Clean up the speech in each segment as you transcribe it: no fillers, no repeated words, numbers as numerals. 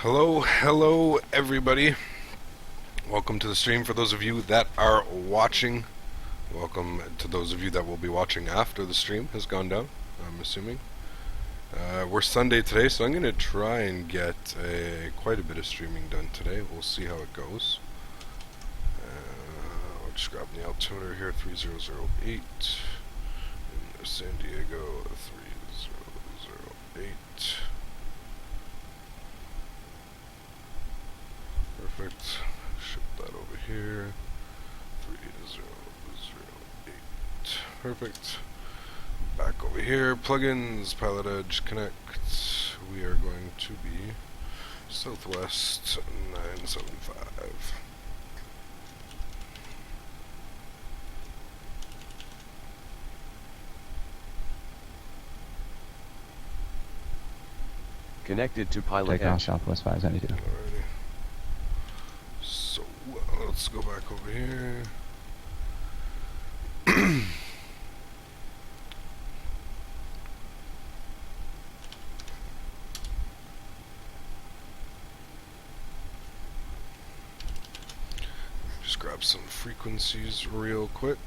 Hello everybody. Welcome to the stream for those of you that are watching. Welcome to those of you that will be watching after the stream has gone down, I'm assuming. We're Sunday today, so I'm going to try and get quite a bit of streaming done today. We'll see how it goes. I'll just grab the altimeter here, 3008. In San Diego, 3008. Perfect. Ship that over here. 3008. Perfect. Back over here. Plugins, PilotEdge, connect. We are going to be Southwest 975. Connected to PilotEdge. Takeoff Southwest 572. Alrighty. So let's go back over here. Just grab some frequencies real quick.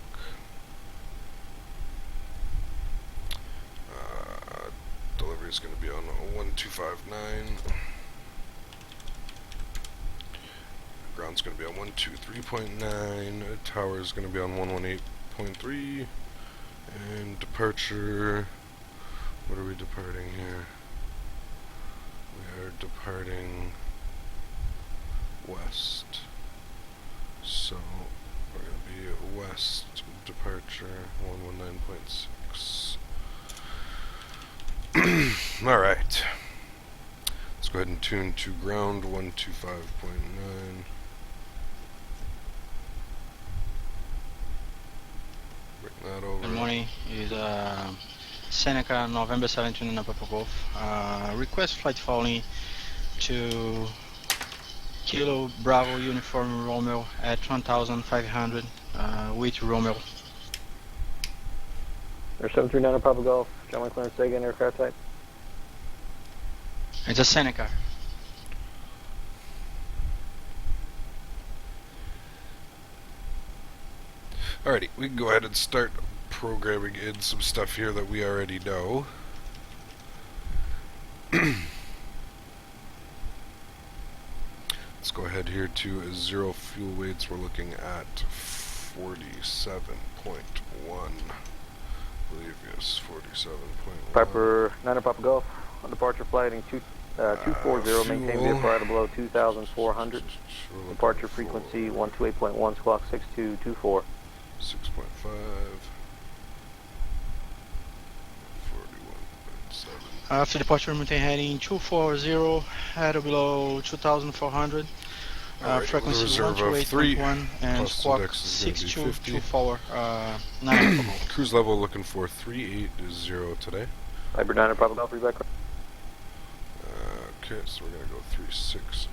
Delivery is going to be on 1259. Ground's going to be on 123.9. Tower is going to be on 118.3. And departure. What are we departing here? We are departing west. So we're going to be west departure 119.6. Alright. Let's go ahead and tune to ground 125.9. Bring that over. Good morning. It's Seneca, November 17 in Papa Golf. Request flight following to Kilo Bravo Uniform Romeo at 1500 with Romeo. There's 739 on Papa Golf. John McLaren, say again, aircraft type. It's a Seneca. Alrighty, we can go ahead and start programming in some stuff here that we already know. Let's go ahead here to zero fuel weights. We're looking at 47.1. I believe, yes, 47.1. Piper 9 on Papa Golf. On departure flighting 240, maintain VFR at below 2,400. Departure frequency 128.1, squawk 6224. 6.5. 41.7. After departure, maintain heading 240 at or below 2,400. Frequency reserve of 128.1 and squawk 6224. 9 Cruise level looking for 380 today. Piper 9 on Papa Golf, read back. Okay, so we're going to go 360.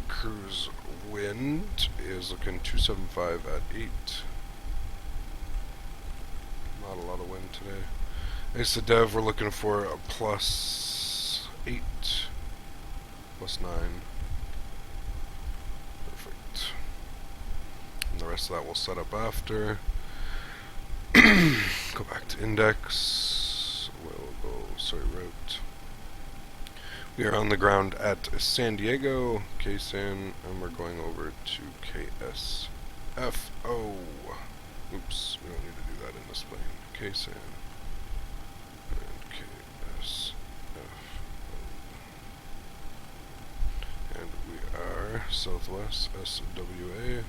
Cruise wind is looking 275 at 8. Not a lot of wind today. Next to Dev, we're looking for a plus 8, plus 9. Perfect. And the rest of that we'll set up after. Go back to index. We'll go, route. We are on the ground at San Diego, KSAN, and we're going over to KSFO. Oops, we don't need to do that in this plane. KSAN and KSFO. And we are Southwest SWA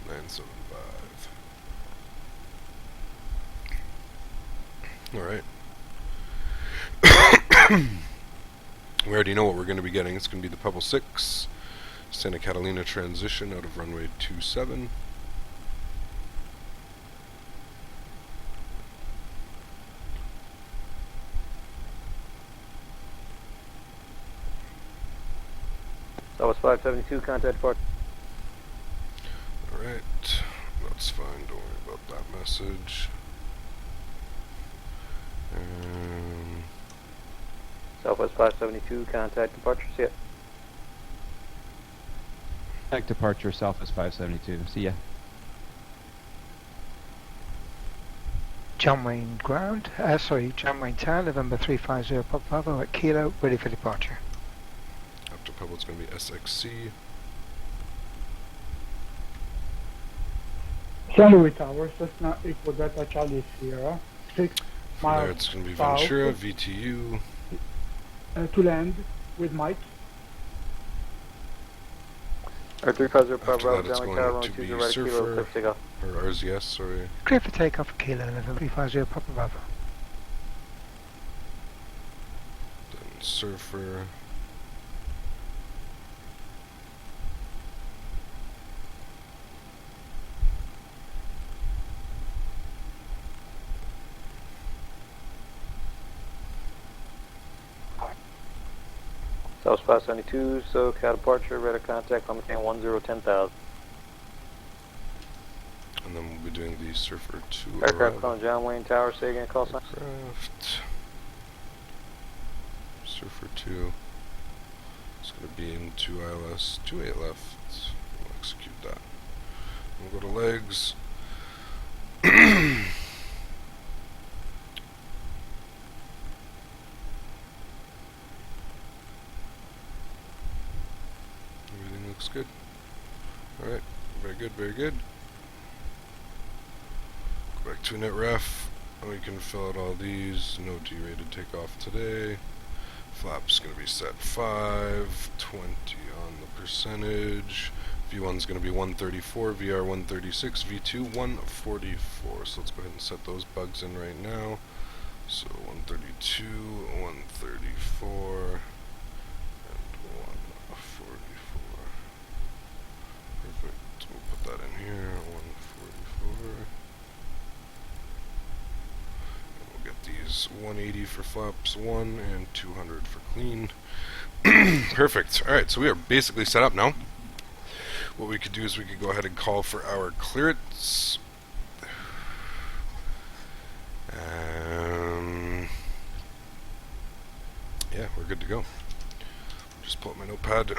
975. Alright. We already know what we're going to be getting. It's going to be the Pebble 6 Santa Catalina transition out of runway 27. Southwest 572, contact depart. Alright, that's fine. Don't worry about that message. And Southwest 572, contact departure. See ya. Contact departure, Southwest 572. See ya. John Wayne ground, John Wayne Tower, November 350 Pop Bravo at Kilo, ready for departure. After Pebble, it's going to be SXC. Charlie Towers, that's not equal Delta Charlie Sierra. 6 From there, miles it's going to be south, Ventura, VTU. to land with Mike. 350 Pop After Bravo, that, it's John Wayne going Tower, to runway be 20 right, Kilo, Surfer, clear for takeoff. or RZS, sorry. Clear for takeoff at Kilo, November 350 Pop Bravo. Then Surfer. South 572, SoCal departure, radar contact, climb maintain 10,000. And then we'll be doing the Surfer 2 Aircraft arrival. calling John Wayne Tower, say again, call sign. Aircraft. Surfer 2. It's going to be in 2 ILS, 28 left. We'll execute that. We'll go to legs. Everything looks good. Alright, very good, very good. Go back to net ref. And we can fill out all these. No G-rated takeoff today. Flaps going to be set 5, 20 on the percentage. V1's going to be 134, VR 136, V2 144. So let's go ahead and set those bugs in right now. So 132, 134, and 144. Perfect. We'll put that in here. 144. And we'll get these 180 for flaps 1 and 200 for clean. Perfect. Alright, so we are basically set up now. What we could do is we could go ahead and call for our clearance. Yeah, we're good to go. Just pull up my notepad.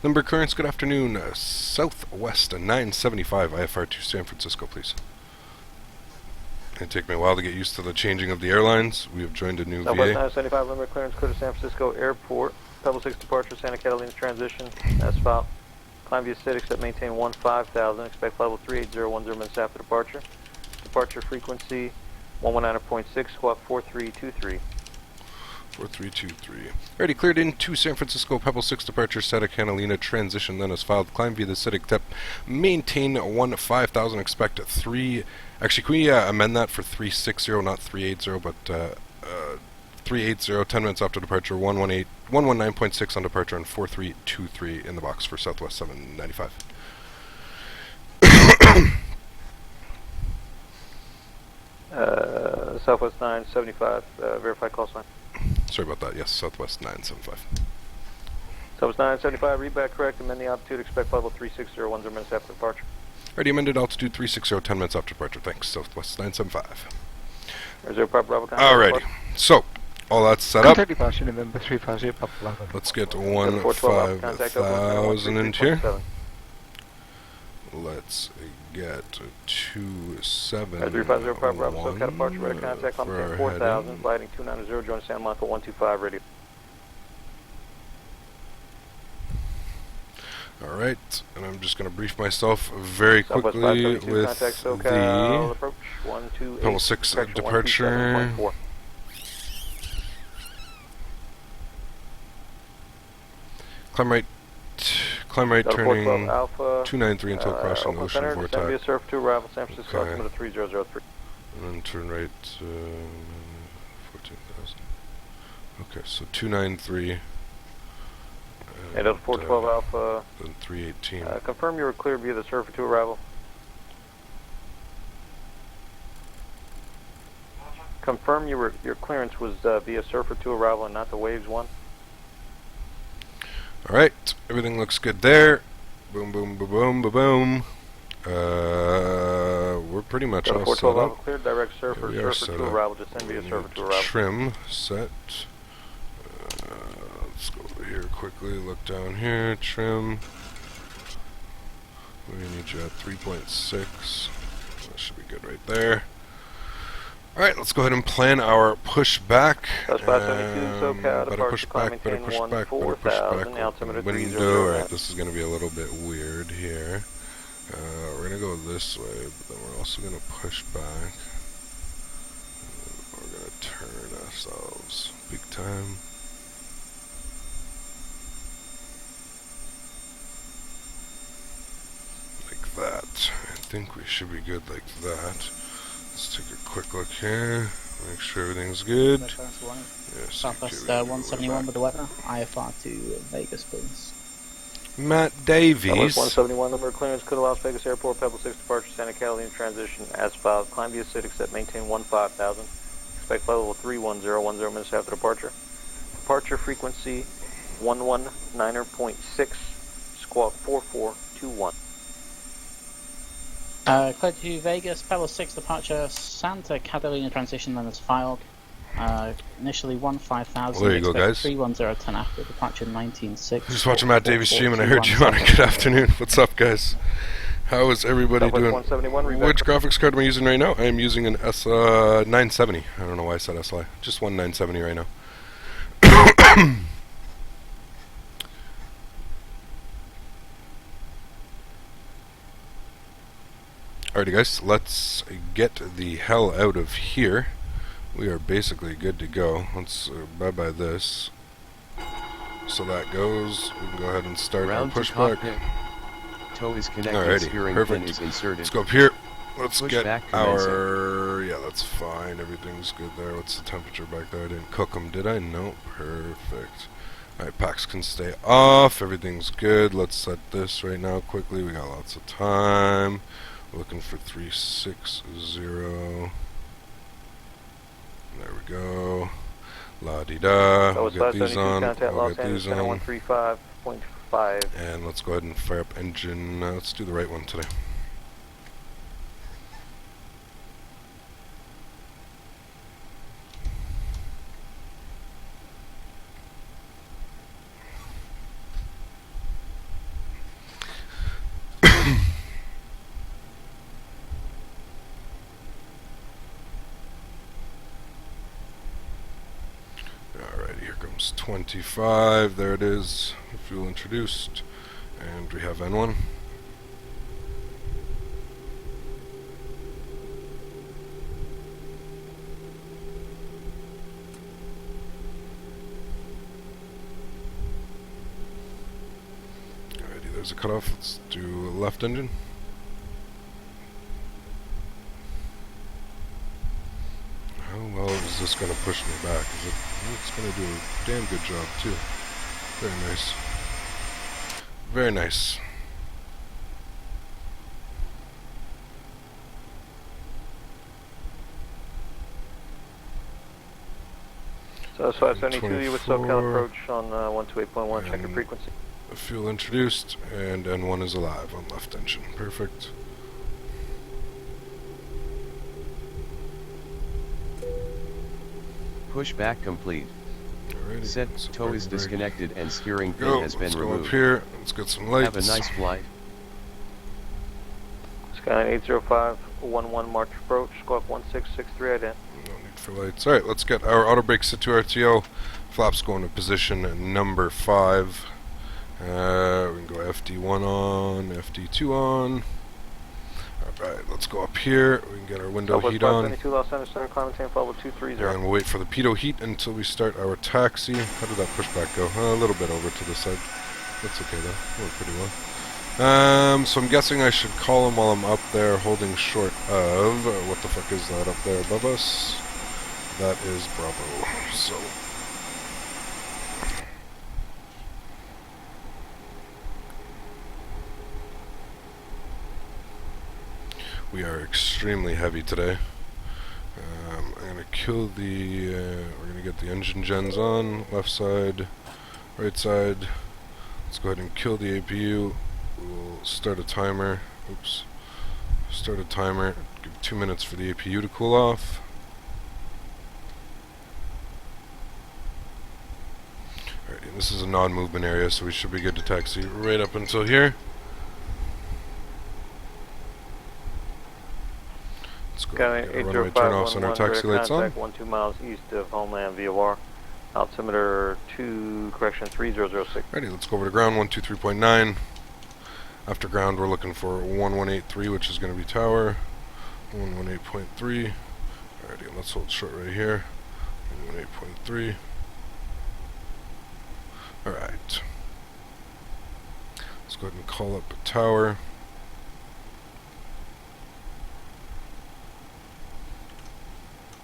Limber clearance, good afternoon. Southwest 975 IFR to San Francisco, please. It'll take me a while to get used to the changing of the airlines. We have joined a new Southwest VA. 975, limit clearance, clear to San Francisco Airport. Pebble 6 departure, Santa Catalina transition, asphalt. Climb via City, except maintain 15,000. Expect level 38010 minutes after departure. Departure frequency 119.6, squawk 4323. 4323. Already cleared in to San Francisco, Pebble 6 departure, Santa Catalina transition, then as filed. Climb via the City, maintain 15,000. Expect 3. Actually, can we amend that for 360, not 380, but 380, 10 minutes after departure, 119.6 on departure, and 4323 in the box for Southwest 795. Southwest 975, verify call sign. Sorry about that. Yes, Southwest 975. Southwest 975, read back correct, amend the altitude, expect level 36010 minutes after departure. Already amended altitude 360, 10 minutes after departure. Thanks, Southwest 975. 0 Papa Bravo contact. Alrighty. So, all that's set up. Contact departure, November 350 Pop Bravo. Let's get 412 contact 1,500 into here. 7. Let's get 27. 350 Papa Bravo, SoCal departure, radar contact, climb maintain 4,000, flighting 290, join Santa Monica 125, radio. Alright, and I'm just going to brief myself very Southwest quickly 572, with contact SoCal, the approach 128, Pebble 6 correction, departure. 127.4. Climb right Delta turning 412 Alpha, 293 until crossing Open Ocean Center, descend via Vortex. surf to arrival San Francisco, Okay. altimeter 3003. And then turn right 14,000. Okay, so 293. And Delta 412 Alpha, Then 318. confirm you were clear via the surfer to arrival. Confirm your clearance was via surfer to arrival and not the waves one. Alright, everything looks good there. Boom, boom, boom, boom, boom, boom. We're pretty much all Delta set 412 up. Alpha cleared, direct surfer, Yeah, we are surfer set to up. arrival, descend We via surfer need to arrival. trim set. Let's go over here quickly, look down here, trim. We need you at 3.6. That should be good right there. Alright, let's go ahead and plan our pushback. That's 572 SoCal, Better departure push climb, back, better maintain push back, better push 14,000, back. altimeter Open 300 window. Alright, knots. this is going to be a little bit weird here. We're going to go this way, but then we're also going to push back. We're going to turn ourselves big time. Like that. I think we should be good like that. Let's take a quick look here. Make sure everything's good. Yes, Southwest okay, 171 with the weather. IFR to Vegas, please. Matt Davies. Southwest 171, number of clearance, Coda Las Vegas Airport, Pebble 6 departure, Santa Catalina transition, as filed. Climb via City, set maintain 15,000. Expect level 310, 10 minutes after departure. Departure frequency 119.6, squawk 4421. Clear to Vegas, Pebble 6 departure, Santa Catalina transition, then as filed. Initially 15,000. Well, there you go, guys. 310 10 after departure 19.6. Just watching Matt Davies stream, and I heard you on a good afternoon. What's up, guys? How is everybody doing? 171, Which graphics card am I using right now? I am using an S970. I don't know why I said SLI. Just one 970 right now. Alrighty, guys, let's get the hell out of here. We are basically good to go. Let's bye-bye this. So that goes. We can go ahead and start our pushback. Toe is connected, Alrighty, steering perfect. pin is inserted. Let's go up here. Let's Push get back our... Yeah, that's fine. Everything's good there. What's the temperature back there? I didn't cook them, did I? No. Perfect. Alright, packs can stay off. Everything's good. Let's set this right now quickly. We got lots of time. We're looking for 360. There we go. La-di-da. We'll get these on. We'll get these on. 135.5. And let's go ahead and fire up engine. Let's do the right one today. Alright, here comes 25. There it is. Fuel introduced. And we have N1. Alrighty, there's a cutoff. Let's do left engine. How well is this going to push me back? It's going to do a damn good job, too. Very nice. Very nice. So that's 572, you with SoCal approach on 128.1, check your frequency. Fuel introduced, and N1 is alive on left engine. Perfect. Pushback complete. Alrighty. Set So toe is break. disconnected and steering pin Go. has Let's been go removed. up here. Let's get some lights. Have a nice flight. Skyline 805, 11 March approach, squawk 1663, ident. No need for lights. Alright, let's get our auto brake set to RTO. Flaps go into position number 5. We can go FD1 on, FD2 on. Alright, let's go up here. We can get our window Southwest heat on. 572, Los Angeles Center, climb maintain level 230. And we'll wait for the pitot heat until we start our taxi. How did that pushback go? A little bit over to the side. That's okay though. Went pretty well. So I'm guessing I should call him while I'm up there holding short of... what the fuck is that up there above us? That is Bravo. So... we are extremely heavy today. I'm going to kill the... we're going to get the engine gens on. Left side, right side. Let's go ahead and kill the APU. We'll start a timer. Oops. Start a timer. Give 2 minutes for the APU to cool off. Alrighty, this is a non-movement area, so we should be good to taxi right up until here. Let's go Got ahead and get our runway turn-offs on our taxi lights on. 12 miles east of Homeland VOR. Altimeter 3006. Alrighty, let's go over to ground 123.9. After ground, we're looking for 1183, which is going to be tower. 118.3. Alrighty, let's hold short right here. 118.3. Alright. Let's go ahead and call up a tower.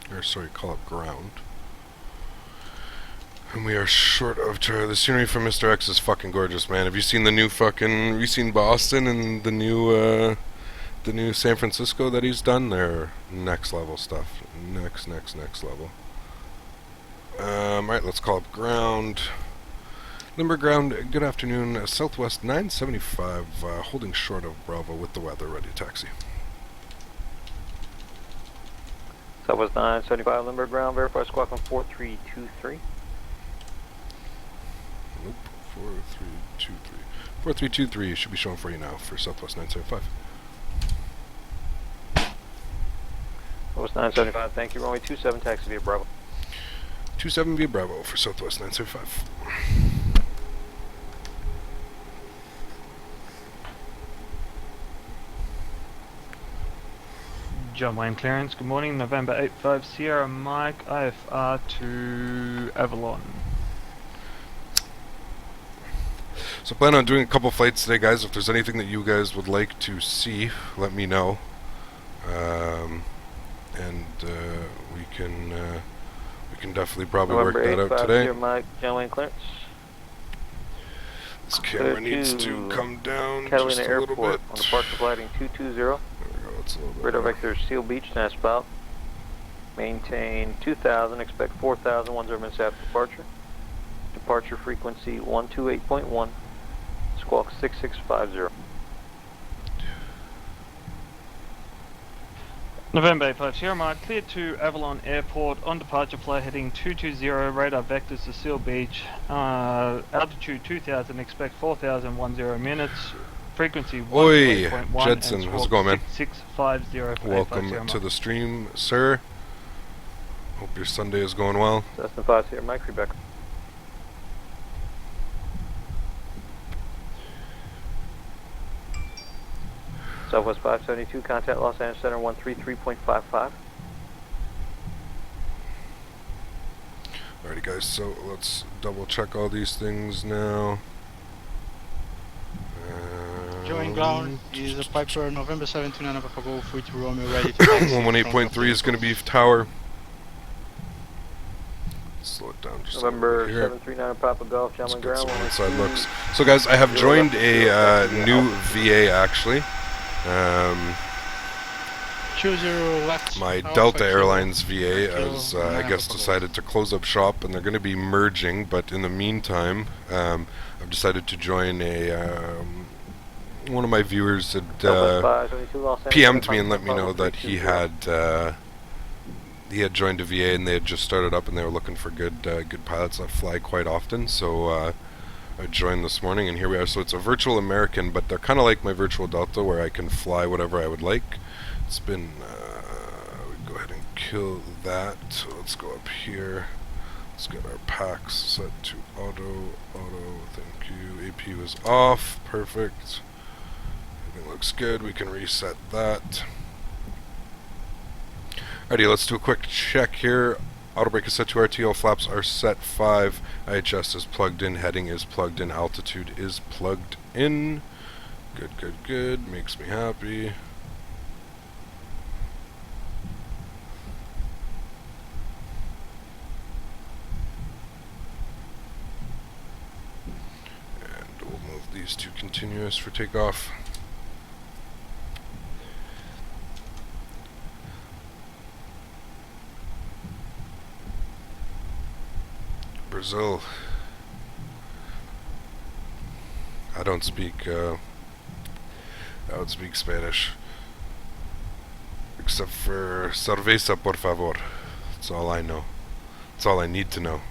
Or sorry, call up ground. And we are short of tower. The scenery from Mr. X is fucking gorgeous, man. Have you seen the new fucking... Have you seen Boston and the new San Francisco that he's done? They're next level stuff. Next level. Alright, let's call up ground. Limber ground, good afternoon. Southwest 975, holding short of Bravo with the weather, ready to taxi. Southwest 975 Limber ground, verify squawk on 4323. Nope, 4323. 4323 should be showing for you now for Southwest 975. Southwest 975, thank you. Runway 27, taxi via Bravo. 27 via Bravo for Southwest 975. John Wayne clearance, good morning, November 85 Sierra Mike, IFR to Avalon. So plan on doing a couple flights today, guys. If there's anything that you guys would like to see, let me know. We can definitely probably work that out today. Sierra Mike, John Wayne clearance. This camera needs to come down Catalina just a little Airport bit. on departure gliding 220. There we go. It's a little bit Radar better. vector Seal Beach, nice about. Maintain 2000, expect 4000, 10 minutes after departure. Departure frequency 128.1, squawk 6650. November 85 Sierra Mike, cleared to Avalon Airport, on departure fly heading 220, radar vectors to Seal Beach, altitude 2000, expect 4000, 10 minutes, frequency 128.1, Jedson, and how's it going, man? 6650. Welcome to the stream, sir. Hope your Sunday is going well. Cessna 5 Sierra Mike, Rebecca. Southwest 572, contact Los Angeles Center 133.55. Alrighty, guys, so let's double check all these things now. Join ground is a Piper November 17 and Papa Golf 42 Romeo ready to taxi. 118.3 is going to be tower. Slow it down just November a little bit here. 739 Papa Golf, Let's John get some ground. inside looks. So guys, I have joined a new VA actually. 20 left. My Alpha Delta Kilo. Airlines VA has, Kilo, I guess, Papa decided to close up shop, and they're going to be merging. But in the meantime, I've decided to join a. One of my viewers had PM'd me and let me know that he had joined a VA and they had just started up and they were looking for good pilots that fly quite often. So I joined this morning and here we are. So it's a virtual American, but they're kind of like my virtual Delta where I can fly whatever I would like. It's been we go ahead and kill that. So let's go up here. Let's get our packs set to auto. Thank you. AP was off. Perfect. Everything looks good. We can reset that. Alrighty, let's do a quick check here. Auto brake is set to RTO. Flaps are set 5. IHS is plugged in. Heading is plugged in. Altitude is plugged in. Good. Makes me happy. And we'll move these to continuous for takeoff. Brazil. I don't speak Spanish. Except for cerveza, por favor. That's all I know. That's all I need to know.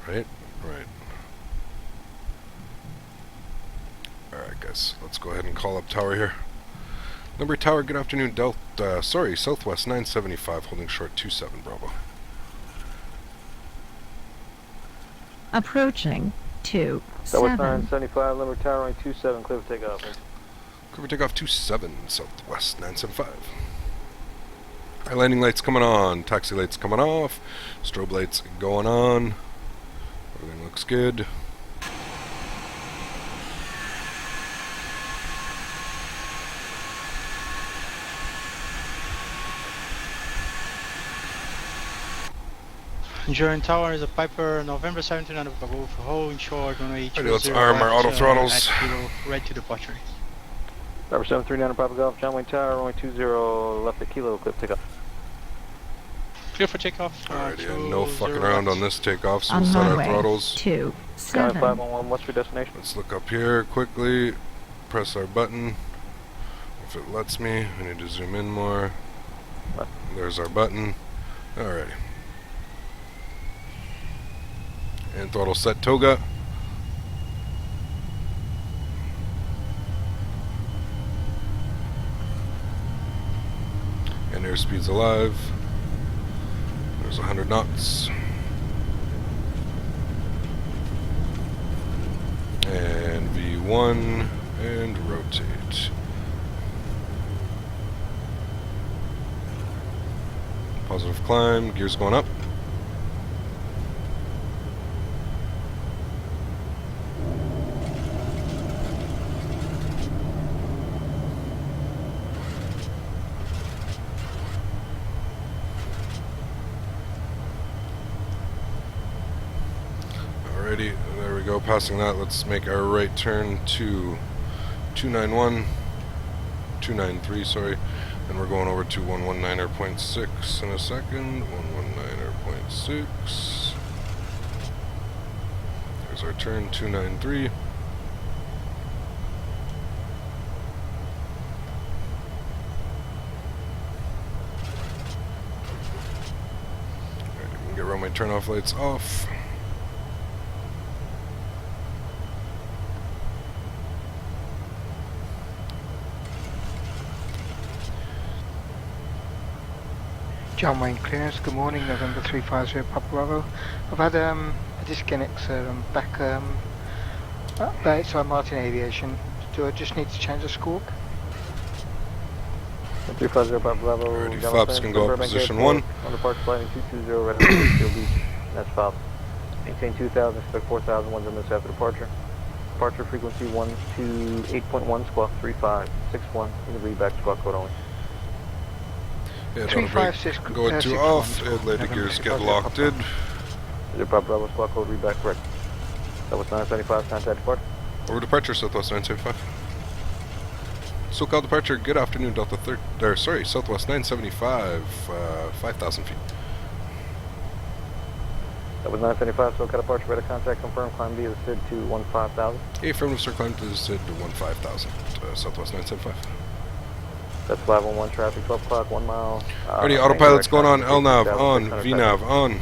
Right? Right. Alright guys, let's go ahead and call up tower here. Number tower, good afternoon, Southwest 975, holding short 27, Bravo. Approaching Southwest 27. 975, number tower, runway 27, clear for takeoff. Clear for takeoff 27, Southwest 975. Our landing lights coming on, taxi lights coming off, strobe lights going on. Everything looks good. Enduring tower is a Piper November 17 and Papa Golf, holding short runway 20 let's arm our auto throttles. at kilo, right to departure. Number 739 Papa Golf, John Wayne Tower, runway 20, left at kilo, clear for takeoff. Clear for takeoff. Alrighty, and no fucking around on this takeoff, so On we'll set our runway throttles. 27. Sky 511, what's your destination? Let's look up here quickly, press our button. If it lets me, I need to zoom in more. There's our button. Alrighty. And throttle set toga. And airspeed's alive. There's 100 knots. And V1 and rotate. Positive climb, gears going up. Alrighty, there we go, passing that. Let's make our right turn to 293, sorry. And we're going over to 119.6 in a second. 119.6. There's our turn, 293. Alright, we can get runway turn-off lights off. John Wayne clearance, good morning, November 350 Papa Bravo. I've had a disconnect, sir. I'm back so I'm Martin Aviation. Do I just need to change the squawk? 350 Papa Bravo. Alrighty, flaps can go up position 1. On departure flight 220, right on Steel Beach. That's FOP. Maintain 2000, expect 4000, 1 minutes after departure. Departure frequency 128.1, squawk 3561. You can read back squawk code only. Yeah, going to off, and let the gears get locked in. Papa Bravo, squawk code, read back correct. Southwest 975, contact depart. Over departure, Southwest 975. SoCal departure, good afternoon, Southwest 975, 5,000 feet. Southwest 975, SoCal departure, ready contact confirmed, climb via the SID to 15,000. Hey, affirmative, sir, climb to the SID to 15,000, Southwest 975. That's 511 traffic, 12 o'clock, 1 mile. Ready, autopilot's going on, LNAV on, VNAV on.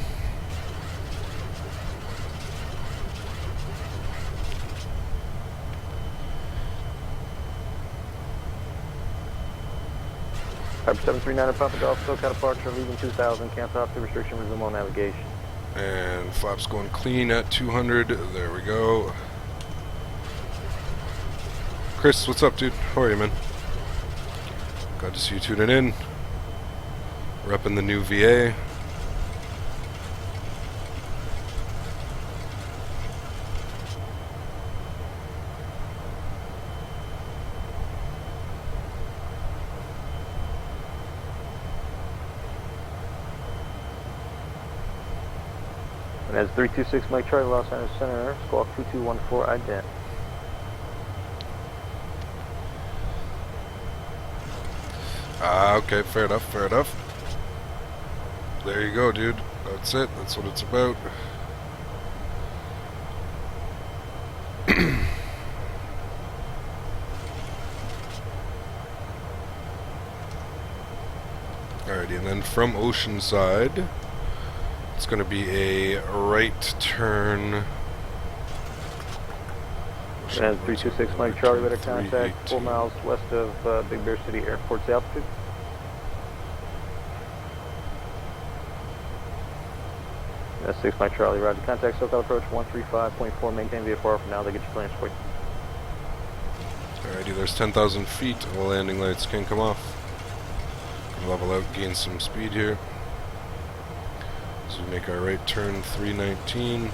Piper 739 at Papa Golf, SoCal departure, leaving 2000, cancel out the restriction, resume on navigation. And flaps going clean at 200, there we go. Chris, what's up, dude? How are you, man? Glad to see you tuning in. Repping the new VA. And that's 326 Mike Charlie, Los Angeles Center, squawk 2214, ident. Okay, fair enough, fair enough. There you go, dude. That's it, that's what it's about. Alrighty, and then from Oceanside, it's going to be a right turn. And 326 Mike Charlie, radar contact 4 miles west of Big Bear City Airport's altitude. That's 6 Mike Charlie, roger. Contact SoCal approach 135.4, maintain VFR for now, they get your plans for you. Alrighty, there's 10,000 feet, the landing lights can come off. Gonna level out, gain some speed here. So we make our right turn 319.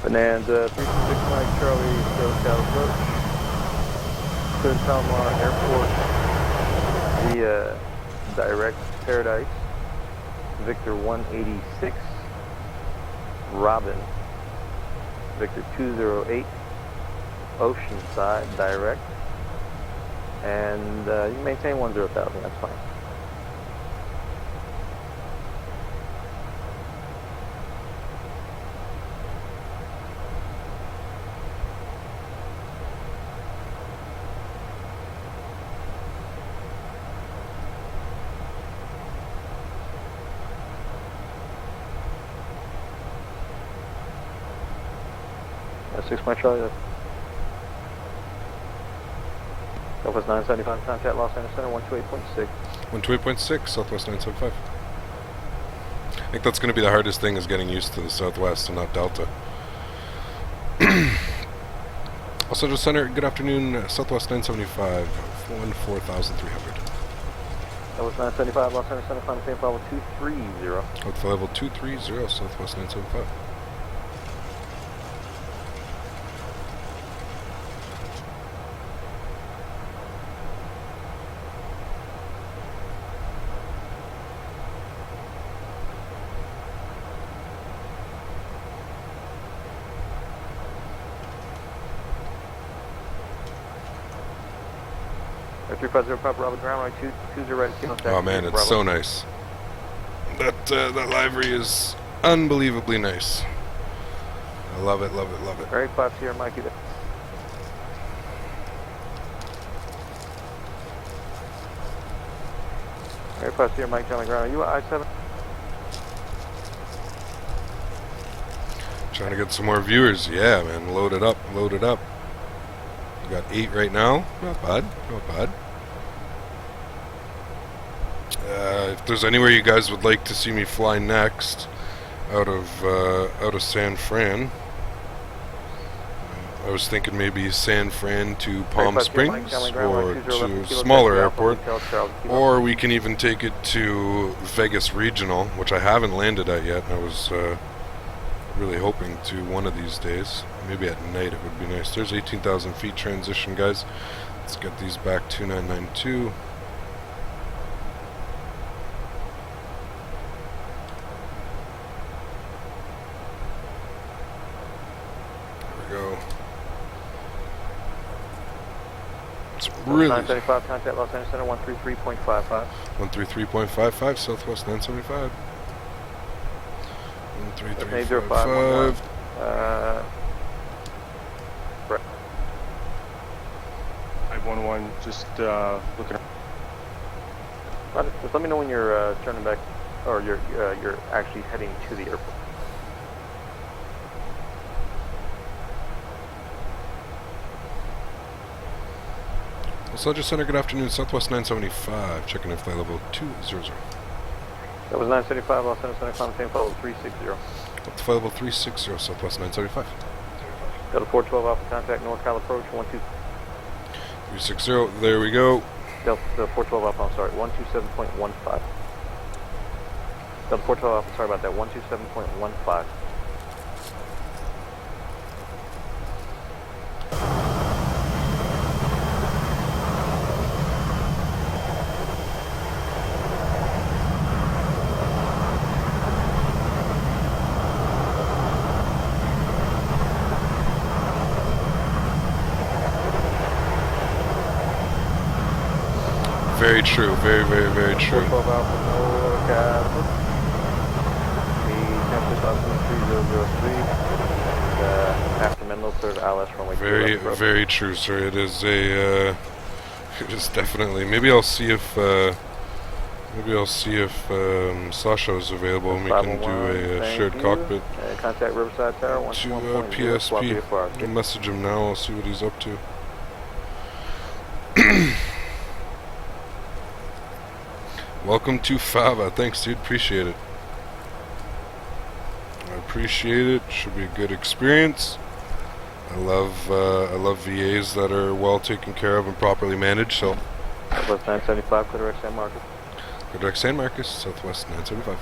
Bonanza 326 Mike Charlie, SoCal approach. Clear Palomar Airport via direct Paradise. Victor 186. Robin. Victor 208. Oceanside direct. And you maintain 10,000, that's fine. That's 6 Mike Charlie. Southwest 975, contact Los Angeles Center 128.6. 128.6, Southwest 975. I think that's going to be the hardest thing, is getting used to the Southwest and not Delta. Los Angeles Center, good afternoon, Southwest 975, 14,300. Southwest 975, Los Angeles Center, climb same level 230. With level 230, Southwest 975. Air 350 Papa Bravo ground runway 220 right at Kilo. Oh man, it's so nice. That livery is unbelievably nice. I love it, love it, love it. Very class here, Mikey. Very class here, Mike on the ground. Are you at I-7? Trying to get some more viewers. Yeah, man, load it up, load it up. We got 8 right now. Not bad, not bad. If there's anywhere you guys would like to see me fly next, out of San Fran, I was thinking maybe San Fran to Palm Springs, or to smaller airport, or we can even take it to Vegas Regional, which I haven't landed at yet. I was really hoping to one of these days. Maybe at night it would be nice. There's 18,000 feet transition, guys. Let's get these back 2992. Go. It's really 975 contact Los Angeles Center 133.55. 133.55 Southwest 975. 133.55. 511, just looking. Just let me know when you're turning back, or you're actually heading to the airport. Los Angeles Center, good afternoon. Southwest 975, checking in flight level 200. That was 975, Los Angeles Center, climb same level 360. Up to flight level 360, Southwest 975. Delta 412 Alpha, contact NorCal approach 12. 360, there we go. Delta 412 Alpha, I'm sorry, 127.15. Delta 412 Alpha, sorry about that, 127.15. true. Very, very, very true. 412 Alpha North, the temperature is 3003, after Menlo, third ILS runway. Very, very true, sir. It is a, it is definitely. Maybe I'll see if Sasha is available and we can do a shared cockpit. Contact Riverside Tower, to PSP. I'll message him now. I'll see what he's up to. Welcome to Fava. Thanks, dude. Appreciate it. I appreciate it. Should be a good experience. I love VAs that are well taken care of and properly managed. So. Southwest 975, Clear San Marcos. Clear San Marcos, Southwest 975.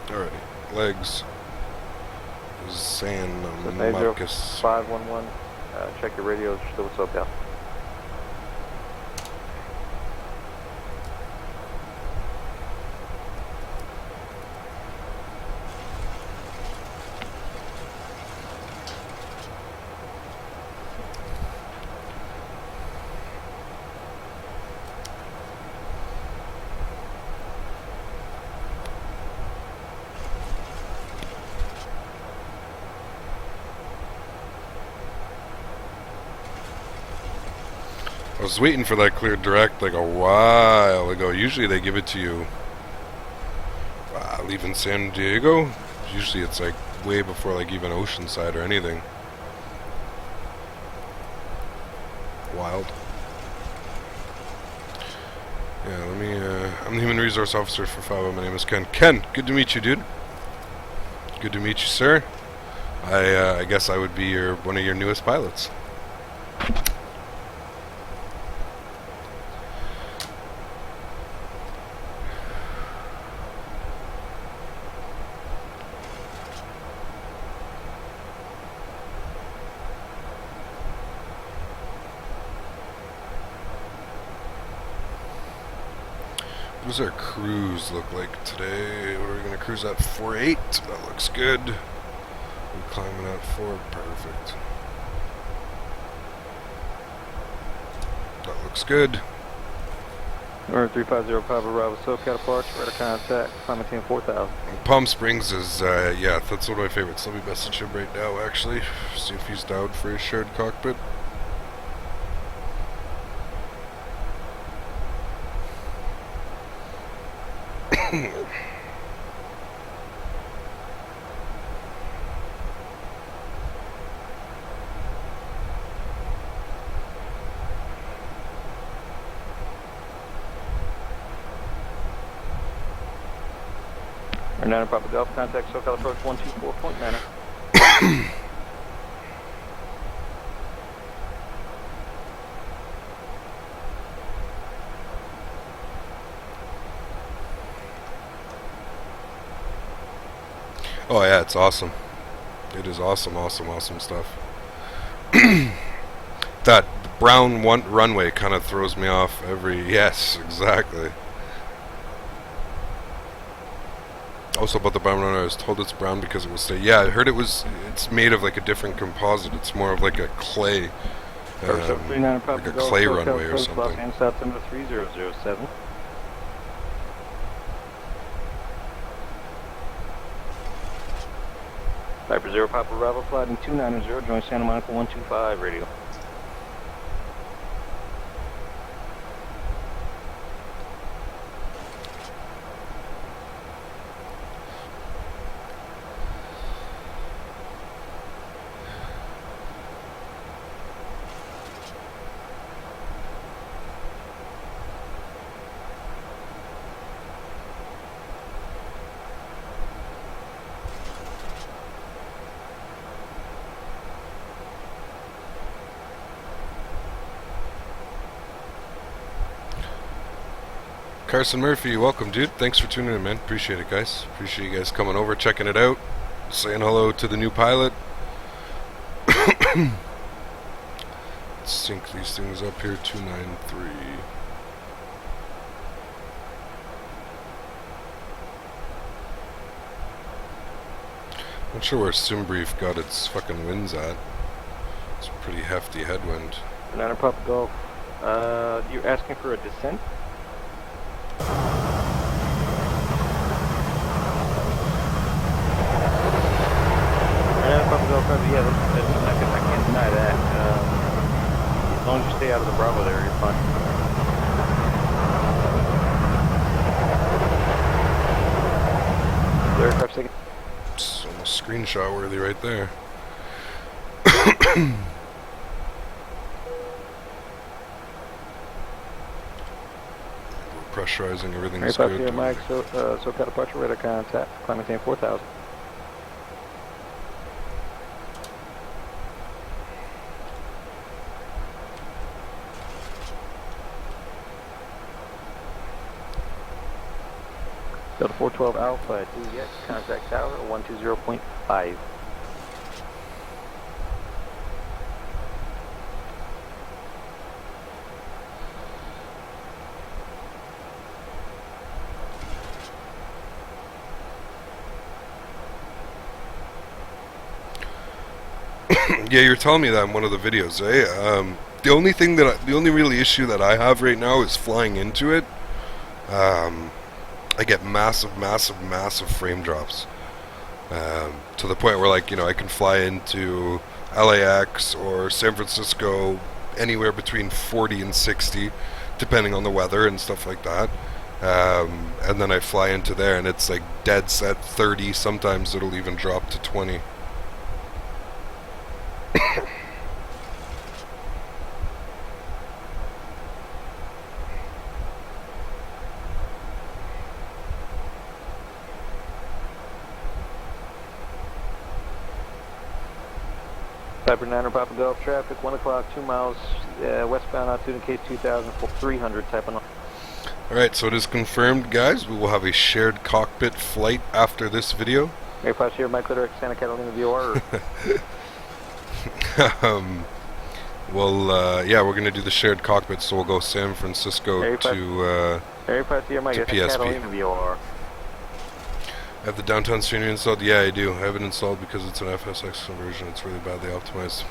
Alrighty, legs. San Marcos. 511. Check your radios. Still what's up, yeah. I was waiting for that cleared direct like a while ago. Usually they give it to you leaving San Diego. Usually it's like way before like even Oceanside or anything. Wild. Yeah, let me, I'm the Human Resource Officer for FAVA. My name is Ken. Ken, good to meet you, dude. Good to meet you, sir. I guess I would be one of your newest pilots. What does our cruise look like today? What are we going to cruise at? 4.8. That looks good. We're climbing at 4. Perfect. That looks good. Number 350 Papa Bravo SoCal departure, radar contact, climb maintain 4000. Palm Springs is, yeah, that's one of my favorites. Let me message him right now, actually. See if he's down for a shared cockpit. Niner Papa Golf, contact SoCal approach 124.9. Oh yeah, it's awesome. It is awesome, awesome, awesome stuff. That brown runway kind of throws me off every... Yes, exactly. Also about the brown runway, I was told it's brown because it was... Yeah, I heard it's made of like a different composite. It's more of like a clay... like a clay runway or something. And South number 3007. Viper 0 Papa Bravo, flight 290, join Santa Monica 125 radio. Carson Murphy, welcome, dude. Thanks for tuning in, man. Appreciate it, guys. Appreciate you guys coming over, checking it out, saying hello to the new pilot. Let's sync these things up here. 293. Not sure where Simbrief got its fucking winds at. It's a pretty hefty headwind. Niner Papa Golf, You're asking for a descent? Yeah, I can't deny that. As long as you stay out of the Bravo there, you're fine. Aircraft taking. It's almost screenshot worthy right there. We're pressurizing, everything's good. Here, Mike, SoCal departure, radar contact, climb maintain 4,000. Delta 412 Alpha, Juliet, contact tower 120.5. Yeah, you're telling me that in one of the videos, eh? The only really issue that I have right now is flying into it. I get massive frame drops, to the point where, like, you know, I can fly into LAX or San Francisco anywhere between 40 and 60, depending on the weather and stuff like that. And then I fly into there and it's like dead set 30. Sometimes it'll even drop to 20. Cyber 9 Papa Golf traffic, 1 o'clock, 2 miles, westbound altitude in case 2000, 300 type of. Alright, so it is confirmed, guys. We will have a shared cockpit flight after this video. Airpods here, Mike Litter, Santa Catalina VOR. Yeah, we're going to do the shared cockpit, so we'll go San Francisco to PSP. Catalina VOR. I have the downtown scenery installed? Yeah, I do. I have it installed because it's an FSX conversion. It's really badly optimized.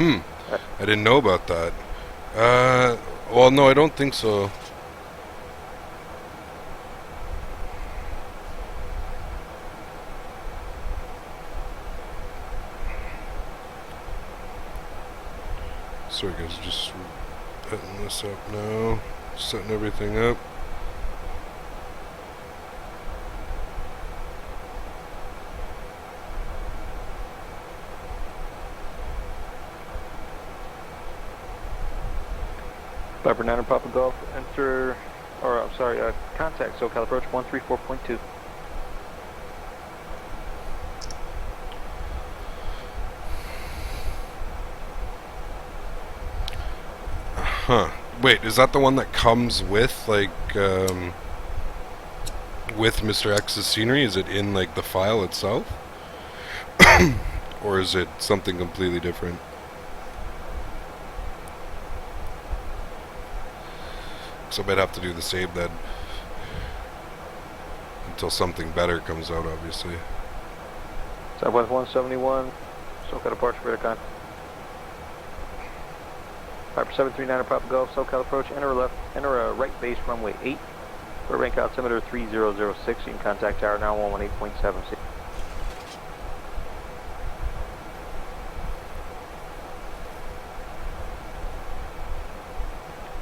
I didn't know about that. Well, no, I don't think so. Sorry guys, just setting this up now. Setting everything up. Viper 9 Papa Golf, enter, or I'm sorry, contact SoCal approach 134.2. Huh. Wait, is that the one that comes with, like, with Mr. X's scenery? Is it in, like, the file itself? Or is it something completely different? So I might have to do the same then. Until something better comes out, obviously. Southwest 171, SoCal departure radar contact. Viper 739 Papa Golf, SoCal approach, enter a right base runway 8, Burbank altimeter 3006, you can contact tower now 118.76.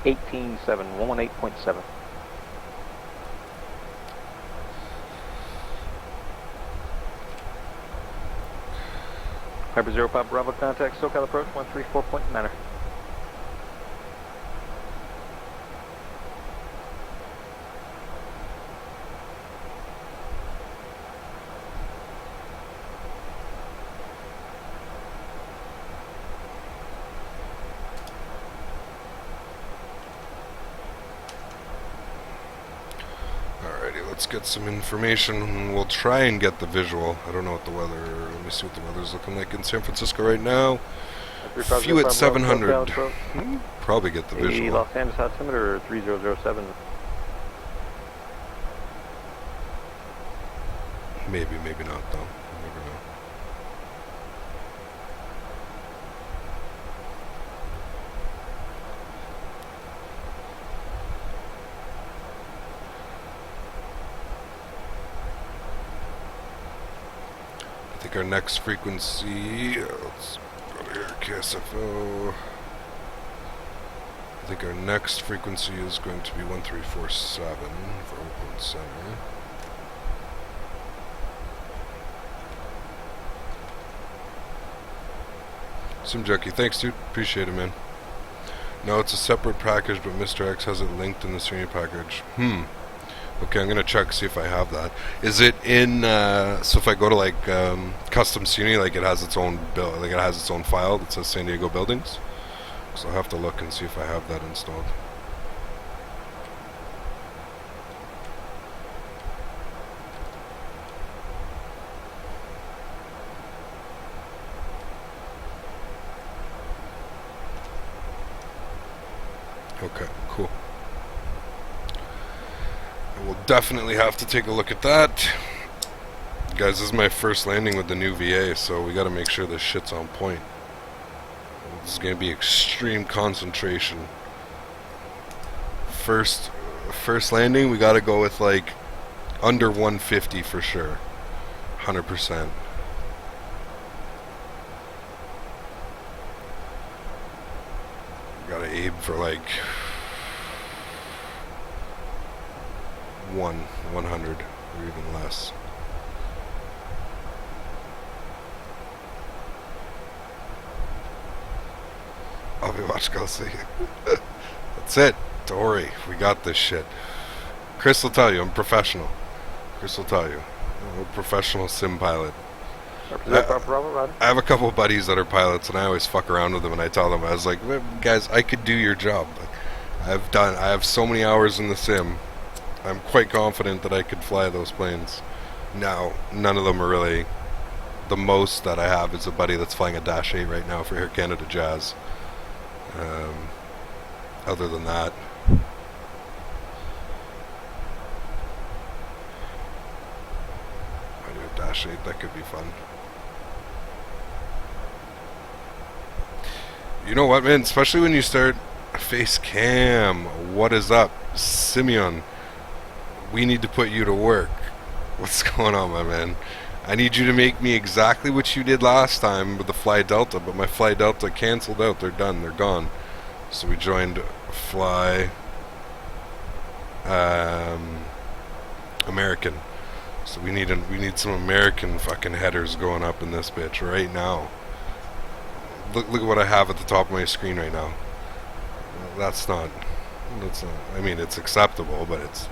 $18.7, 118.7. Viper 0 Papa Bravo contact, SoCal approach 134.9. Let's get some information and we'll try and get the visual. I don't know what the weather, let me see what the weather's looking like in San Francisco right now. Few at 700. Probably get the visual. Los Angeles altimeter 3007. Maybe, maybe not though. You never know. think our next frequency, let's go to here, KSFO. I think our next frequency is going to be 1347 for Oakland Center. Sim Junkie, thanks dude, appreciate it man. No, it's a separate package, but Mr. X has it linked in the streaming package. Okay, I'm gonna check, see if I have that. Is it in, so if I go to like, custom SUNY, like it has its own bill, like it has its own file that says San Diego Buildings? So I'll have to look and see if I have that installed. Okay, cool. I will definitely have to take a look at that. Guys, this is my first landing with the new VA, so we gotta make sure this shit's on point. This is gonna be extreme concentration. First landing, we gotta go with like under 150 for sure. 100%. Gotta aim for like 100 or even less. I'll be watching, I'll see you. That's it. Don't worry, we got this shit. Chris will tell you, I'm professional. Chris will tell you. I'm a professional sim pilot. I have a couple of buddies that are pilots, and I always fuck around with them, and I tell them, I was like, guys, I could do your job. I have so many hours in the sim. I'm quite confident that I could fly those planes. Now, none of them are really. The most that I have is a buddy that's flying a Dash 8 right now for Air Canada Jazz. Other than that, I do a Dash 8, that could be fun. You know what, man, especially when you start face cam, what is up? Simeon, we need to put you to work. What's going on, my man? I need you to make me exactly what you did last time with the Fly Delta, but my Fly Delta canceled out. They're done. They're gone. So we joined Fly American. So we need some American fucking headers going up in this bitch right now. Look at what I have at the top of my screen right now. That's not. I mean, it's acceptable, but it's.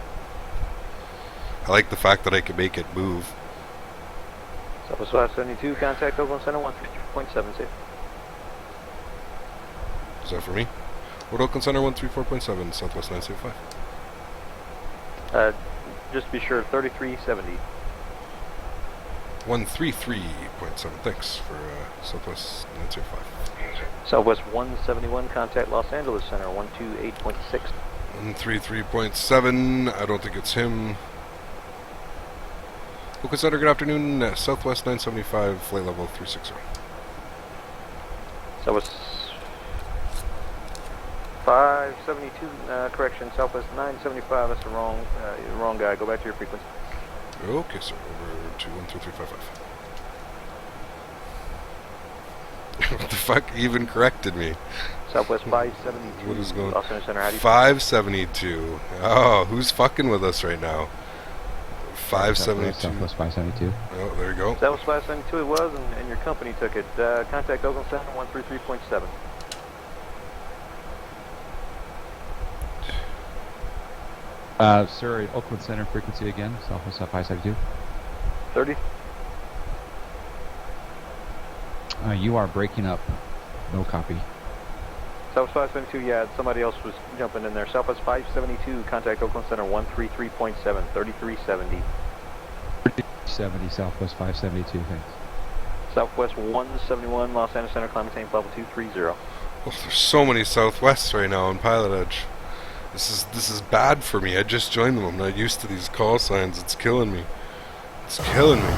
I like the fact that I can make it move. Southwest 572, contact Oakland Center 134.7. Is that for me? What Oakland Center 134.7, Southwest 975. Just to be sure, 3370. 133.7, thanks for Southwest 975. Southwest 171, contact Los Angeles Center 128.6. 133.7, I don't think it's him. Oakland Center, good afternoon, Southwest 975, flight level 360. Southwest 572, correction, Southwest 975, that's the wrong guy, go back to your frequency. Okay, sir, over to 13355. What the fuck even corrected me? Southwest 572, what is going Los Angeles Center, how do you 572. Oh, who's fucking with us right now? 572. Southwest 572. Oh, there you go. Southwest 572 it was, and your company took it. Contact Oakland Center 133.7. Sir, Oakland Center frequency again, Southwest 572. 30. You are breaking up. No copy. Southwest 572, yeah, somebody else was jumping in there. Southwest 572, contact Oakland Center 133.7, 3370. 70 Southwest 572, thanks. Southwest 171, Los Angeles Center, climb maintain level 230. Oh, there's so many Southwests right now on PilotEdge. This is bad for me. I just joined them. I'm not used to these call signs. It's killing me. It's killing me.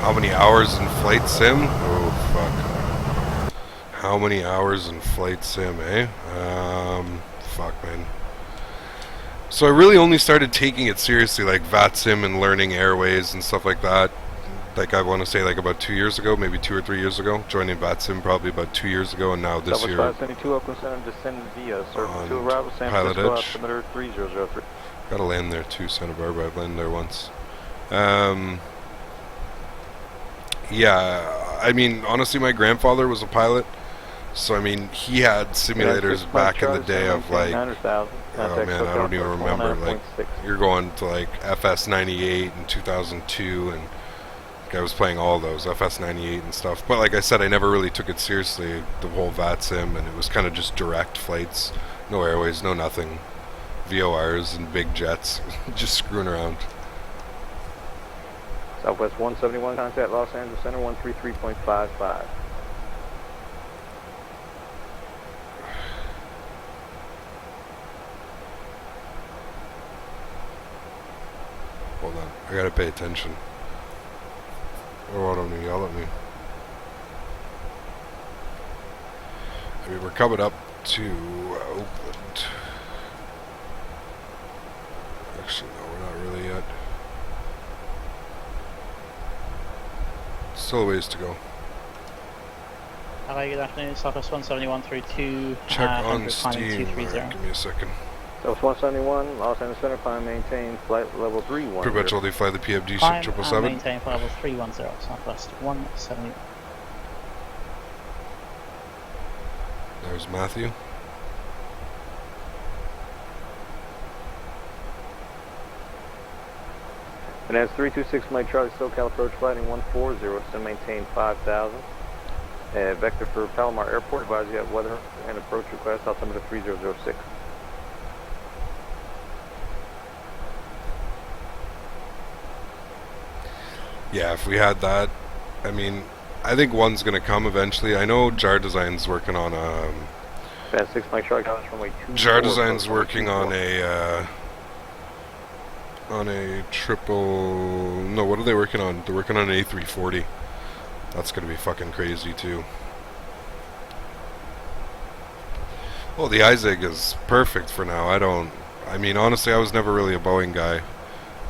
How many hours in flight sim? Oh, fuck. How many hours in flight sim, eh? Fuck, man. So I really only started taking it seriously, like VATSIM and learning airways and stuff like that. Like I want to say like about 2 years ago, maybe 2 or 3 years ago. Joining VATSIM probably about 2 years ago, and now this year. 572 Oakland Center, descend via Circle 2 arrival, San Francisco, PilotEdge. altimeter 3003. Gotta land there too, Santa Barbara. I've landed there once. Yeah, I mean, honestly, my grandfather was a pilot. So, I mean, he had simulators back in the day of like, oh man, I don't even remember, like, you're going to like FS98 in 2002, and like, I was playing all those, FS98 and stuff. But like I said, I never really took it seriously, the whole VATSIM, and it was kind of just direct flights, no airways, no nothing, VORs and big jets, just screwing around. Southwest 171, contact Los Angeles Center 133.55. Hold on, I gotta pay attention. Or why don't you yell at me? I mean, we're coming up to Oakland. Actually, no, we're not really yet. Still a ways to go. Hello, good afternoon. Southwest 171 through 2. Check on 100, Steam. climbing 230. Alright, give me a second. Southwest 171, Los Angeles Center, climb, maintain, flight level 310. Pretty much all they fly the PFD Climb ship and 777. maintain for level 310, Southwest 171. There's Matthew. And as 326 Mike Charlie SoCal approach flighting 140, so maintain 5,000. Vector for Palomar Airport, advise you have weather and approach request, altimeter 3006. Yeah, if we had that, I mean, I think one's gonna come eventually. I know Jar Design's working on a. Fast 6 Mike Charlie, College runway 24. Jar Design's working on a triple. No, what are they working on? They're working on an A340. That's gonna be fucking crazy too. Well, the Isaac is perfect for now. I mean, honestly, I was never really a Boeing guy.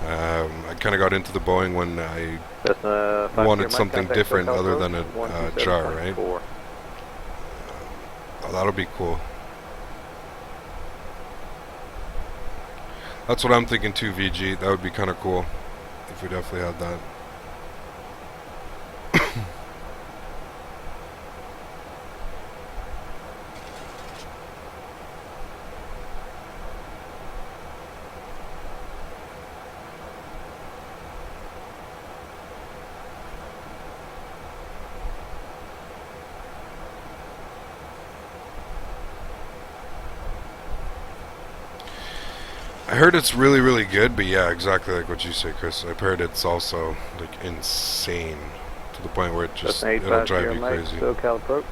I kind of got into the Boeing when I wanted something different other than a Jar, right? Oh, that'll be cool. That's what I'm thinking too, VG. That would be kind of cool if we definitely had that. I heard it's really, really good, but yeah, exactly like what you say, Chris. I've heard it's also like insane to the point where it just it'll drive you crazy. SoCal approach.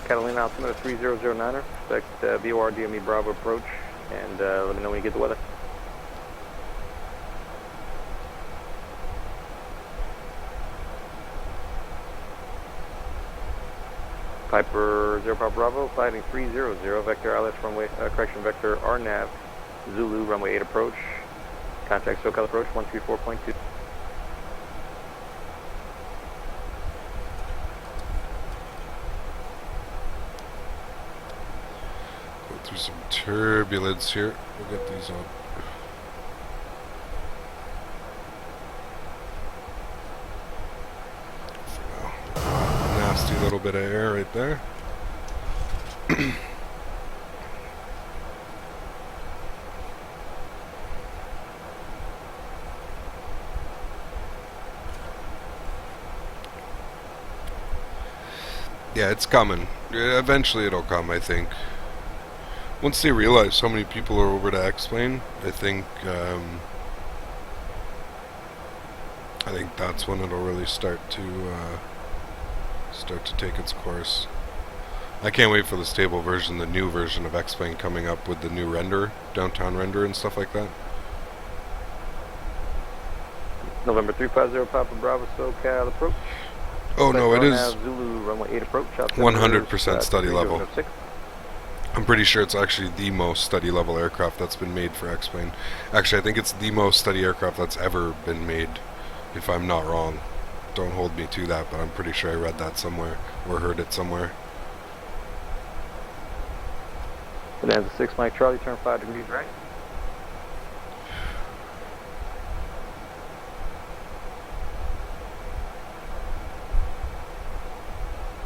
Catalina altimeter 3009er. Expect BOR DME Bravo approach, and let me know when you get the weather. Piper 0 Papa Bravo, flighting 300, vector ILS runway, correction vector RNAV, Zulu runway 8 approach, contact SoCal approach 134.2. Go through some turbulence here. We'll get these on. For now. Nasty little bit of air right there. Yeah, it's coming. Eventually it'll come, I think. Once they realize how many people are over to X-Plane, I think that's when it'll really start to take its course. I can't wait for the stable version, the new version of X-Plane coming up with the new render, downtown render and stuff like that. November 350 Papa Bravo SoCal approach. Oh no, it is Zulu runway 8 approach. 100% study level. I'm pretty sure it's actually the most study level aircraft that's been made for X-Plane. Actually, I think it's the most study aircraft that's ever been made, if I'm not wrong. Don't hold me to that, but I'm pretty sure I read that somewhere, or heard it somewhere. Bonanza 6 Mike Charlie, turn 5 degrees right.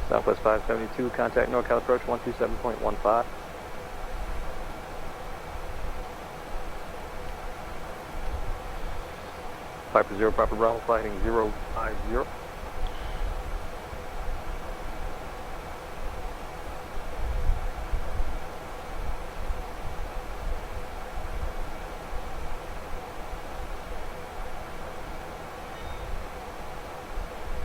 Southwest 572, contact NorCal approach 127.15. Piper 0, Papa Bravo, flighting 050.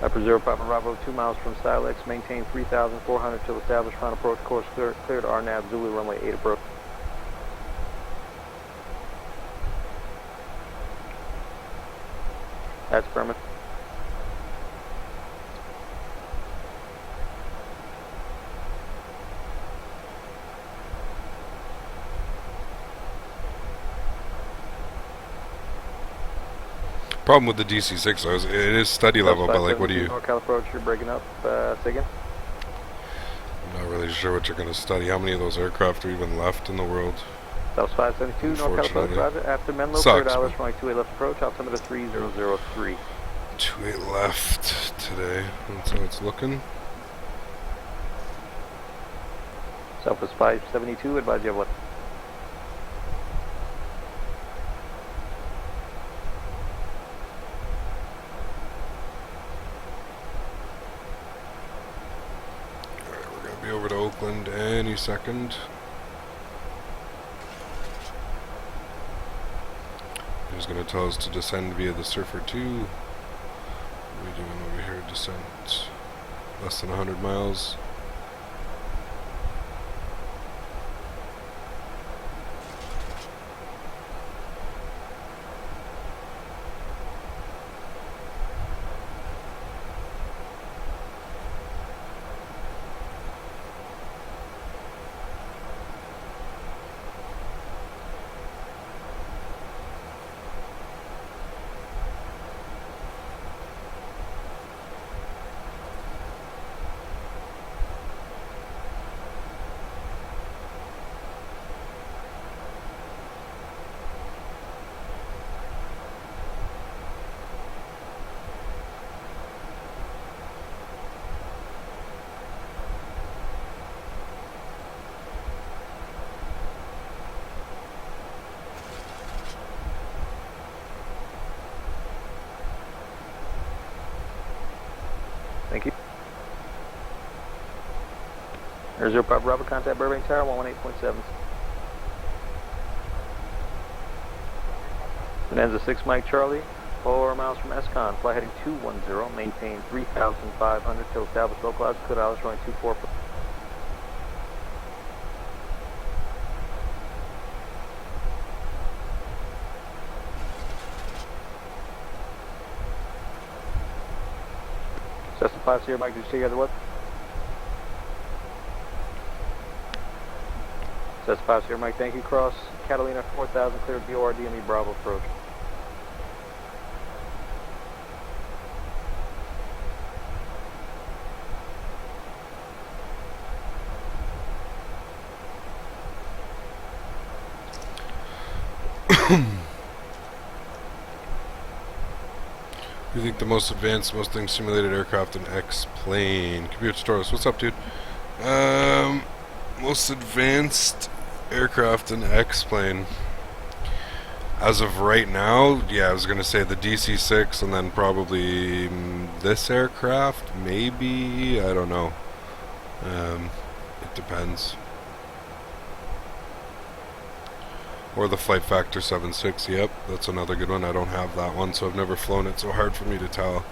Piper 0, Papa Bravo, 2 miles from Silex, maintain 3,400 till established final approach course clear to RNAV Zulu runway 8 approach. That's permit. Problem with the DC-6 though is it is study level, but like, what do you? NorCal approach, you're breaking up. Say again. I'm not really sure what you're going to study. How many of those aircraft are even left in the world? South 572, NorCal approach, roger. After Menlo, Sucks, cleared runway 28 left approach, altimeter 3003. 28 left today. That's how it's looking. Southwest 572, advise you have what? Alright, we're going to be over to Oakland any second. He's going to tell us to descend via the Surfer 2. What are we doing over here? Descent. Less than 100 miles. Thank you. Air 0 Papa Bravo, contact Burbank Tower 118.7. Bonanza 6 Mike Charlie, 4 miles from Escon, fly heading 210, maintain 3,500 till established low clouds, clear hours showing 24. Cessna 5 Sierra Mike, did you see together what? Cessna 5 Sierra Mike, thank you. Cross Catalina 4000, clear BOR DME Bravo approach. You think the most advanced, most things simulated aircraft in X-Plane? Computer Stories, what's up, dude? Most advanced aircraft in X-Plane. As of right now, yeah, I was gonna say the DC-6 and then probably this aircraft, maybe, I don't know. It depends. Or the Flight Factor 7.6, yep, that's another good one. I don't have that one, so I've never flown it, so hard for me to tell.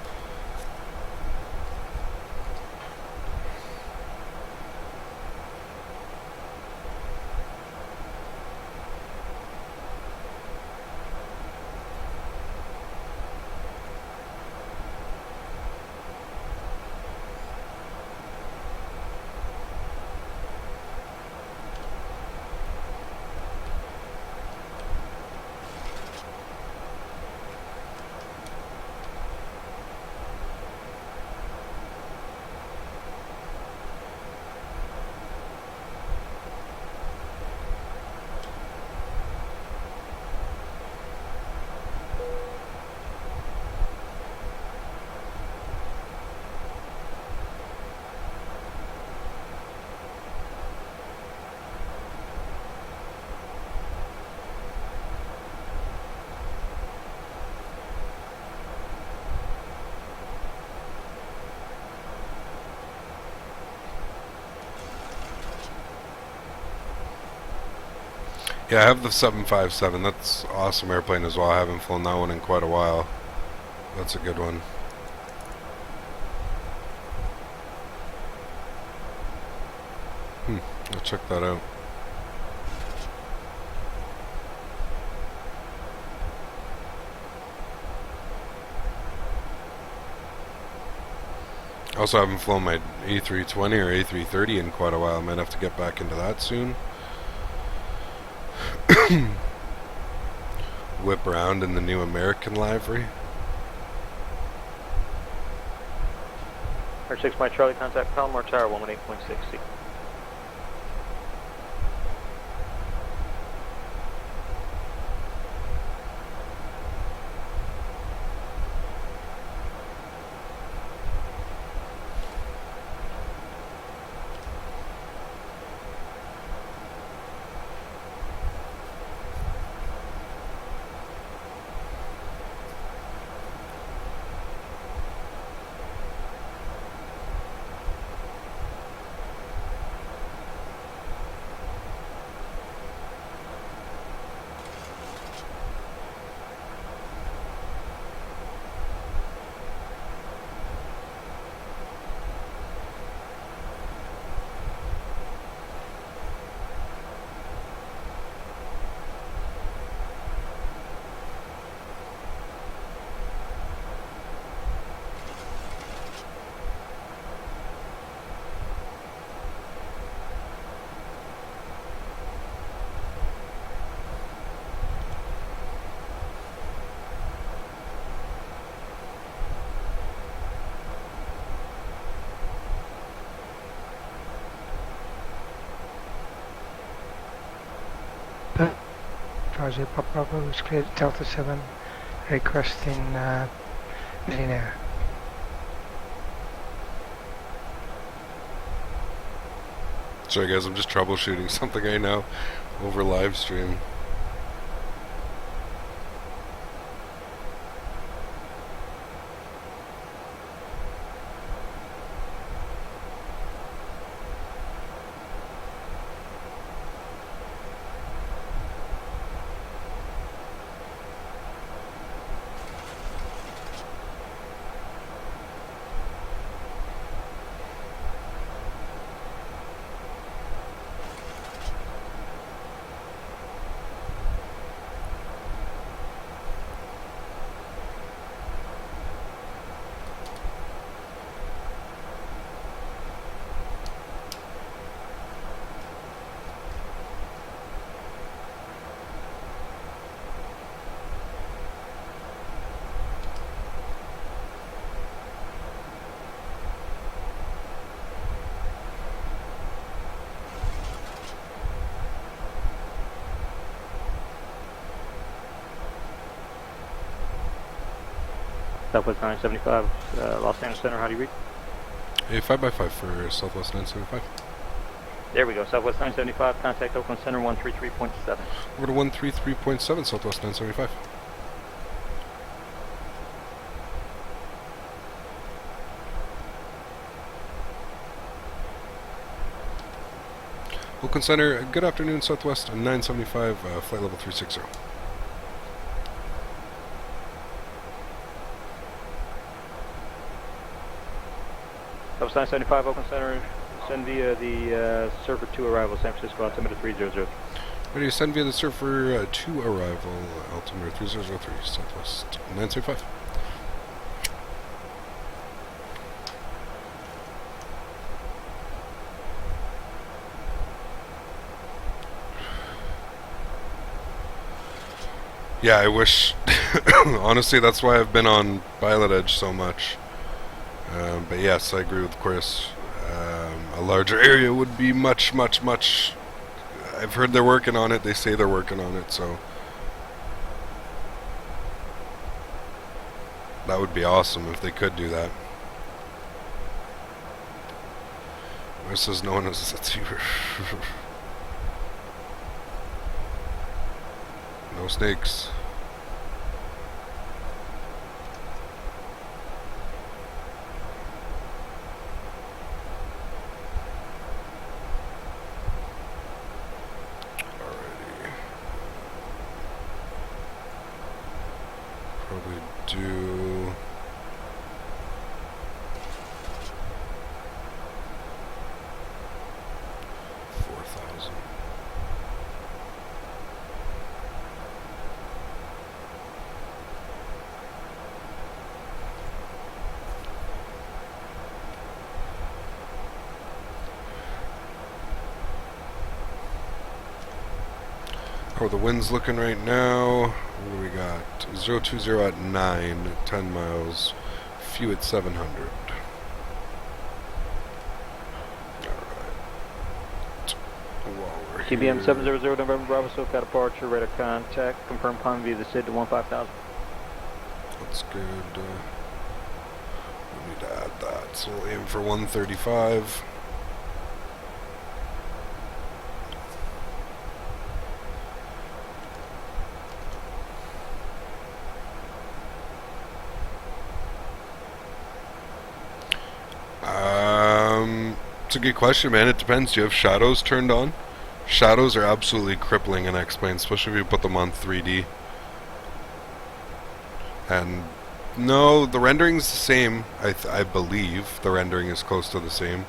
Yeah, I have the 757. That's awesome airplane as well. I haven't flown that one in quite a while. That's a good one. I'll check that out. I also haven't flown my A320 or A330 in quite a while. I might have to get back into that soon. Whip around in the new American livery. Air 6 Mike Charlie, contact Palomar Tower 118.6C. Roger, Pop Bravo is cleared at Delta 7, requesting Millionaire. Sorry guys, I'm just troubleshooting something right now over LiveStream. Southwest 975, Los Angeles Center, how do you read? A 5x5 for Southwest 975. There we go, Southwest 975, contact Oakland Center 133.7. Over to 133.7 Southwest 975. Oakland Center, good afternoon, Southwest 975, flight level 360. Southwest 975, Oakland Center, send via the Surfer 2 arrival, San Francisco, altimeter 300. Ready to send via the Surfer 2 arrival, altimeter 3003, Southwest 975. Yeah, I wish, honestly, that's why I've been on PilotEdge so much. But yes, I agree with Chris. A larger area would be much. I've heard they're working on it. They say they're working on it, so that would be awesome if they could do that. This is known as a tuber. No snakes. Alrighty. do... How are the winds looking right now? What do we got? 020 at 9, 10 miles. Few at 700. Alright. CBM 700 November Bravo, SoCal departure, radar contact, confirm climb via the SID to 15,000. That's good. We need to add that. So we'll aim for 135. It's a good question, man. It depends. Do you have shadows turned on? Shadows are absolutely crippling in X-Plane, especially if you put them on 3D. And no, the rendering's the same. I believe the rendering is close to the same.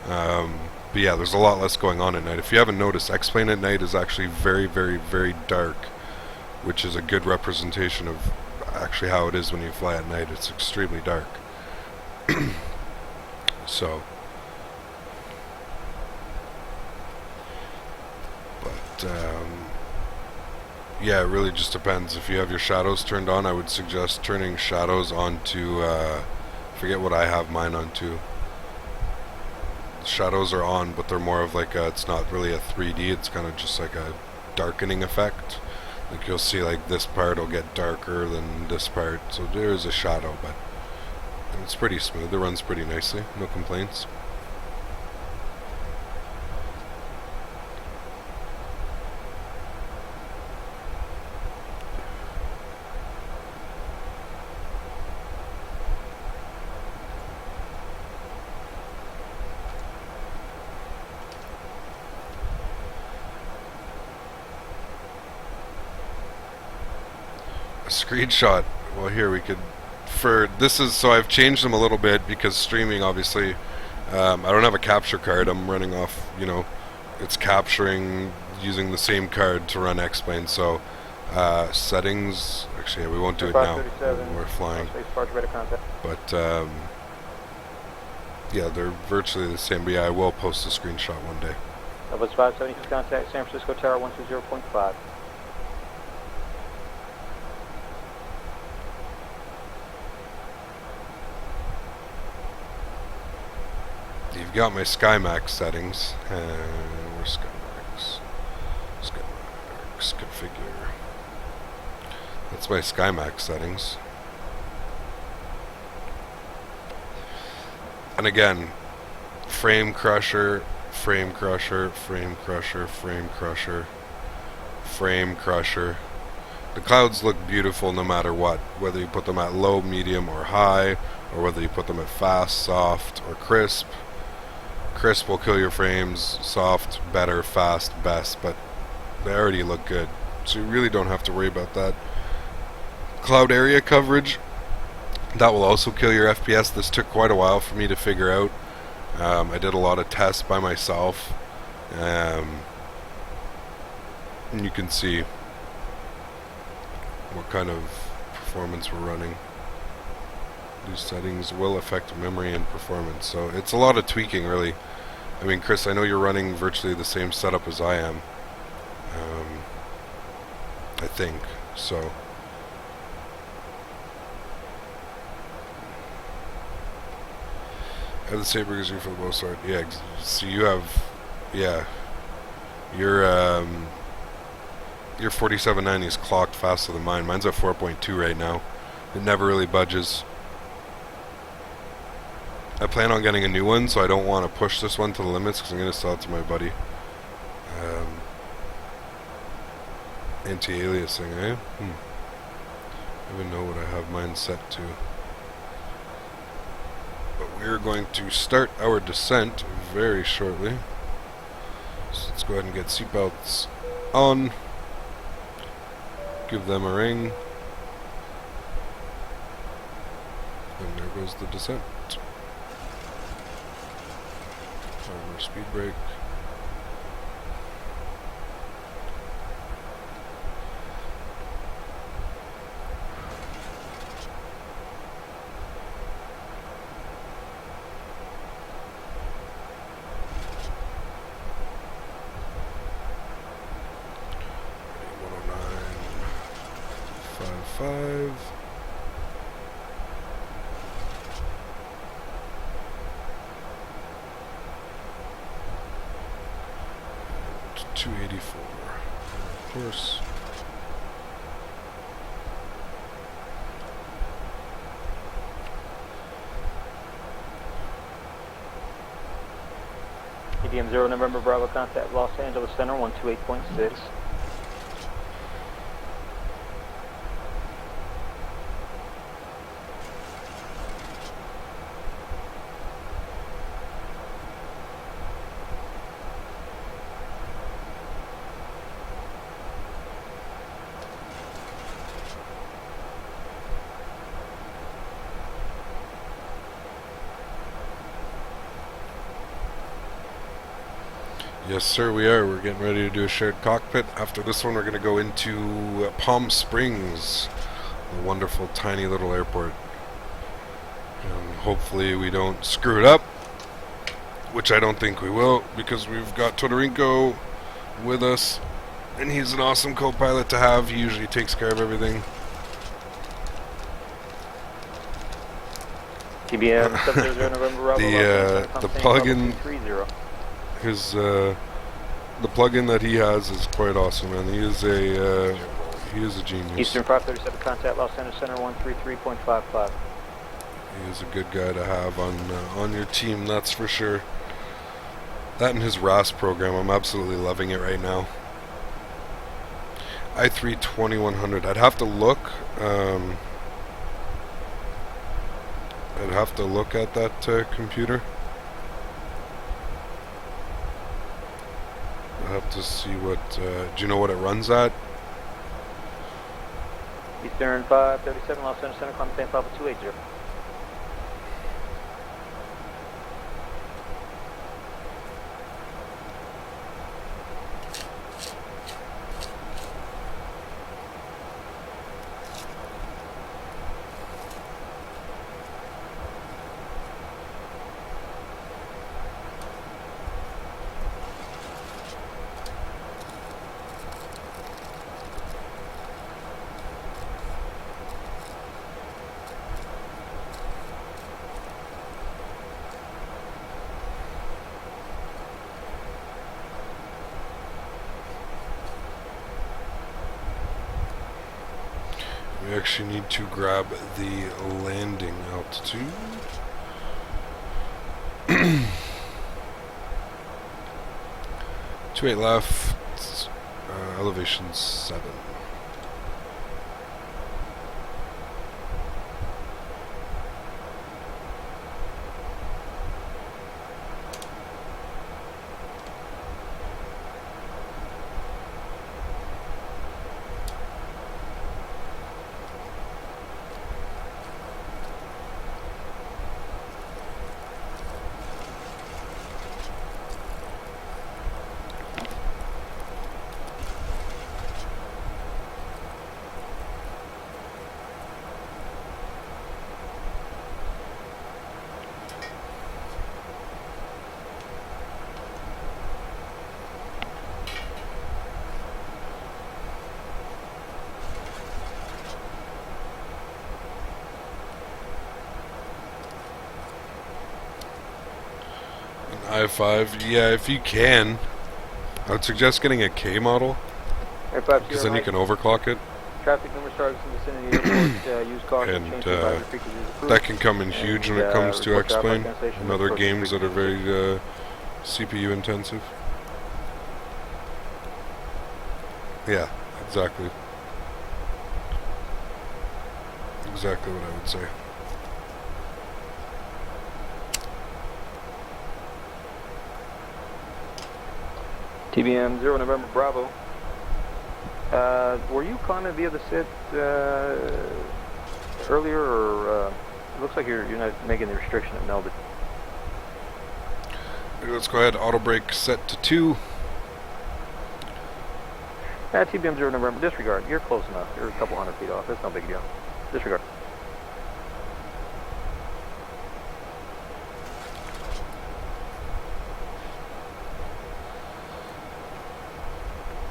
But yeah, there's a lot less going on at night. If you haven't noticed, X-Plane at night is actually very, very, very dark, which is a good representation of actually how it is when you fly at night. It's extremely dark. So, but yeah, it really just depends. If you have your shadows turned on, I would suggest turning shadows onto, forget what I have mine onto. The shadows are on, but they're more of like it's not really a 3D, it's kind of just like a darkening effect. Like you'll see like this part will get darker than this part, so there is a shadow, but it's pretty smooth. It runs pretty nicely. No complaints. A screenshot. Well, here we could... this is, so I've changed them a little bit because streaming, obviously, I don't have a capture card. I'm running off, you know, it's capturing using the same card to run X-Plane. So settings, actually, yeah, we won't do it now when we're flying. But yeah, they're virtually the same. But yeah, I will post a screenshot one day. Level 570, contact San Francisco Tower 120.5. You've got my SkyMax settings. Where's SkyMax? SkyMax configure. That's my SkyMax settings. And again, frame crusher, frame crusher, frame crusher, frame crusher, frame crusher. The clouds look beautiful no matter what, whether you put them at low, medium, or high, or whether you put them at fast, soft, or crisp. Crisp will kill your frames, soft, better, fast, best, but they already look good. So you really don't have to worry about that. Cloud area coverage, that will also kill your FPS. This took quite a while for me to figure out. I did a lot of tests by myself. And you can see what kind of performance we're running. These settings will affect memory and performance, so it's a lot of tweaking, really. I mean, Chris, I know you're running virtually the same setup as I am. I think so. I have the same rigor for the most part. Yeah, so you have, yeah, your 4790 is clocked faster than mine. Mine's at 4.2 right now. It never really budges. I plan on getting a new one, so I don't want to push this one to the limits because I'm going to sell it to my buddy. Anti-aliasing, eh? I don't even know what I have mine set to. But we're going to start our descent very shortly. So let's go ahead and get seatbelts on. Give them a ring. And there goes the descent. Armor speed brake. Five. 284. Of course. EDM 0 November Bravo contact Los Angeles Center 128.6. Yes, sir, we are. We're getting ready to do a shared cockpit. After this one, we're going to go into Palm Springs, a wonderful, tiny little airport. And hopefully we don't screw it up, which I don't think we will, because we've got Todorinko with us, and he's an awesome co-pilot to have. He usually takes care of everything. TBM 700 November Bravo. The plugin, the plugin that he has is quite awesome, and he is a genius. Eastern 537 contact Los Angeles Center 133.55. He is a good guy to have on your team, that's for sure. That and his RAS program, I'm absolutely loving it right now. i3 2100. I'd have to look. I'd have to look at that computer. I'll have to see what. Do you know what it runs at? Eastern 537 Los Angeles Center, climb 280. We actually need to grab the landing altitude. 28 left, elevation 7. I5, yeah, if you can, I would suggest getting a K model, because then you can overclock it. Traffic numerous targets in the vicinity of the airport. Use caution. And change advisory frequencies approved. that can come in huge when it comes to X-Plane and other games that are very CPU intensive. Yeah, exactly. Exactly what I would say. TBM 0 November Bravo. Were you climbing via the SIT earlier, or It looks like you're not making the restriction at melded. Let's go ahead. Auto brake set to 2. TBM 0 November, disregard. You're close enough. You're a couple hundred feet off. It's no big deal. Disregard.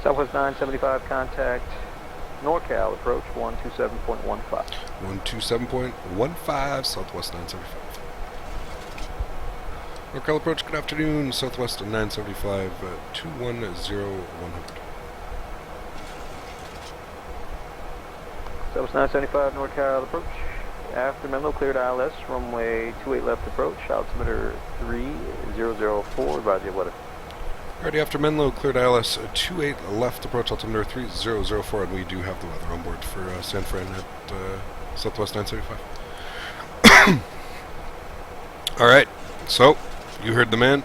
Southwest 975 contact. NorCal approach 127.15. 127.15 Southwest 975. NorCal approach, good afternoon. Southwest 975, 210100. Southwest 975 NorCal approach. After Menlo cleared ILS, runway 28 left approach, altimeter 3004, advise you of weather. Already after Menlo, cleared ILS 28 left approach, altimeter 3004, and we do have the weather on board for San Fran at Southwest 975. Alright, so, you heard the man.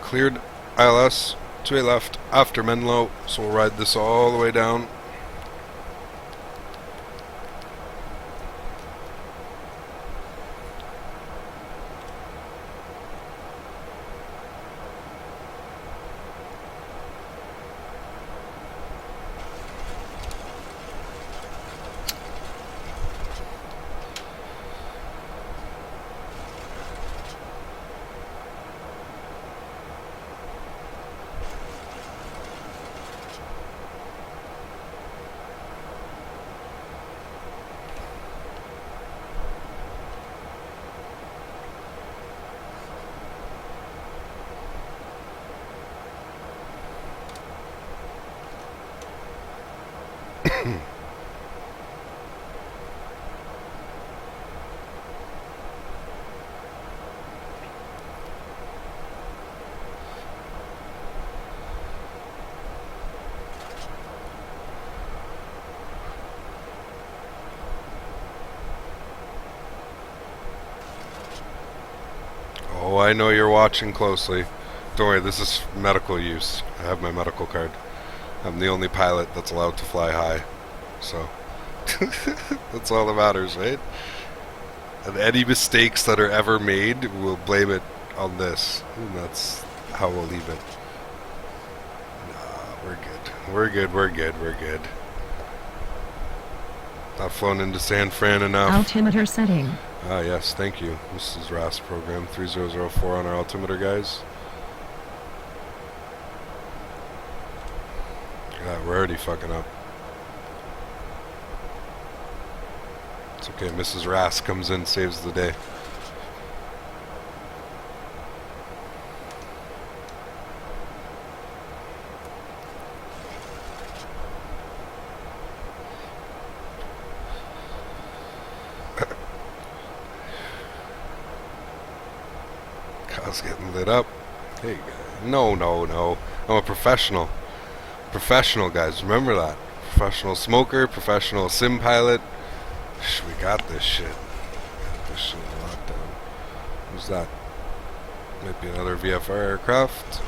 Cleared ILS, 28 left after Menlo, so we'll ride this all the way down. Oh, I know you're watching closely. Don't worry, this is medical use. I have my medical card. I'm the only pilot that's allowed to fly high. So, that's all that matters, right? And any mistakes that are ever made, we'll blame it on this. And that's how we'll leave it. Nah, we're good. We're good, we're good, we're good. Not flown into San Fran enough. Altimeter setting. Ah, yes, thank you. This is RAS program 3004 on our altimeter, guys. Look at that, we're already fucking up. It's okay, Mrs. RAS comes in, saves the day. Kyle's getting lit up. Hey, no. I'm a professional. Professional, guys. Remember that. Professional smoker, professional sim pilot. We got this shit. Got this shit locked down. Who's that? Might be another VFR aircraft.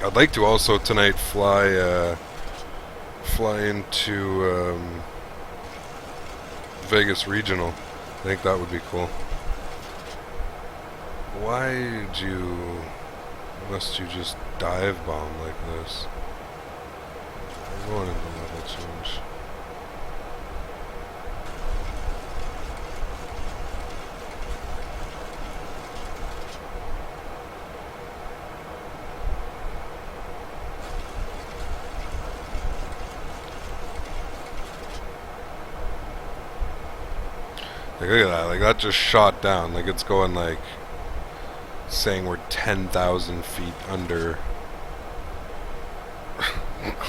I'd like to also tonight fly into Vegas Regional. I think that would be cool. Why must you just dive bomb like this? We're going into level change. Like, look at that, like that just shot down, like it's going like, saying we're 10,000 feet under.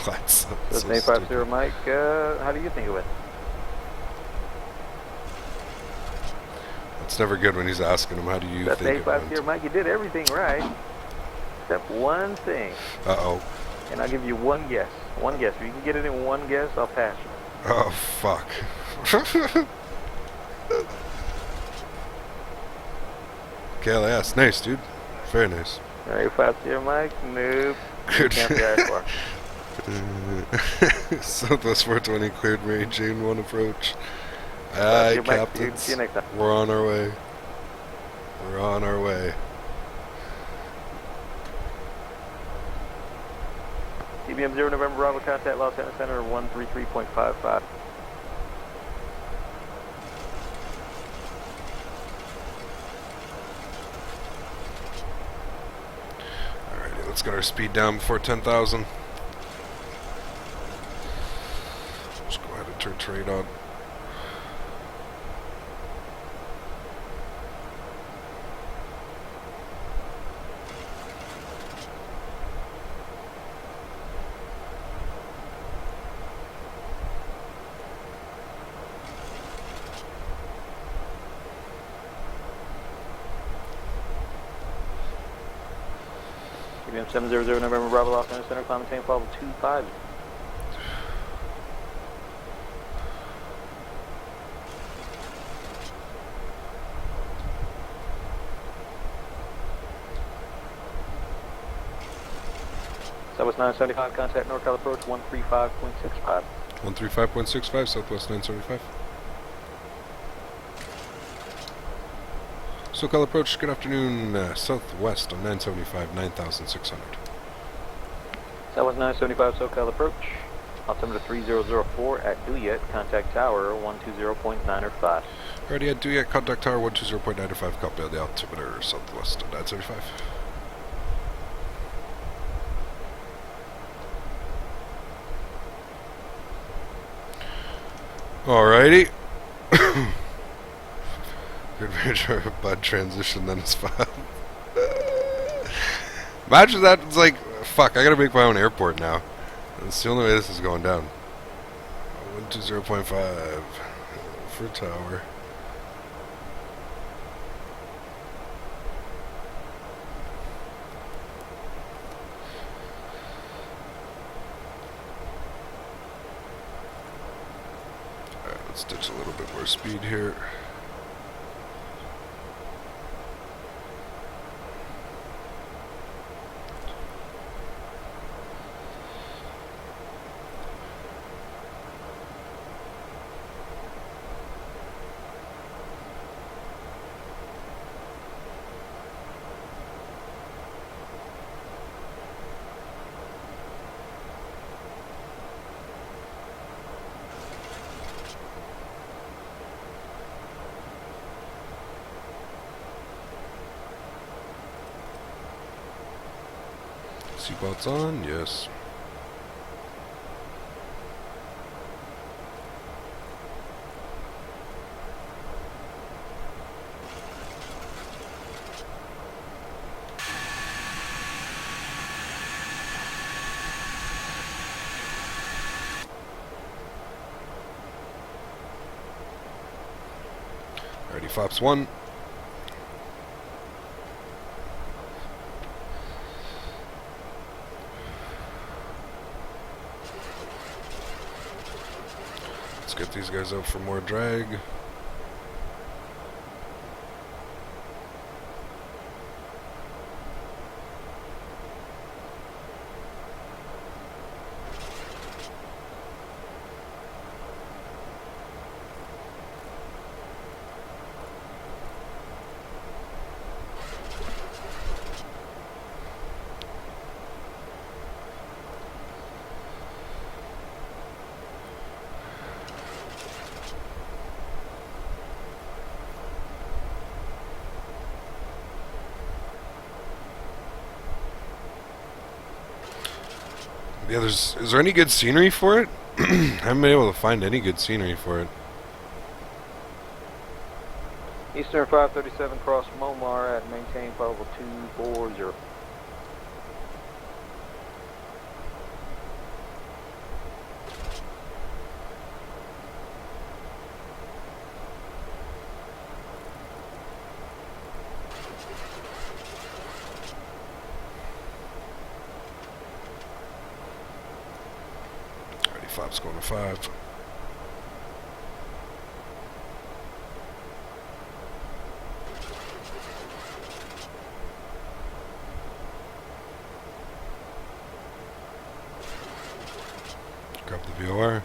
That's so 850 Mike, how do you think of it? It's never good when he's asking him, how do you That's think it went? 850 Mike, you did everything right, except one thing. Uh-oh. And I'll give you one guess. One guess. If you can get it in one guess, I'll pass you. Oh, fuck. KLAS, nice, dude. Very nice. 850 Mike, nope. Good. Can't be that far. Southwest 420 cleared Mary Jane 1 approach. See Aye, you, Mike. captains. See you next time. We're on our way. We're on our way. TBM 0 November Bravo, contact Los Angeles Center 133.55. Alrighty, let's get our speed down before 10,000. Let's go ahead and turn trade on. TBM 700 November Bravo, Los Angeles Center, climb maintain, follow 25. Southwest 975, contact NorCal approach 135.65. 135.65, Southwest 975. SoCal approach, good afternoon, Southwest on 975, 9,600. Southwest 975 SoCal approach, altimeter 3004 at Duyet, contact tower 120.95. Already at Duyet, contact tower 120.95, copy of the altimeter, Southwest on 975. Alrighty. Good major bud transition, then it's 5. Imagine that, it's like, fuck, I gotta make my own airport now. That's the only way this is going down. 120.5 for tower. Alright, let's ditch a little bit more speed here. Seatbelts on, yes. Alrighty, flaps 1. Let's get these guys out for more drag. Yeah, is there any good scenery for it? I haven't been able to find any good scenery for it. Eastern 537 cross Momar at maintain level 240. Alrighty, flaps going to 5. VOR.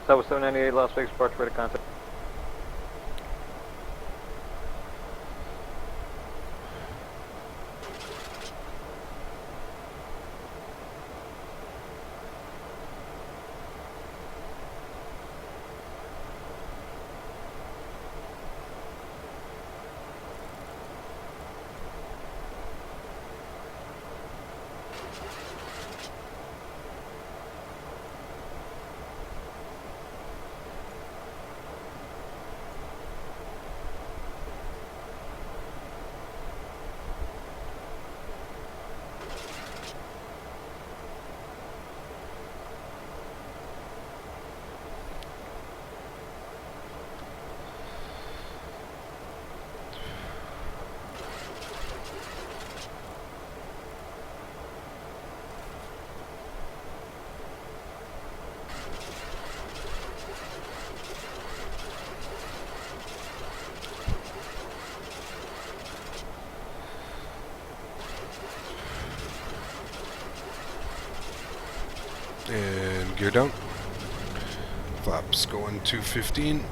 Southwest 798 Las Vegas departure, ready to contact. And gear down. Flaps going to 15.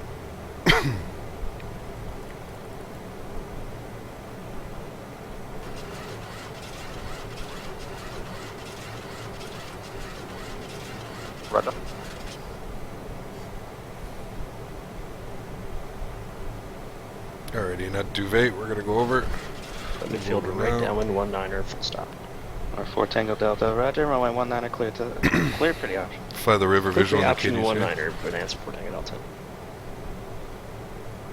Roger. Alrighty, net duvet, we're gonna go over. Midfield Over right now. downwind 19er, full stop. R4 Tango Delta, roger, runway 19er clear to clear pretty option. Fly the river Clear visual for on option the KDC. 19er, but answer for Tango Delta.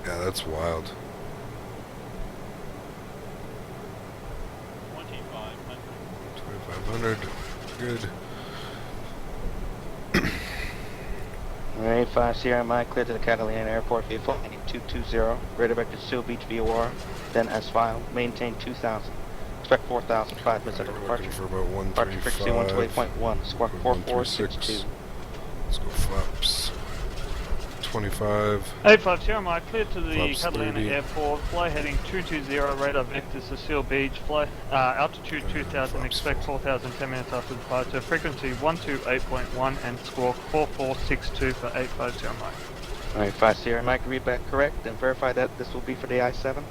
Yeah, that's wild. 2500. Good. Alright, 5 Sierra Mike, clear to the Catalina Airport, vehicle, heading 220, radar vector Seal Beach VOR, then S file, maintain 2000, expect 4000, 5 minutes after We're departure. looking for about Departure frequency 135. 128.1, squawk 4462. Let's go flaps. 25. 85 Sierra Mike, clear to the Flaps Catalina 30. Airport, fly heading 220, radar vector Cecile Beach, fly altitude 2000, flaps expect 4000, 10 minutes after departure, frequency 128.1 and squawk 4462 for 85 Sierra Mike. Alright, 5 Sierra Mike, read back correct, and verify that this will be for the I-7.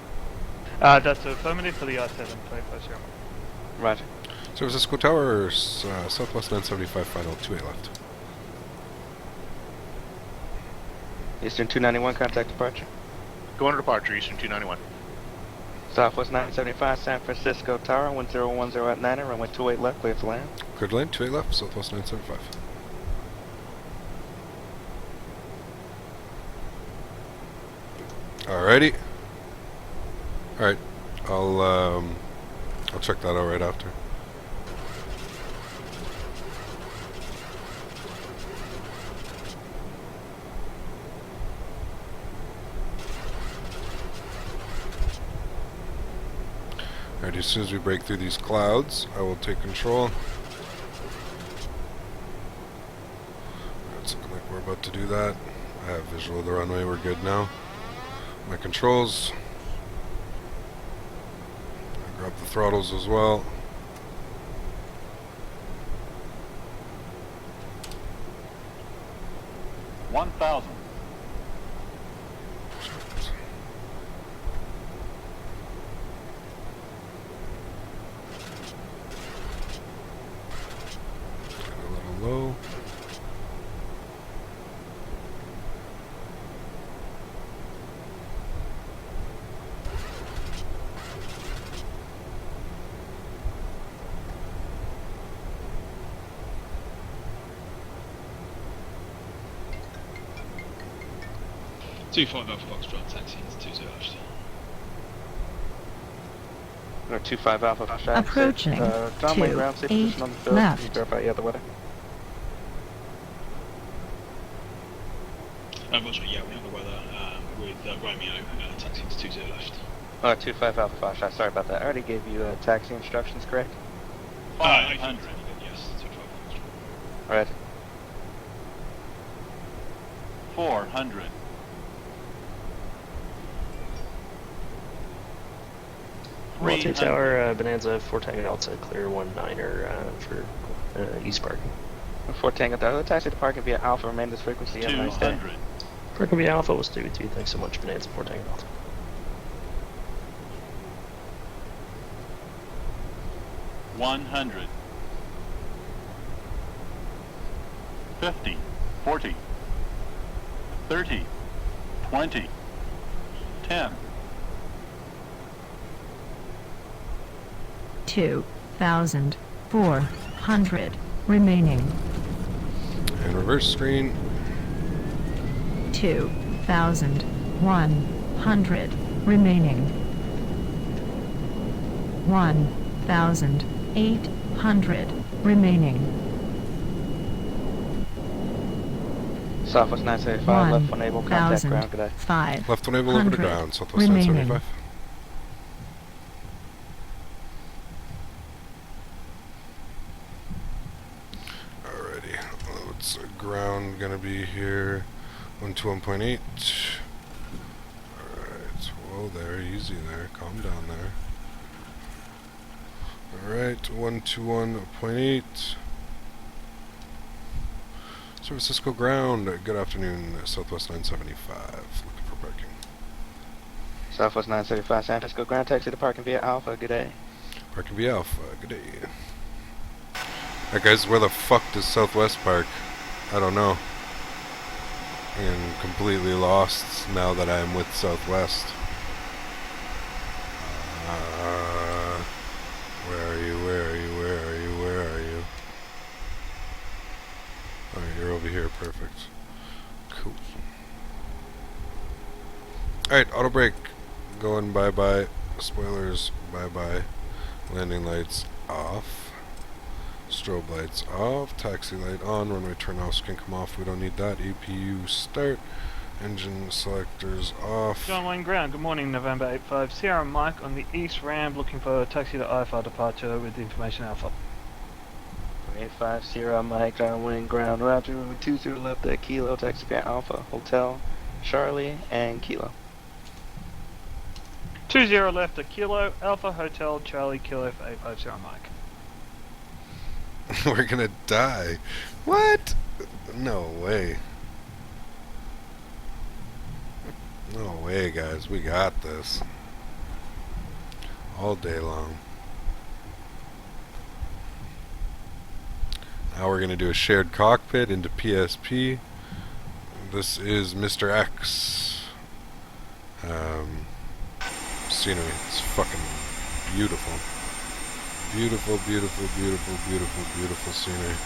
That's affirmative for the I-7, 85 Sierra Mike. Roger. So is this Cisco Tower or Southwest 975 final 28 left? Eastern 291, contact departure. Going to departure, Eastern 291. Southwest 975, San Francisco Tower, 1010 at 9, runway 28 left, clear to land. Clear to land, 28 left, Southwest 975. Alrighty. Alright. I'll check that out right after. Alright, as soon as we break through these clouds, I will take control. It's looking like we're about to do that. I have visual of the runway, we're good now. My controls. I grab the throttles as well. A little low. Two 5 Alpha Foxtrot, taxi into 20 Ashton. Or 25 Alpha, Fox Traffic. Approaching. John Wayne ground, safe 28 position on the field. left. Can you verify you have the weather? Yeah, we have the weather with Romeo, taxi to 20 left. 25 Alpha, Fox Traffic. Sorry about that. I already gave you taxi instructions, correct? 500. Yes, 212. Alright. 400. Monte Tower, Bonanza, 4 Tango Delta, clear 19er for east parking. 4 Tango Delta, taxi to parking via Alpha, remain this frequency. Have a nice day. 200. Parking via Alpha was 32. Thanks so much, Bonanza, 4 Tango Delta. 100. 50. 40. 30. 20. 10. 2,400 remaining. And reverse screen. 2,100 remaining. 1,800 remaining. Southwest 975, left one able, contact ground, good day. Left one able over to ground, Southwest remaining. 975. Alrighty, what's ground gonna be here? 121.8. Alright, whoa there, easy there, calm down there. Alright, 121.8. San Francisco ground, good afternoon, Southwest 975, looking for parking. Southwest 975, San Francisco ground, taxi to parking via Alpha, good day. Parking via Alpha, good day. Alright guys, where the fuck does Southwest park? I don't know. And completely lost now that I'm with Southwest. Where are you, where are you, where are you, where are you? Alright, you're over here, perfect. Cool. Alright, auto brake. Going bye-bye. Spoilers, bye-bye. Landing lights off. Strobe lights off. Taxi light on. Runway turnoffs can come off. We don't need that. EPU start. Engine selectors off. John Wayne ground, good morning, November 85. Sierra Mike on the east ramp, looking for a taxi to IFR departure with information Alpha. 85 Sierra Mike, John Wayne ground, Roger, 20 left at Kilo, taxi via Alpha, Hotel, Charlie, and Kilo. 20 left at Kilo, Alpha, Hotel, Charlie, Kilo for 85 Sierra Mike. We're gonna die. What? No way. No way, guys. We got this. All day long. Now we're gonna do a shared cockpit into PSP. This is Mr. X. Scenery. It's fucking beautiful. Beautiful, beautiful, beautiful, beautiful, beautiful scenery.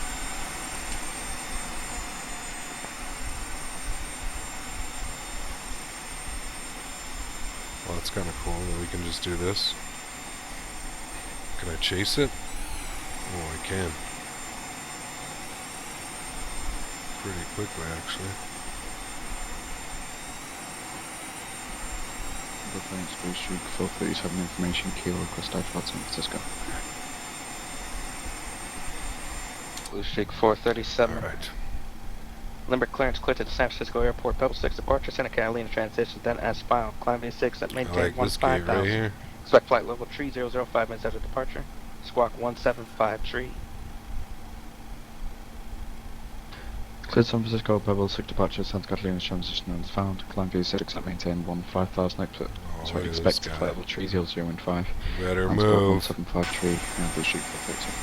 Well, that's kind of cool that we can just do this. Can I chase it? Oh, I can. Pretty quickly, actually. Thanks, Blue Streak 437 information, Kilo, request IFR San Francisco. Blue Streak 437. Alright. Limerick clearance clear to the San Francisco Airport, Pebble 6 departure, Santa Catalina transition, then as filed. Climb V6 at maintain 15,000. Right here. Expect flight level 3005 minutes after departure. Squawk 175 Cleared San Francisco, Pebble 6 departure, Santa Catalina transition and found. Climb V6 at maintain 15,000 exit. So I expect flight level 3015. Better and move. 1753 and Blue Streak 437.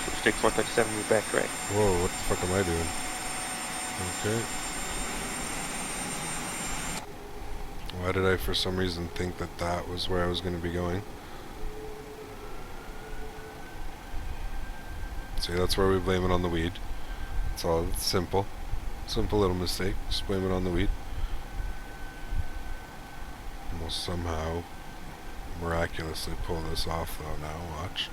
Blue Streak 437, move back correct. Whoa, what the fuck am I doing? Okay. Why did I for some reason think that that was where I was going to be going? See, that's where we blame it on the weed. It's all simple. Simple little mistake. Just blame it on the weed. And we'll somehow miraculously pull this off though now, watch.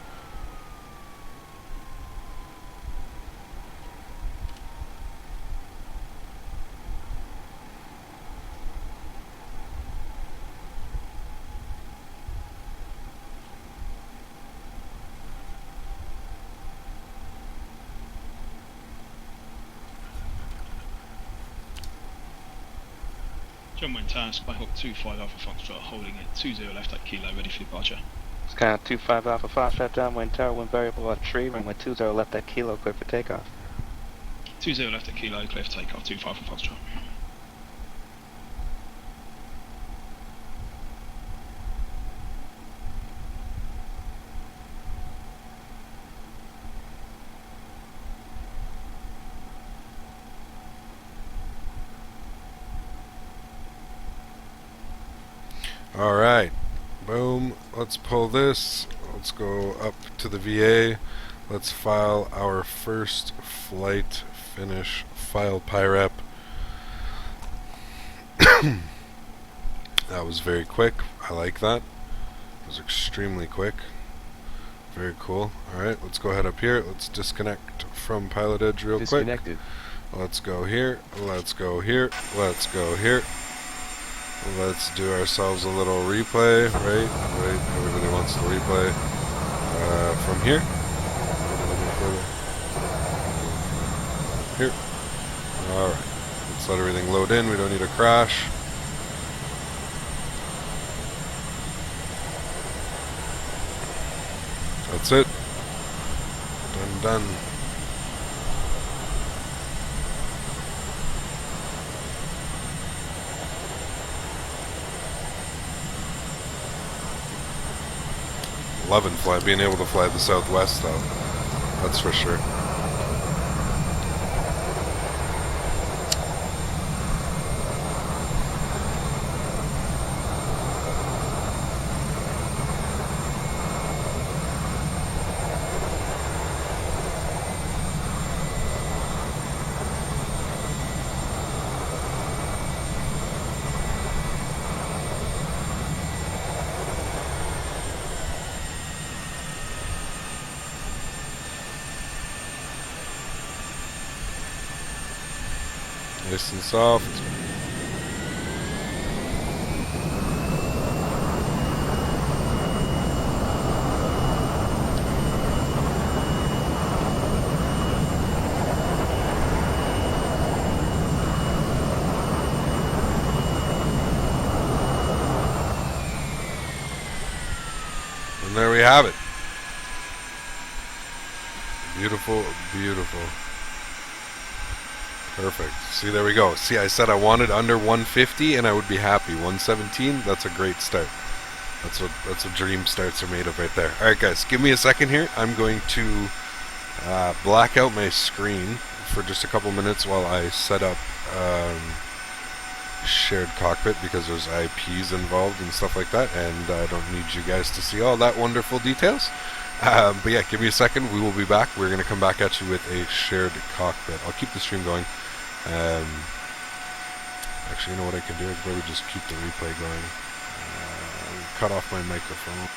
John Wayne Tower, Skyhawk 25 Alpha Foxtrot, holding it 20 left at Kilo, ready for departure. Skyhawk 25 Alpha Foxtrot, John Wayne Tower, wind variable at tree, runway 20 left at Kilo, clear for takeoff. 20 left at Kilo, clear for takeoff, 25 Alpha Foxtrot. Alright, boom, let's pull this, let's go up to the VA, let's file our first flight finish file PIREP. That was very quick, I like that, it was extremely quick, very cool. Alright, let's go ahead up here, let's disconnect from PilotEdge real Disconnected. quick. Let's go here, let's go here, let's go here. Let's do ourselves a little replay, right? Everybody wants the replay from here. Here. Alright. Let's let everything load in. We don't need a crash. That's it. Done. 11 fly, being able to fly the Southwest though, that's for sure. Nice and soft. And there we have it. Beautiful, beautiful. Perfect. See, there we go. See, I said I wanted under 150 and I would be happy. 117, that's a great start. That's what dream starts are made of right there. Alright guys, give me a second here. I'm going to black out my screen for just a couple minutes while I set up shared cockpit because there's IPs involved and stuff like that, and I don't need you guys to see all that wonderful details. But yeah, give me a second. We will be back. We're going to come back at you with a shared cockpit. I'll keep the stream going. Actually, you know what I can do? I could probably just keep the replay going. Cut off my microphone.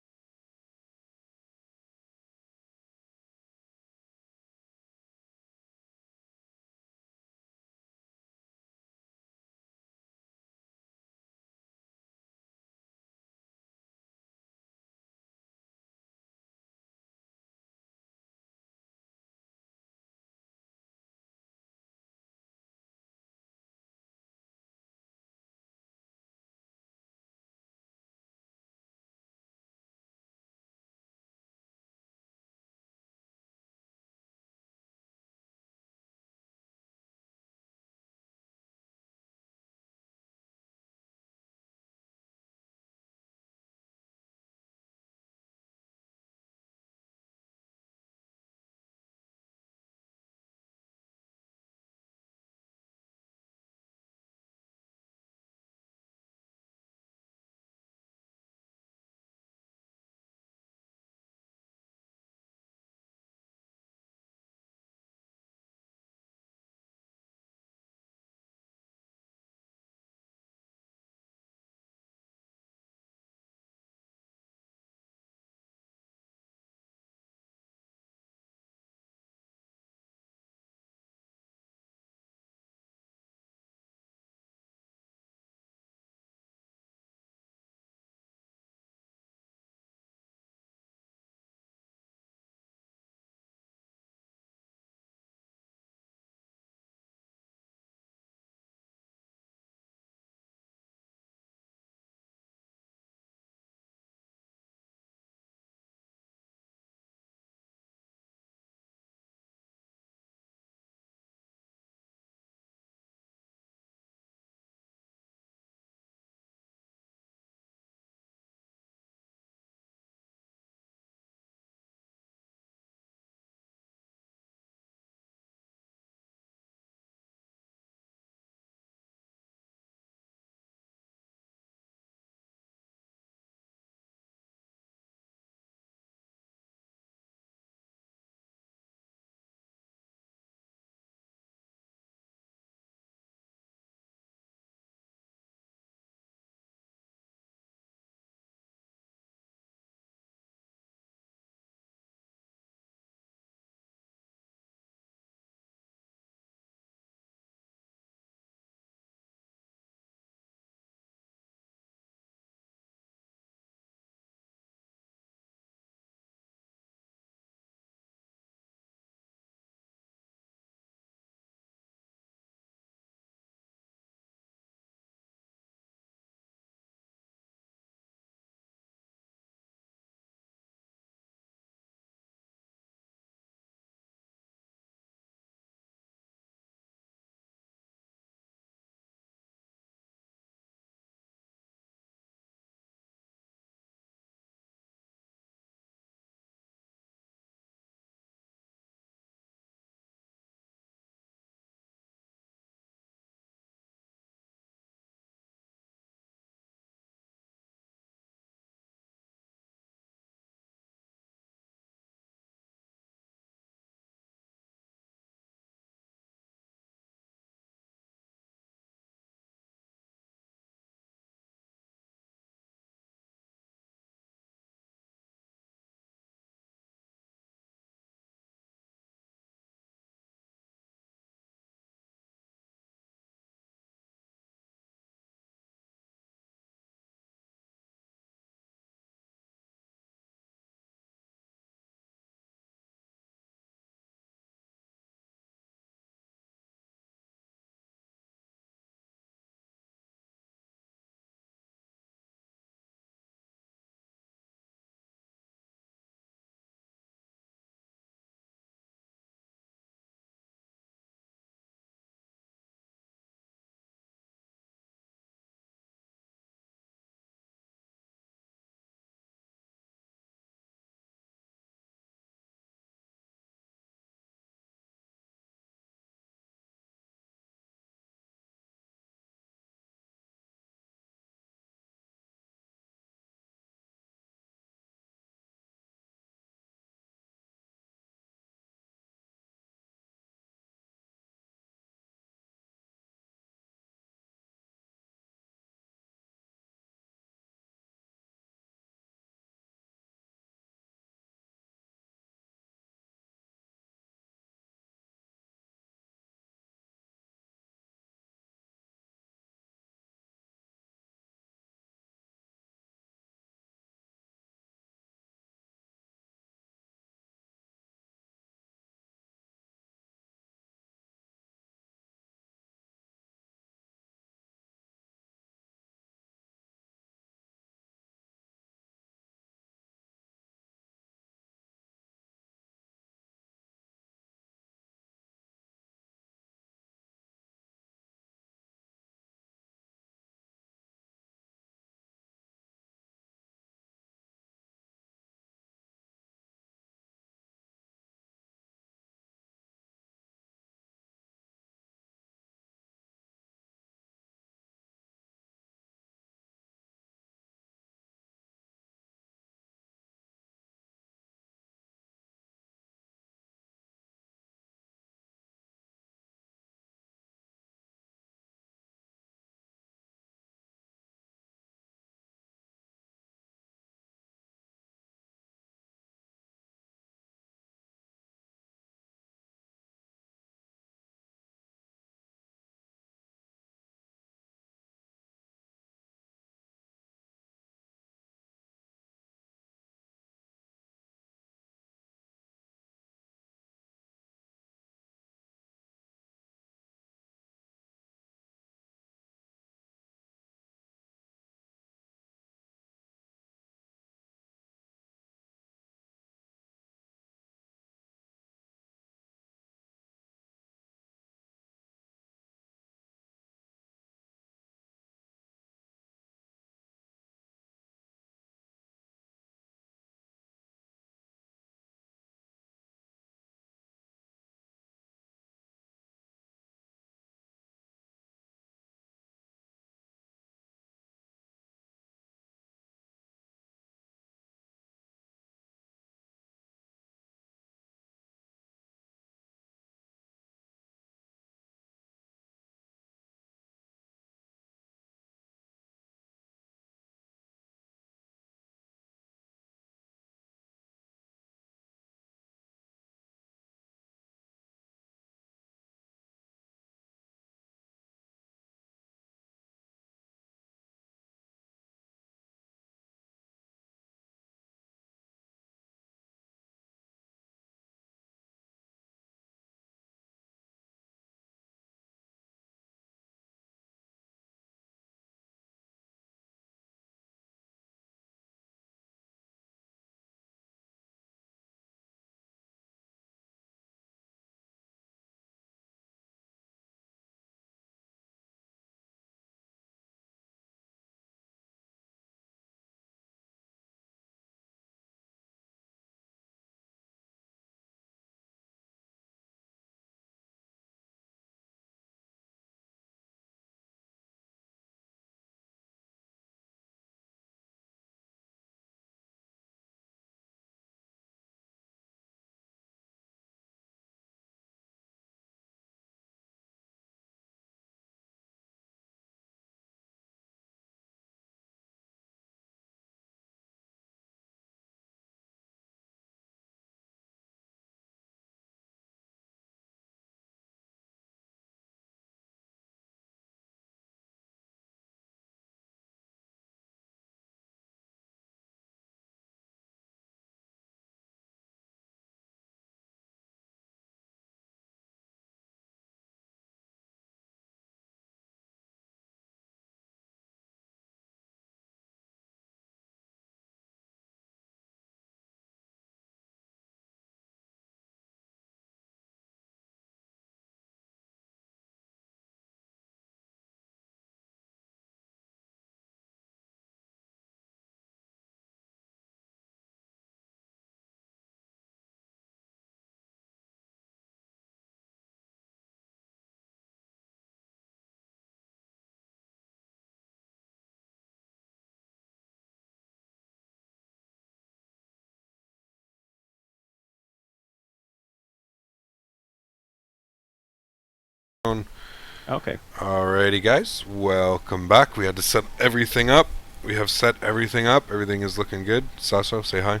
Okay. Alrighty, guys. Welcome back. We had to set everything up. We have set everything up. Everything is looking good. Sasso, say hi.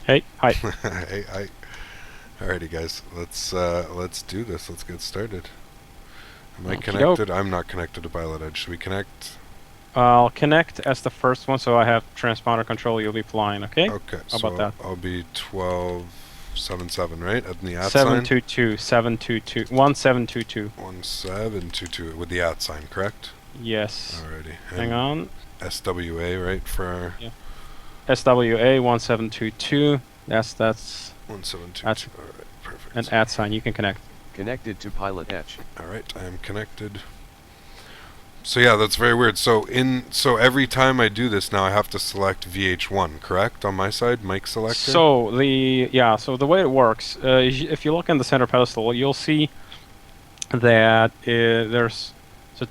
Hey, hi. Hey, hi. Alrighty, guys. Let's do this. Let's get started. Am I connected? I'm not connected to PilotEdge. Should we connect? I'll connect as the first one, so I have transponder control. You'll be flying, okay? Okay. How about that? I'll be 1277, right? At the @ 722, 722, 1722. 1722 with the @ sign, correct? Yes. Alrighty. Hang on. SWA, right? For our SWA 1722. That's 1722. Alright, perfect. An @ sign. You can connect. Connected to PilotEdge. Alright, I am connected. So yeah, that's very weird. So every time I do this now, I have to select VH1, correct? On my side, mic selector. So the way it works, if you look in the center pedestal, you'll see that there's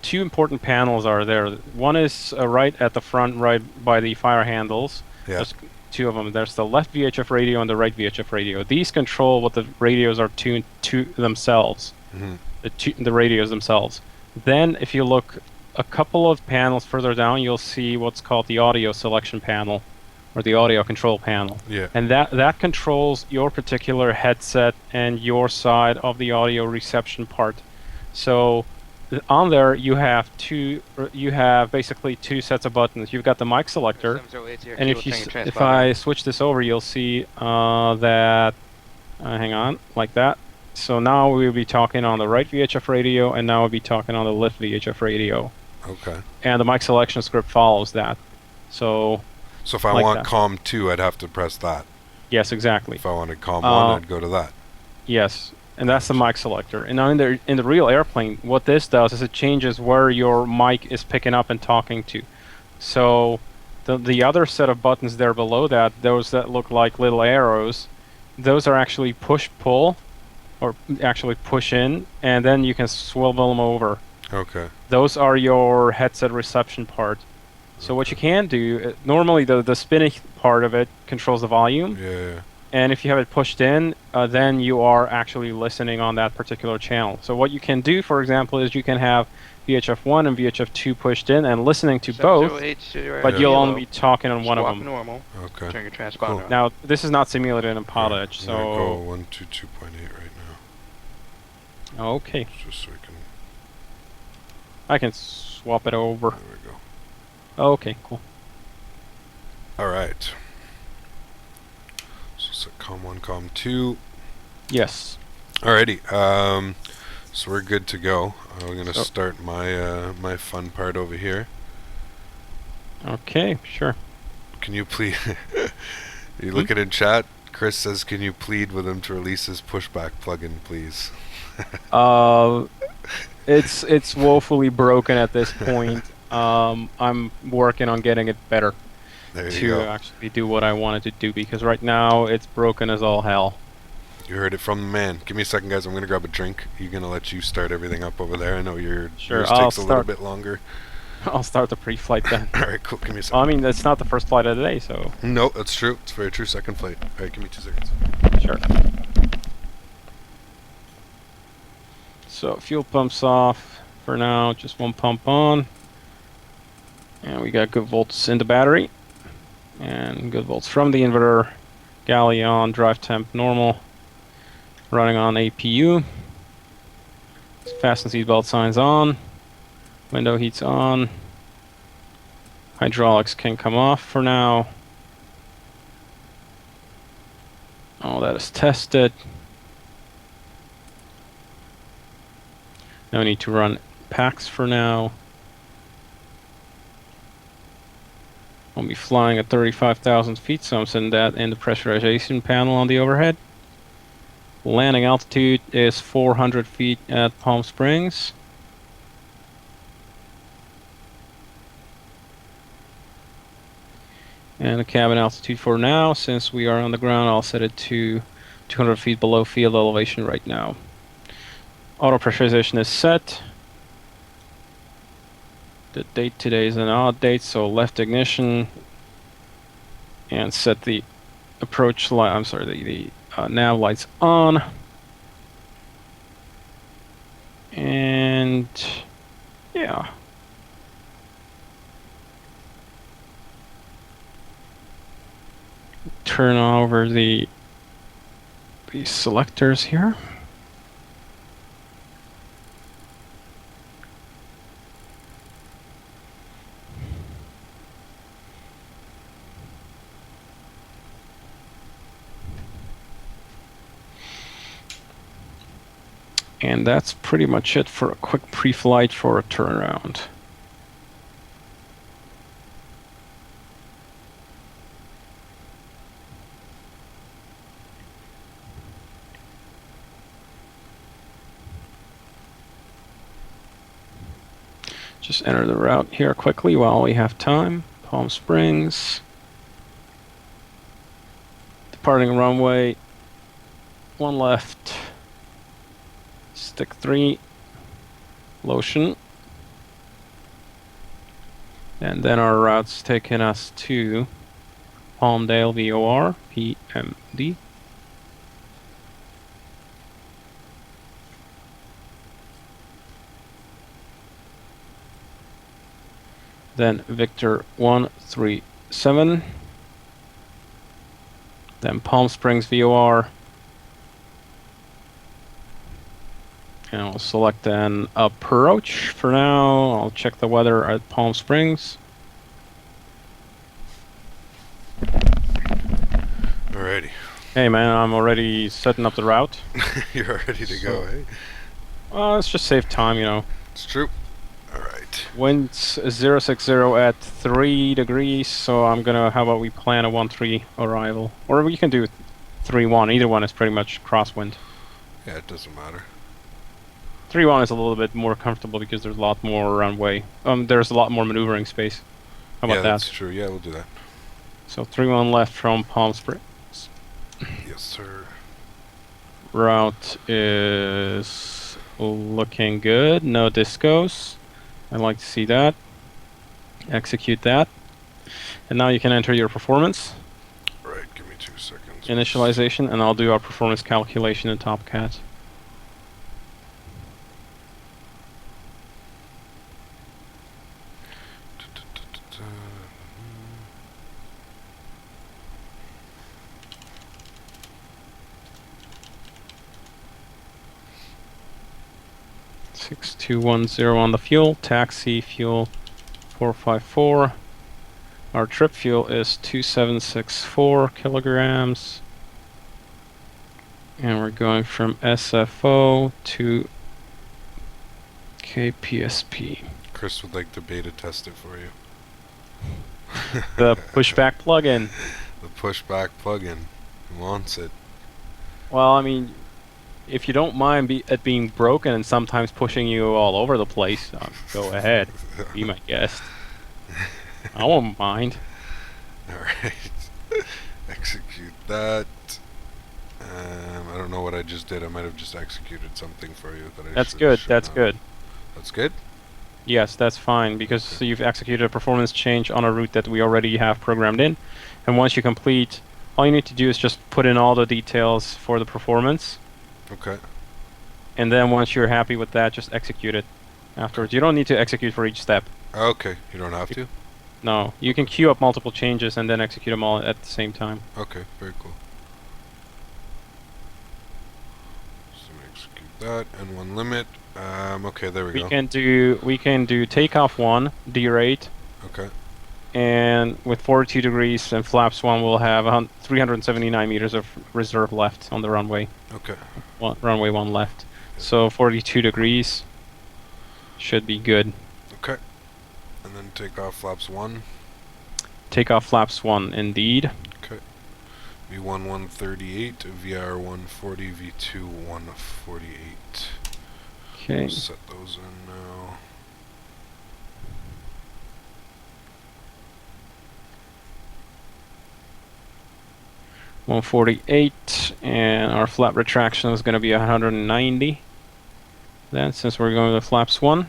two important panels are there. One is right at the front, right by the fire handles. Yeah. There's two of them. There's the left VHF radio and the right VHF radio. These control what the radios are tuned to themselves. Mm-hmm. The radios themselves. Then, if you look a couple of panels further down, you'll see what's called the audio selection panel, or the audio control panel. Yeah. And that controls your particular headset and your side of the audio reception part. So on there you have basically two sets of buttons. You've got the mic selector, and if I switch this over, you'll see that hang on, like that. So now we'll be talking on the right VHF radio, and now we'll be talking on the left VHF radio. Okay. And the mic selection script follows that. So if I want COM 2, I'd have to press that. Yes, exactly. If I wanted COM 1, I'd go to that. Yes, and that's the mic selector. And now in the real airplane, what this does is it changes where your mic is picking up and talking to. So the other set of buttons there below that, those that look like little arrows, those are actually push-pull, or actually push in, and then you can swivel them over. Okay. Those are your headset reception part. So what you can do, normally the spinning part of it controls the volume. Yeah. And if you have it pushed in, then you are actually listening on that particular channel. So what you can do, for example, is you can have VHF1 and VHF2 pushed in and listening to both, but you'll only be talking on one of them. Normal. Okay. Turn your transponder on. Now, this is not simulated in PilotEdge, so... I'm going to go 122.8 right now. Okay. Just so we can... I can swap it over. There we go. Okay, cool. Alright. So set COM 1, COM 2. Yes. Alrighty. So we're good to go. I'm going to start my my fun part over here. Okay, sure. Can you please... you looking in chat? Chris says, can you plead with him to release his Pushback plugin, please? It's woefully broken at this point. I'm working on getting it better to actually do what I wanted to do, because right now it's broken as all hell. You heard it from the man. Give me a second, guys. I'm going to grab a drink. He's going to let you start everything up over there. I know yours takes a little bit longer. I'll start the pre-flight then. Alright, cool. Give me a second. I mean, it's not the first flight of the day, so... No, that's true. It's very true. Second flight. Alright, give me 2 seconds. Sure. So, fuel pumps off for now. Just one pump on. And we got good volts in the battery. And good volts from the inverter. Galley on, drive temp normal. Running on APU. Fasten seatbelt signs on. Window heat's on. Hydraulics can come off for now. All that is tested. No need to run packs for now. I'll be flying at 35,000 feet, so I'm setting that in the pressurization panel on the overhead. Landing altitude is 400 feet at Palm Springs. And the cabin altitude for now, since we are on the ground, I'll set it to 200 feet below field elevation right now. Auto pressurization is set. The date today is an odd date, so left ignition and set the approach light. I'm sorry, the nav lights on. And turn over the selectors here. And that's pretty much it for a quick pre-flight for a turnaround. Just enter the route here quickly while we have time. Palm Springs. Departing runway. 1 left. Stick 3. Lotion. And then our route's taking us to Palmdale VOR, PMD. Then Victor 137. Then Palm Springs VOR. And I'll select an approach for now. I'll check the weather at Palm Springs. Alrighty. Hey man, I'm already setting up the route. You're ready to go, eh? Well, let's just save time, you know. It's true. Alright. Winds 060 at 3 degrees, so I'm gonna, how about we plan a 1-3 arrival? Or we can do 3-1, either one is pretty much crosswind. Yeah, it doesn't matter. 3-1 is a little bit more comfortable because there's a lot more runway. There's a lot more maneuvering space. How about that? Yeah, that's true. Yeah, we'll do that. So 3-1 left from Palm Springs. Yes, sir. Route is looking good. No discos. I'd like to see that. Execute that. And now you can enter your performance. Right, give me 2 seconds. Initialization, and I'll do our performance calculation in TopCat. $6210 on the fuel. Taxi fuel 454. Our trip fuel is 2764 kilograms. And we're going from SFO to KPSP. Chris would like to beta test it for you. The Pushback plugin. The Pushback plugin. He wants it. Well, I mean, if you don't mind it being broken and sometimes pushing you all over the place, go ahead. Be my guest. I won't mind. Alright. Execute that. I don't know what I just did. I might have just executed something for you that I That's good. That's good. That's good? Yes, that's fine, because you've executed a performance change on a route that we already have programmed in. And once you complete, all you need to do is just put in all the details for the performance. Okay. And then once you're happy with that, just execute it afterwards. You don't need to execute for each step. Okay, you don't have to? No, you can queue up multiple changes and then execute them all at the same time. Okay, very cool. So execute that, and 1 limit. Okay, there we go. We can do takeoff 1, derate. Okay. And with 42 degrees and flaps 1, we'll have 379 meters of reserve left on the runway. Okay. Runway 1 left. So 42 degrees should be good. Okay. And then take off flaps 1. Take off flaps 1, indeed. Okay. V1 138, VR 140, V2 148. Okay. We'll set those in now. $148, and our flap retraction is going to be 190. Then, since we're going with flaps 1.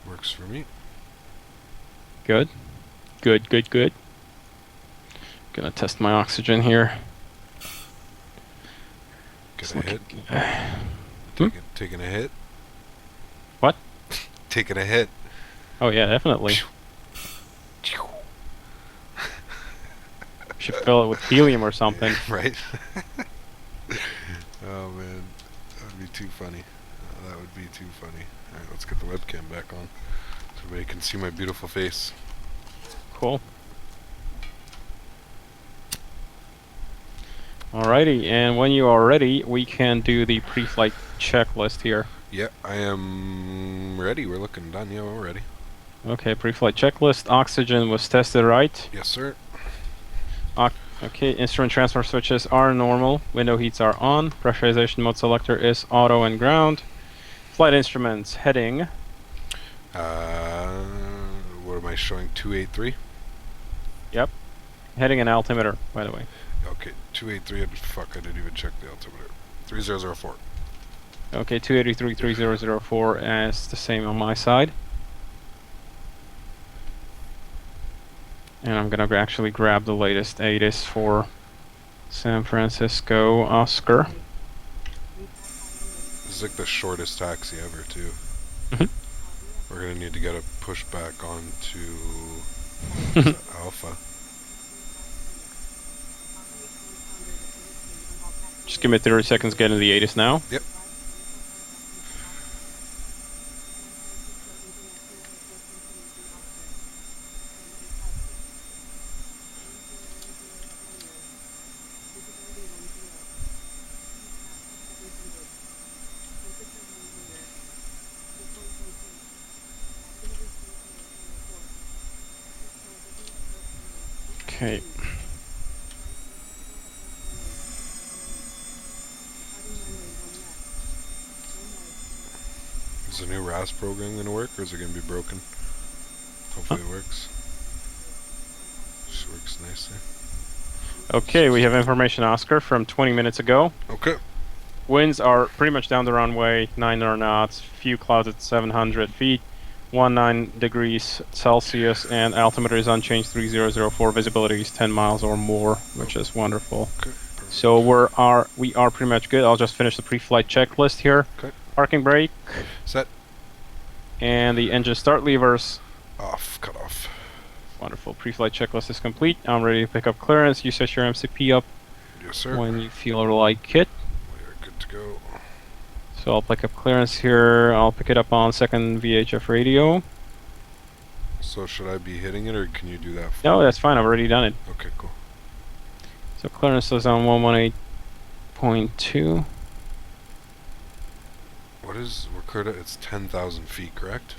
Works for me. Good. Good, good, good. Gonna test my oxygen here. Get a hit. Taking a hit. What? Taking a hit. Oh yeah, definitely. should fill it with helium or something. Right? Oh man, that would be too funny. That would be too funny. Alright, let's get the webcam back on so everybody can see my beautiful face. Cool. Alrighty, and when you are ready, we can do the pre-flight checklist here. Yeah, I am ready. We're looking done. Yeah, we're ready. Okay, pre-flight checklist. Oxygen was tested, right? Yes, sir. Okay, instrument transfer switches are normal. Window heats are on. Pressurization mode selector is auto and ground. Flight instruments heading. What am I showing? 283? Yep. Heading and altimeter, by the way. Okay, 283. Fuck, I didn't even check the altimeter. 3004. Okay, 283, 3004 as the same on my side. And I'm gonna actually grab the latest ATIS for San Francisco Oscar. This is like the shortest taxi ever, too. We're gonna need to get a pushback onto Alpha. Just give me 30 seconds getting the ATIS now. Yep. Okay. Is the new RAS program going to work, or is it going to be broken? Hopefully it works. Just works nicely. Okay, we have information, Oscar, from 20 minutes ago. Okay. Winds are pretty much down the runway, 9 knots, few clouds at 700 feet, 19 degrees Celsius, and altimeter is unchanged, 3004. Visibility is 10 miles or more, which is wonderful. Okay. So we are pretty much good. I'll just finish the pre-flight checklist here. Okay. Parking brake. Set. And the engine start levers. Off. Cut off. Wonderful. Pre-flight checklist is complete. I'm ready to pick up clearance. You set your MCP up Yes, sir. when you feel like it. We are good to go. So I'll pick up clearance here. I'll pick it up on second VHF radio. So should I be hitting it, or can you do that for No, me? that's fine. I've already done it. Okay, cool. So clearance is on 118.2. What is, we're cleared at, it's 10,000 feet, correct?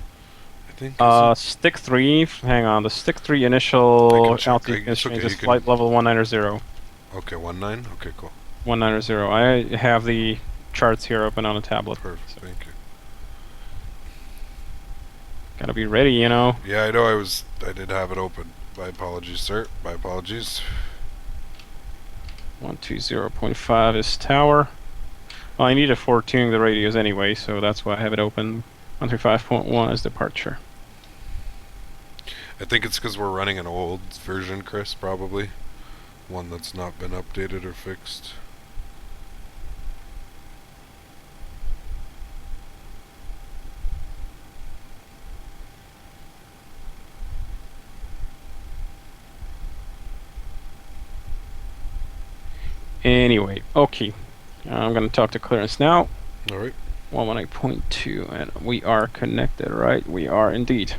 I think. Stick 3, hang on, the stick 3 initial altitude it's change okay, is you can- flight level 190. Okay, 19? Okay, cool. 190. I have the charts here open on a tablet. Perfect, thank you. Gotta be ready, you know. Yeah, I know, I did have it open. My apologies, sir. My apologies. 120.5 is tower. Well, I need it for tuning the radios anyway, so that's why I have it open. 135.1 is departure. I think it's because we're running an old version, Chris, probably. One that's not been updated or fixed. Anyway, okay. I'm gonna talk to clearance now. Alright. 118.2, and we are connected, right? We are indeed.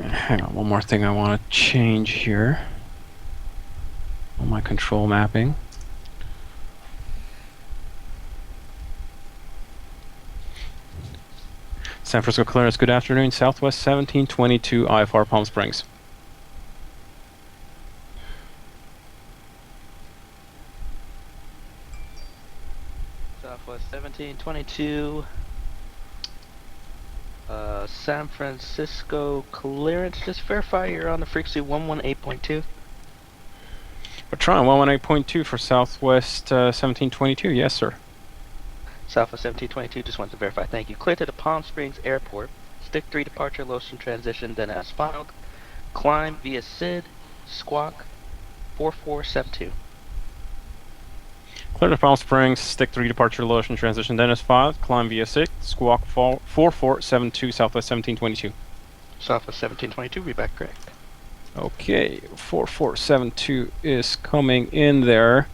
Hang on, one more thing I want to change here on my control mapping. San Francisco clearance, good afternoon. Southwest 1722 IFR Palm Springs. Southwest 1722. San Francisco clearance. Just verify you're on the frequency 118.2. We're trying 118.2 for Southwest 1722. Yes, sir. Southwest 1722. Just wanted to verify. Thank you. Clear to the Palm Springs Airport. Stick 3 departure, Lotion transition, then as filed. Climb via SID, Squawk 4472. Clear to Palm Springs, stick 3 departure, Lotion transition, then as filed. Climb via 6, Squawk 4472, Southwest 1722. Southwest 1722, read back correct. Okay, 4472 is coming in there.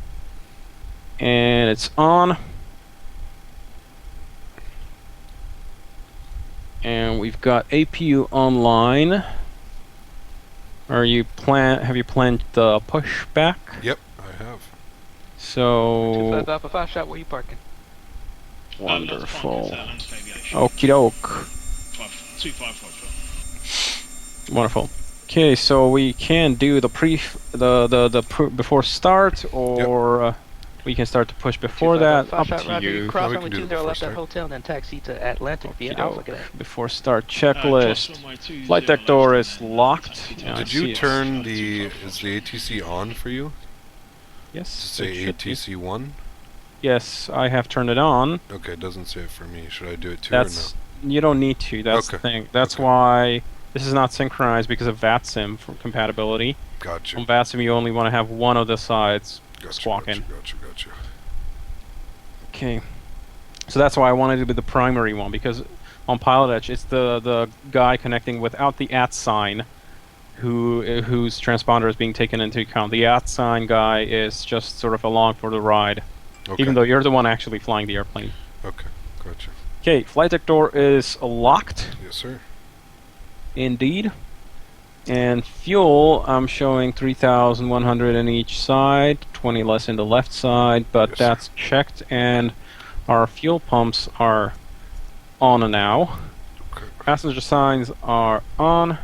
And it's on. And we've got APU online. Have you planned the pushback? Yep, I have. So 25 Alpha 5 shot, where you parking? wonderful. Okie doke. 2554. Wonderful. Okay, so we can do the before start, or we can start to push before that. Up to you. Cross runway 20 left at hotel, then taxi to Atlantic via Alpha Cadet. Before start checklist. Flight deck door is locked. Did you turn is the ATC on for you? Yes. Does it say ATC 1? Yes, I have turned it on. Okay, it doesn't say it for me. Should I do it too That's, or no? You don't need to, that's the thing. That's why this is not synchronized because of VATSIM for compatibility. Gotcha. On VATSIM you only want to have one of the sides squawking. Gotcha. Okay. So that's why I wanted to be the primary one, because on PilotEdge it's the guy connecting without the @ sign whose transponder is being taken into account. The @ sign guy is just sort of along for the ride. Okay. Even though you're the one actually flying the airplane. Okay, gotcha. Okay, flight deck door is locked. Yes, sir. Indeed. And fuel, I'm showing 3,100 in each side, 20 less in the left side, but that's checked, and our fuel pumps are on now. Okay. Passenger signs are on.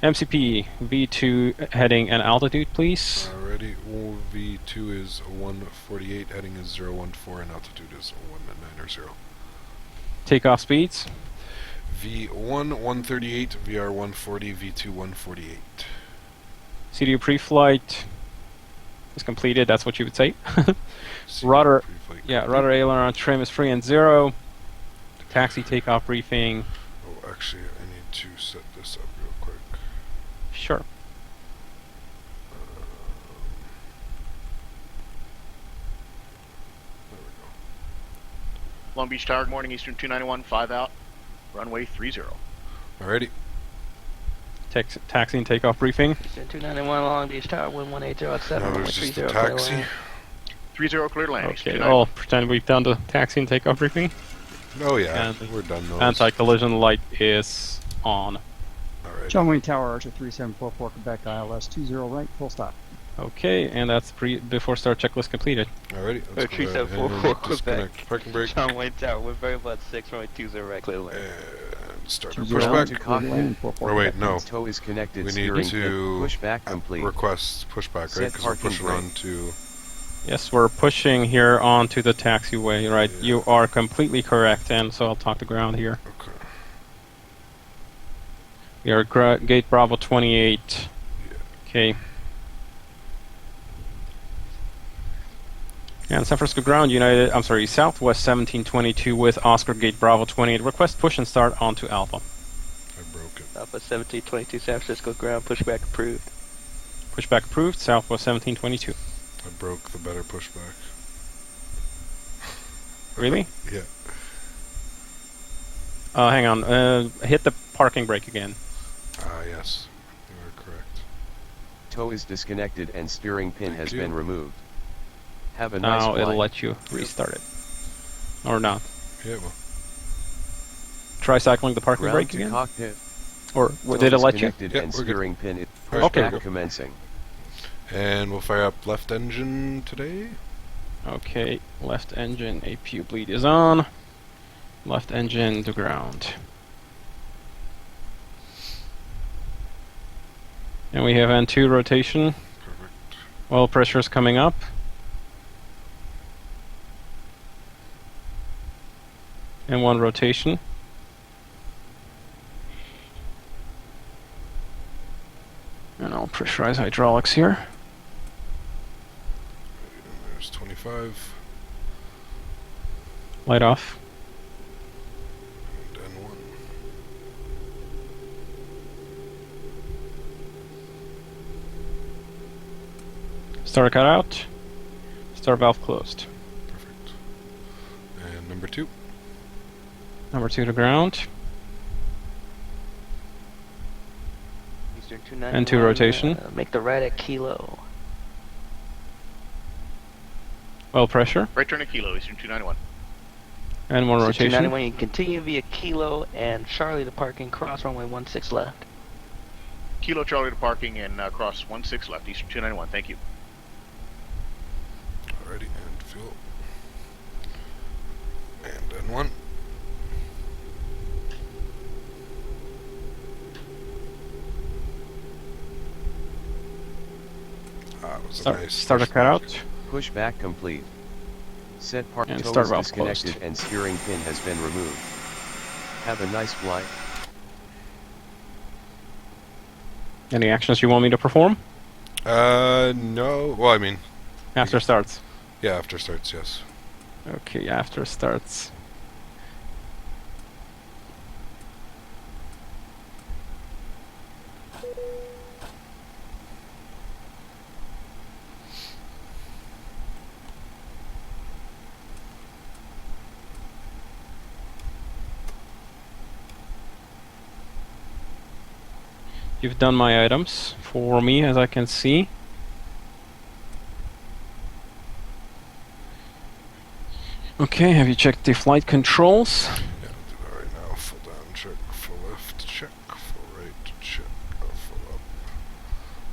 MCP, V2 heading and altitude, please. Alrighty, V2 is 148, heading is 014, and altitude is 190. Takeoff speeds. V1 138, VR 140, V2 148. CDU pre-flight is completed, that's what you would say. Rudder, rudder aileron trim is free and 0. Taxi takeoff briefing. Oh, actually, I need to set this up real quick. Sure. Long Beach Tower, good morning, Eastern 291, 5 out, runway 30. Alrighty. Taxi and takeoff briefing. Eastern 291, Long Beach Tower, 1180 at 7, Now runway there's just 30, the clear taxi. land. 30 clear land. Okay, I'll pretend we've done the taxi and takeoff briefing. Oh yeah, and we're done those. Anti-collision light is on. Alright. John Wayne Tower, Archer 3744, Quebec, ILS 20 right, full stop. Okay, and that's before start checklist completed. Alrighty, let's go ahead 3744 and disconnect Quebec. parking brake. John Wayne Tower, with very much 6, runway 20 right, clear land. And start our 20 pushback. to cockpit. Or wait, no. Tow is connected. We need to pushback complete. request pushback, right? Because we're pushing on to... Yes, we're pushing here onto the taxiway, right? Yeah. You are completely correct, and so I'll talk to ground here. Okay. We are gate Bravo 28. Okay. And San Francisco Ground United, I'm sorry, Southwest 1722 with Oscar Gate Bravo 28. Request push and start onto Alpha. I broke it. Alpha 1722, San Francisco ground, pushback approved. Pushback approved, Southwest 1722. I broke the better pushback. Really? Yeah. Hang on, hit the parking brake again. Ah, yes. You are correct. Tow is disconnected and steering pin has been removed. Have a nice Now flight. it'll let you restart it. Or not. Yeah, well. Try cycling the parking Ground brake to again? cockpit. Or Tow did it is let you? connected Yeah, and we're good. steering pin is Okay. pushback commencing. And we'll fire up left engine today. Okay, left engine APU bleed is on. Left engine to ground. And we have N2 rotation. Perfect. Oil pressure is coming up. And 1 rotation. And I'll pressurize hydraulics here. And there's 25. Light off. And N1. Starter cut out. Start valve closed. Perfect. And number 2. Number 2 to ground. Eastern 291. And 2 rotation. Make the right at Kilo. Well pressure. Right turn at Kilo, Eastern 291. And 1 rotation. 291, you can continue via Kilo and Charlie to parking, cross runway 16 left. Kilo Charlie to parking and cross 16 left, Eastern 291. Thank you. Alrighty, and fuel. And N1. Start a cutout. Pushback complete. Set part And toe start is valve disconnected closed. and steering pin has been removed. Have a nice flight. Any actions you want me to perform? No. Well, I mean... After starts. Yeah, after starts, yes. Okay, after starts. You've done my items for me, as I can see. Okay, have you checked the flight controls? Yeah, I'll do that right now. Full down, check. Full left, check. Full right, check. Full up.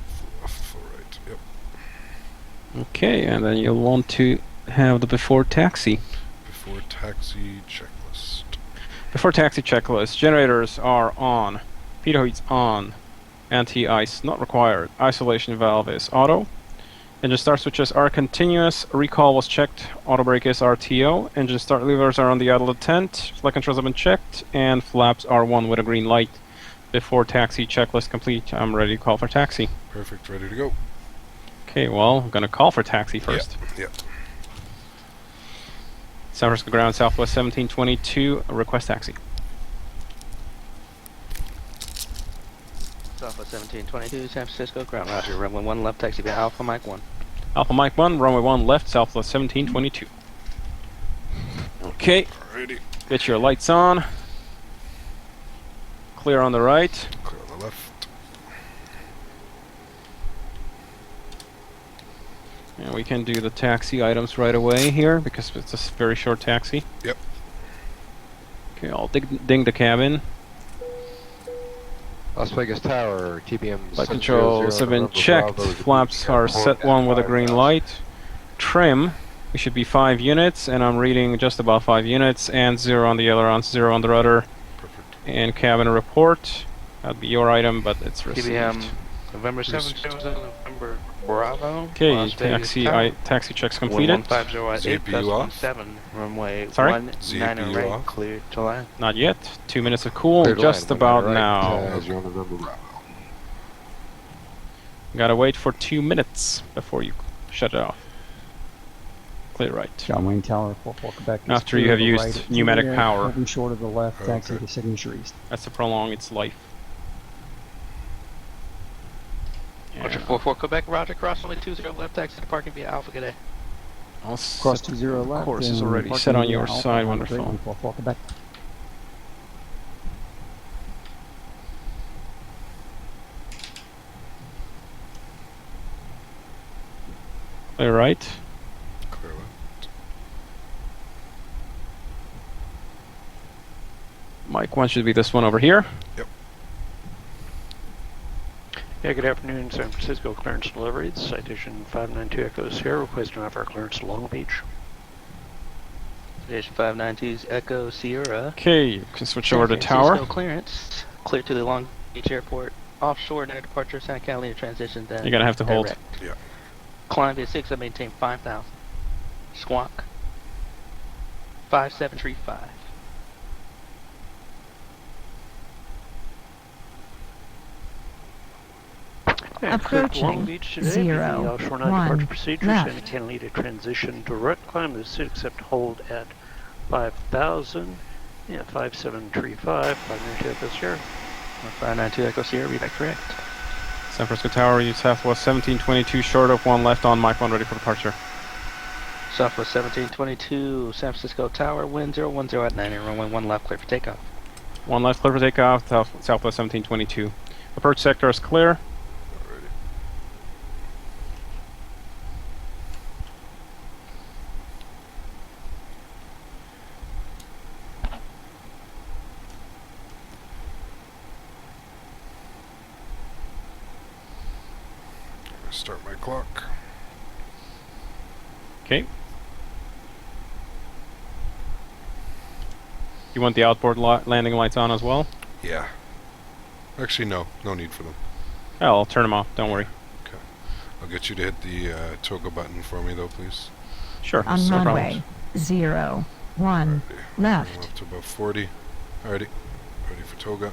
Full left, full right. Yep. Okay, and then you'll want to have the before taxi. Before taxi checklist. Before taxi checklist, generators are on. Pitot heat's on. Anti-ice not required. Isolation valve is auto. Engine start switches are continuous. Recall was checked. Auto brake is RTO. Engine start levers are on the idle tent. Flight controls have been checked. And flaps are 1 with a green light. Before taxi checklist complete, I'm ready to call for taxi. Perfect, ready to go. Okay, well, I'm gonna call for taxi first. Yep. San Francisco ground, Southwest 1722, request taxi. Southwest 1722, San Francisco, ground roger, runway 1 left, taxi via Alpha Mike 1. Alpha Mike 1, runway 1 left, Southwest 1722. Okay, Alrighty. get your lights on. Clear on the right. Clear on the left. And we can do the taxi items right away here, because it's a very short taxi. Yep. Okay, I'll ding the cabin. Las Vegas Tower, TBM. Flight controls have been checked. Flaps are set 1 with a green light. Trim, we should be 5 units, and I'm reading just about 5 units, and 0 on the ailerons, 0 on the rudder. Perfect. And cabin report. That'd be your item, but it's received. TBM, November 7th, November Bravo. Okay, taxi checks completed. 110 CPU 7, runway Sorry? 19 CPU right, off. clear to land. Not yet. 2 minutes of cool, Cleared just line, about right, now. as you're on November Bravo. Gotta wait for 2 minutes before you shut it off. Clear right. John Wayne Tower, 44 Quebec. is After you clear have to the used right, pneumatic clear, power. heading short of the left, taxi Okay. to Signature East. That's to prolong its life. Roger, 44 Quebec, roger, cross runway 20 left, taxi to parking via Alpha Cadet. Cross 20 left. Course is and already parking set on via your Alpha side, 103, wonderful. 44 Quebec. Clear right. Clear left. Mike 1 should be this one over here. Yep. Yeah, good afternoon, San Francisco clearance delivery. It's Citation 592 Echo Sierra, requesting offer clearance to Long Beach. Citation 592's Echo Sierra. Okay, you can switch San over to Francisco tower. clearance, clear to the Long Beach Airport, offshore and departure, Santa Catalina transition, then You're gonna have to hold. direct. Yeah. Climb via 6, I maintain 5,000. Squawk 5735. And clear to Long Approaching Beach today, 0, the offshore 1 non-departure procedure, left. Santa Catalina transition direct climb to 6, except hold at 5,000. Yeah, 5735, 592 Echo Sierra. 592 Echo Sierra, read back correct. San Francisco Tower, you Southwest 1722, short of 1 left on Mike 1, ready for departure. Southwest 1722, San Francisco Tower, wind 010 at 90, runway 1 left, clear for takeoff. 1 left, clear for takeoff, Southwest 1722. Approach sector is clear. Alrighty. Start my clock. Okay. You want the outboard landing lights on as well? Yeah. Actually, no. No need for them. Oh, I'll turn them off. Don't worry. Okay. I'll get you to hit the toggle button for me, though, please. Sure. On no runway problems. 01 left. Bring them up to about 40. Alrighty. Ready for toga.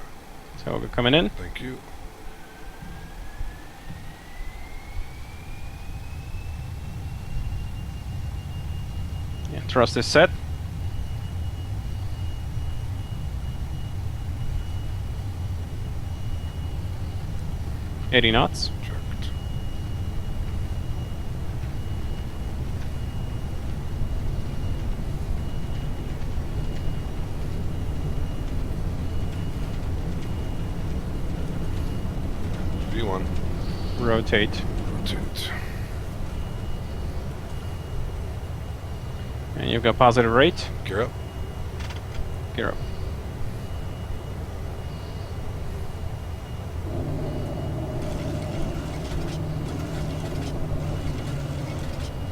Toga coming in. Thank you. Yeah, thrust is set. $80 knots. Checked. V1. Rotate. Rotate. And you've got positive rate. Gear up. Gear up.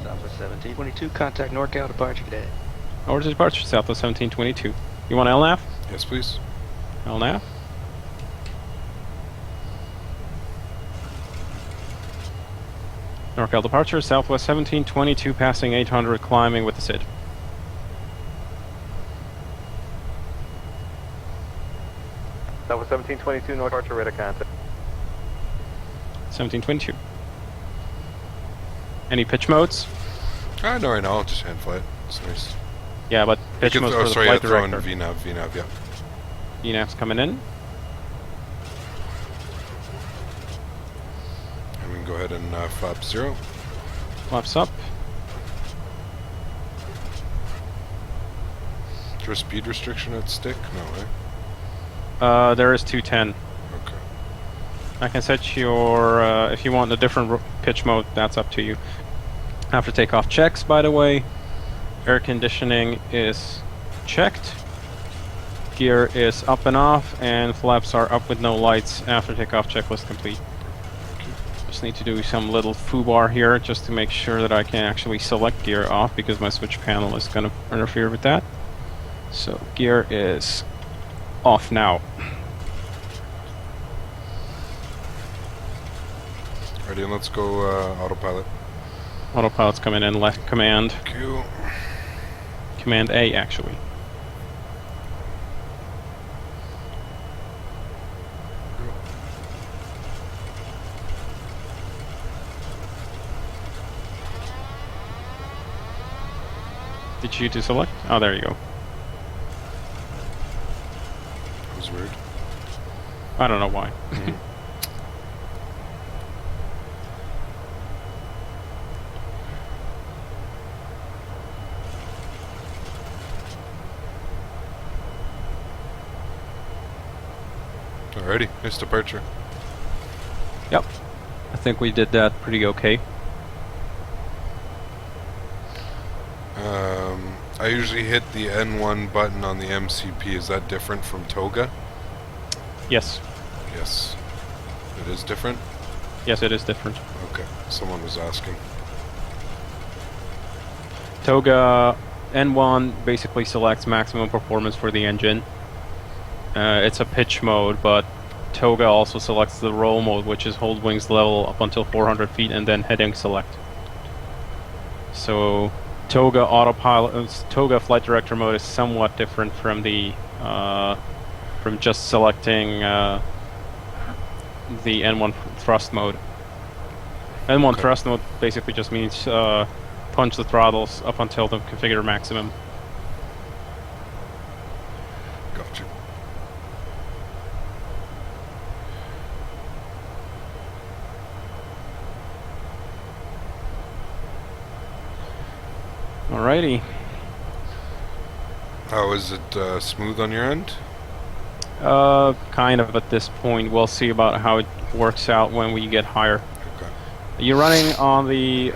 Southwest 1722, contact NorCal departure today. Order departure, Southwest 1722. You want LNAV? Yes, please. LNAV. NorCal departure, Southwest 1722, passing 800, climbing with the SID. Southwest 1722, North Archer, radar contact. 1722. Any pitch modes? No, right now. I'll just hand fly it. It's nice. Yeah, but pitch modes for the sorry, flight throwing director. VNAV, yeah. VNAV's coming in. And we can go ahead and flap 0. Flaps up. Is there a speed restriction at stick? No, eh? There is 210. Okay. I can set your, if you want a different pitch mode, that's up to you. After takeoff checks, by the way, air conditioning is checked, gear is up and off, and flaps are up with no lights after takeoff checklist complete. Just need to do some little foobar here just to make sure that I can actually select gear off because my switch panel is going to interfere with that. So gear is off now. Ready, and let's go autopilot. Autopilot's coming in, left command. Q. Command A, actually. Did you deselect? Oh, there you go. That was weird. I don't know why. Alrighty, nice departure. Yep. I think we did that pretty okay. I usually hit the N1 button on the MCP. Is that different from Toga? Yes. Yes. It is different? Yes, it is different. Okay, someone was asking. Toga N1 basically selects maximum performance for the engine. It's a pitch mode, but Toga also selects the roll mode, which is hold wings level up until 400 feet and then heading select. So Toga autopilot, Toga flight director mode is somewhat different from the from just selecting the N1 thrust mode. N1 thrust mode basically just means punch the throttles up until the configure maximum. Gotcha. Alrighty. How is it smooth on your end? Kind of at this point. We'll see about how it works out when we get higher. Okay. Are you running on the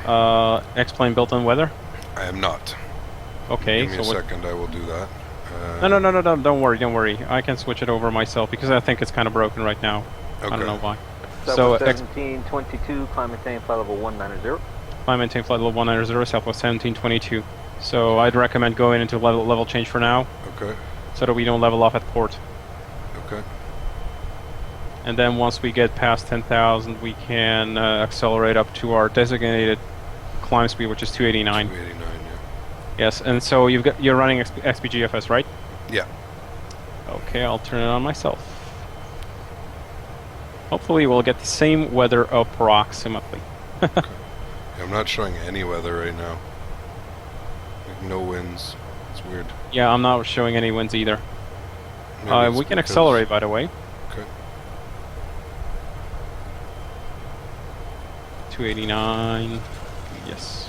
X-plane built-in weather? I am not. Okay. Give me a second, I will do that. No, don't worry. I can switch it over myself because I think it's kind of broken right now. Okay. I don't know why. Southwest 1722, climb maintain flight level 190. Climb maintain flight level 190, Southwest 1722. So I'd recommend going into level change for now. Okay. So that we don't level off at port. Okay. And then once we get past 10,000, we can accelerate up to our designated climb speed, which is 289. 289, yeah. Yes, and so you're running XPGFS, right? Yeah. Okay, I'll turn it on myself. Hopefully we'll get the same weather approximately. Okay. Yeah, I'm not showing any weather right now. Like no winds. It's weird. Yeah, I'm not showing any winds either. We can accelerate, by the way. Okay. 289. Yes.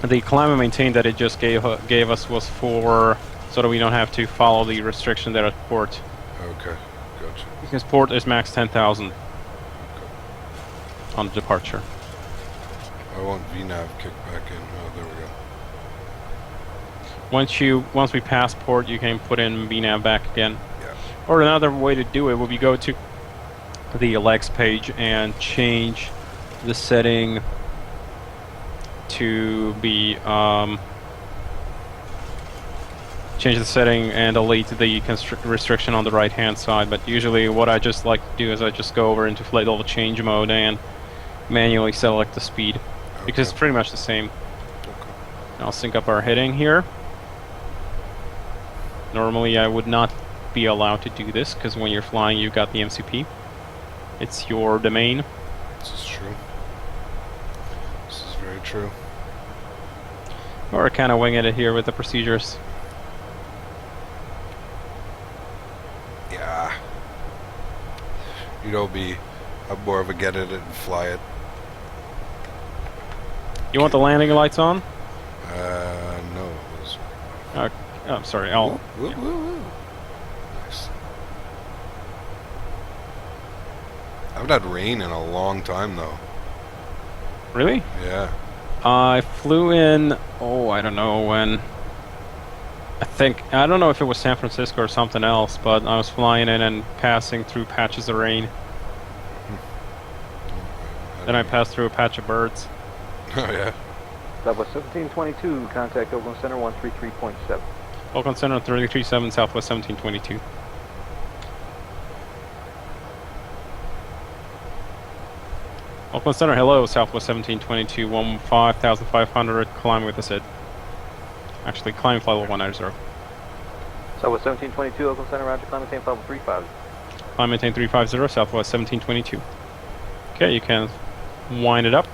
The climb and maintain that it just gave us was for so that we don't have to follow the restriction there at port. Okay, gotcha. Because port is max 10,000 on departure. I want VNAV kick back in. Oh, there we go. Once we pass port, you can put in VNAV back again. Yeah. Or another way to do it would be go to the legs page and change the setting to be change the setting and delete the restriction on the right hand side. But usually what I just like to do is I just go over into flight level change mode and manually select the speed because it's pretty much the same. Okay. I'll sync up our heading here. Normally I would not be allowed to do this because when you're flying you've got the MCP. It's your domain. This is true. This is very true. Or kind of winging it here with the procedures. Yeah. You know me. I'm more of a get in it and fly it. You want the landing lights on? No. Oh, I'm sorry. I'll. Woo, woo, woo. Nice. I haven't had rain in a long time though. Really? Yeah. I flew in. Oh, I don't know when. I don't know if it was San Francisco or something else, but I was flying in and passing through patches of rain. Then I passed through a patch of birds. Oh yeah. Southwest 1722, contact Oakland Center 133.7. Oakland Center 337, Southwest 1722. Oakland Center, hello, Southwest 1722, 15,500, climb with the SID. Actually, climb flight level 190. Southwest 1722, Oakland Center, roger, climb maintain flight level 350. Climb maintain 350, Southwest 1722. Okay, you can wind it up.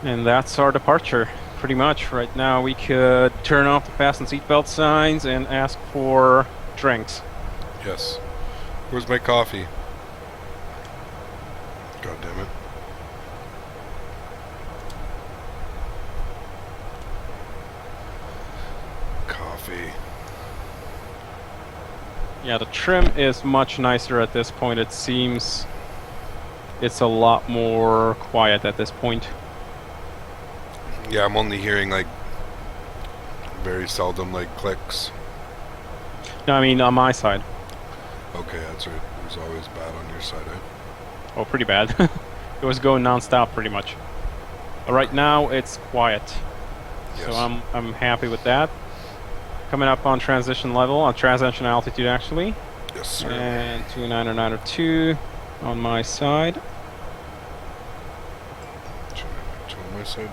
And that's our departure, pretty much. Right now we could turn off the fasten seatbelt signs and ask for drinks. Yes. Where's my coffee? God damn it. Coffee. Yeah, the trim is much nicer at this point. It seems it's a lot more quiet at this point. Yeah, I'm only hearing like very seldom like clicks. No, I mean on my side. Okay, that's right. It was always bad on your side, eh? Oh, pretty bad. It was going non-stop pretty much. But right now it's quiet. Yes. So I'm happy with that. Coming up on transition level, on transition altitude actually. Yes, sir. And 29902 on my side. 292 on my side.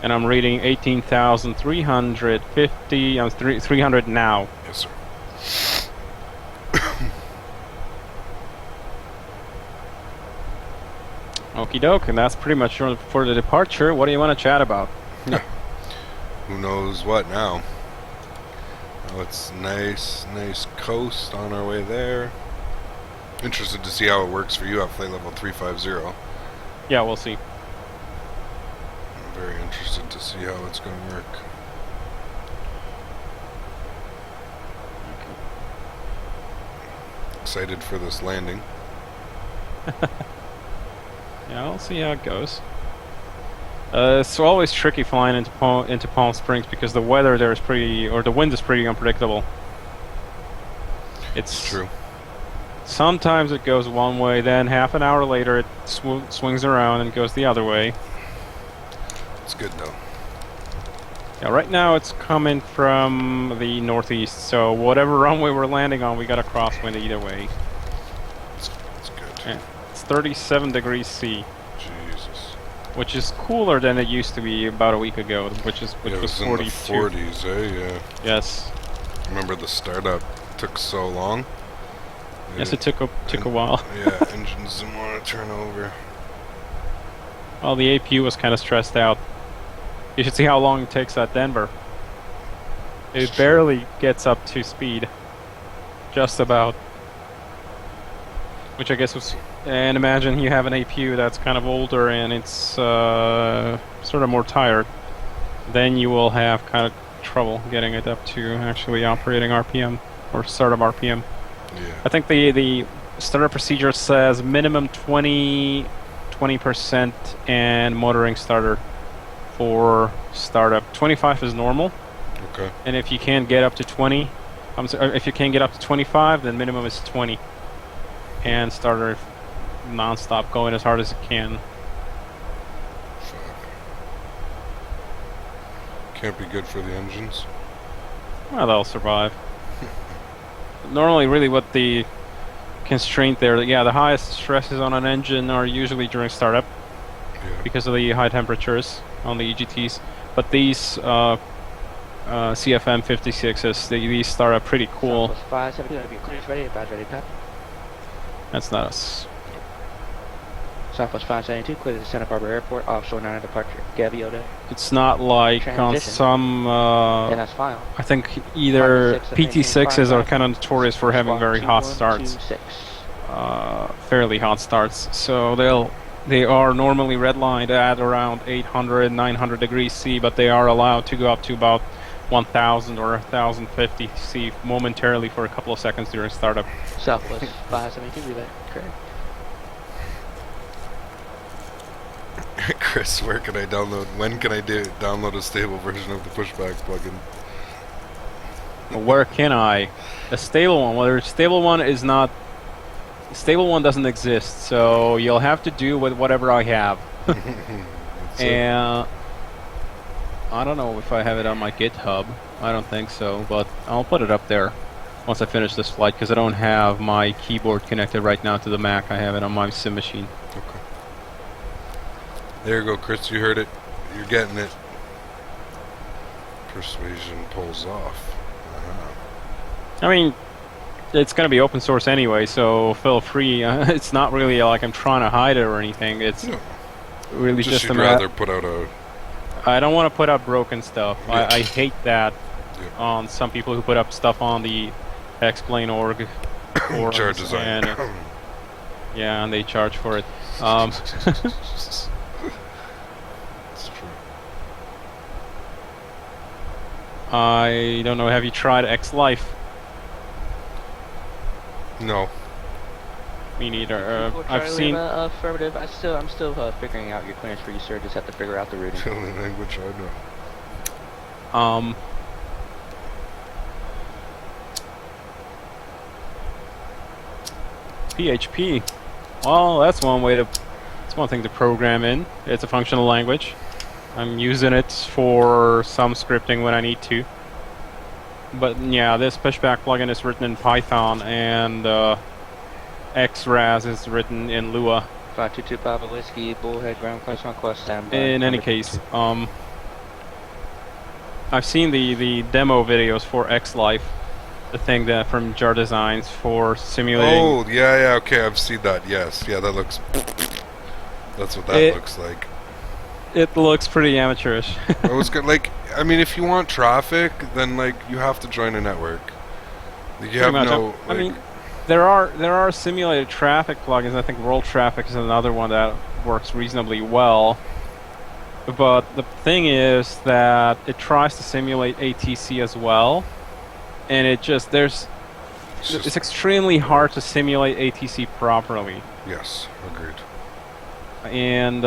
And I'm reading 18,350. I'm 300 now. Yes, sir. Okie doke, and that's pretty much for the departure. What do you want to chat about? Who knows what now? Oh, it's nice coast on our way there. Interested to see how it works for you at flight level 350. Yeah, we'll see. very interested to see how it's going to work. Excited for this landing. Yeah, I'll see how it goes. It's always tricky flying into Palm Springs because the weather there is the wind is pretty unpredictable. It's true. Sometimes it goes one way, then half an hour later it swings around and goes the other way. It's good though. Yeah, right now it's coming from the northeast, so whatever runway we're landing on, we got a crosswind either way. It's good. Yeah, it's 37 degrees C. Jesus. Which is cooler than it used to be about a week ago, which was it was 42. in the 40s, eh? Yeah. Yes. Remember the startup took so long? Yes, it took a while. Yeah, engines didn't want to turn over. Well, the APU was kind of stressed out. You should see how long it takes at Denver. It barely gets up to speed. Just about. Which I guess was... And imagine you have an APU that's kind of older and it's sort of more tired. Then you will have kind of trouble getting it up to actually operating RPM or startup RPM. Yeah. I think the startup procedure says minimum 20% and motoring starter for startup. 25 is normal. Okay. And if you can't get up to 20, if you can't get up to 25, then minimum is 20. And starter non-stop going as hard as it can. Can't be good for the engines. Well, they'll survive. Normally, really what the constraint there, the highest stresses on an engine are usually during startup because of the high temperatures on the EGTs. But these CFM 56s, these start up pretty cool. That's not us. Southwest 572, clear to Santa Barbara Airport, offshore 9 departure. Gabby O'Day. It's not like on some, that's fine. I think either PT6s are kind of notorious for having very hot starts. Fairly hot starts. So they are normally redlined at around 800, 900 degrees C, but they are allowed to go up to about 1000 or 1050 C momentarily for a couple of seconds during startup. Southwest 572, relay. Correct. Chris, where can I download? When can I download a stable version of the Pushback plugin? Where can I? A stable one. Well, a stable one is not. Stable one doesn't exist, so you'll have to do with whatever I have. And I don't know if I have it on my GitHub. I don't think so, but I'll put it up there once I finish this flight because I don't have my keyboard connected right now to the Mac. I have it on my sim machine. Okay. There you go, Chris. You heard it. You're getting it. Persuasion pulls off. I mean, it's going to be open source anyway, so feel free. It's not really like I'm trying to hide it or anything. It's really just a rather put out a... I don't want to put up broken stuff. Yeah. I hate that on some people who put up stuff on the Explain.org charges and yeah, and they charge for it. It's true. I don't know. Have you tried X-Life? No. Me neither. I've seen. Affirmative. I'm still figuring out your clearance for you, sir. Just have to figure out the routing. The only language I know. PHP. Well, that's one way to. It's one thing to program in. It's a functional language. I'm using it for some scripting when I need to. But yeah, this Pushback plugin is written in Python, and XRAS is written in Lua. 522 Papa Whiskey, Bullhead, Ground Class Conquest, standby. In any case, I've seen the demo videos for X-Life, the thing that from Jar Designs for simulating. Oh, yeah, okay, I've seen that, yes. Yeah, that looks... That's what that looks like. It looks pretty amateurish. It was good, like, I mean, if you want traffic, then, like, you have to join a network. Like, you have no... I mean, there are simulated traffic plugins. I think World Traffic is another one that works reasonably well. But the thing is that it tries to simulate ATC as well, and it's extremely hard to simulate ATC properly. Yes, agreed. And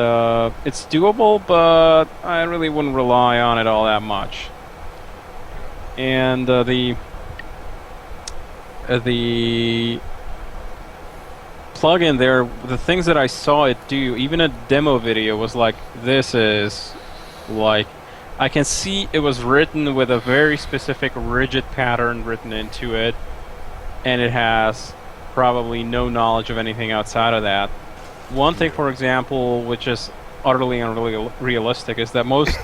it's doable, but I really wouldn't rely on it all that much. And the plugin there, the things that I saw it do, even a demo video, was like, this is like, I can see it was written with a very specific rigid pattern written into it, and it has probably no knowledge of anything outside of that. One thing, for example, which is utterly unrealistic, is that most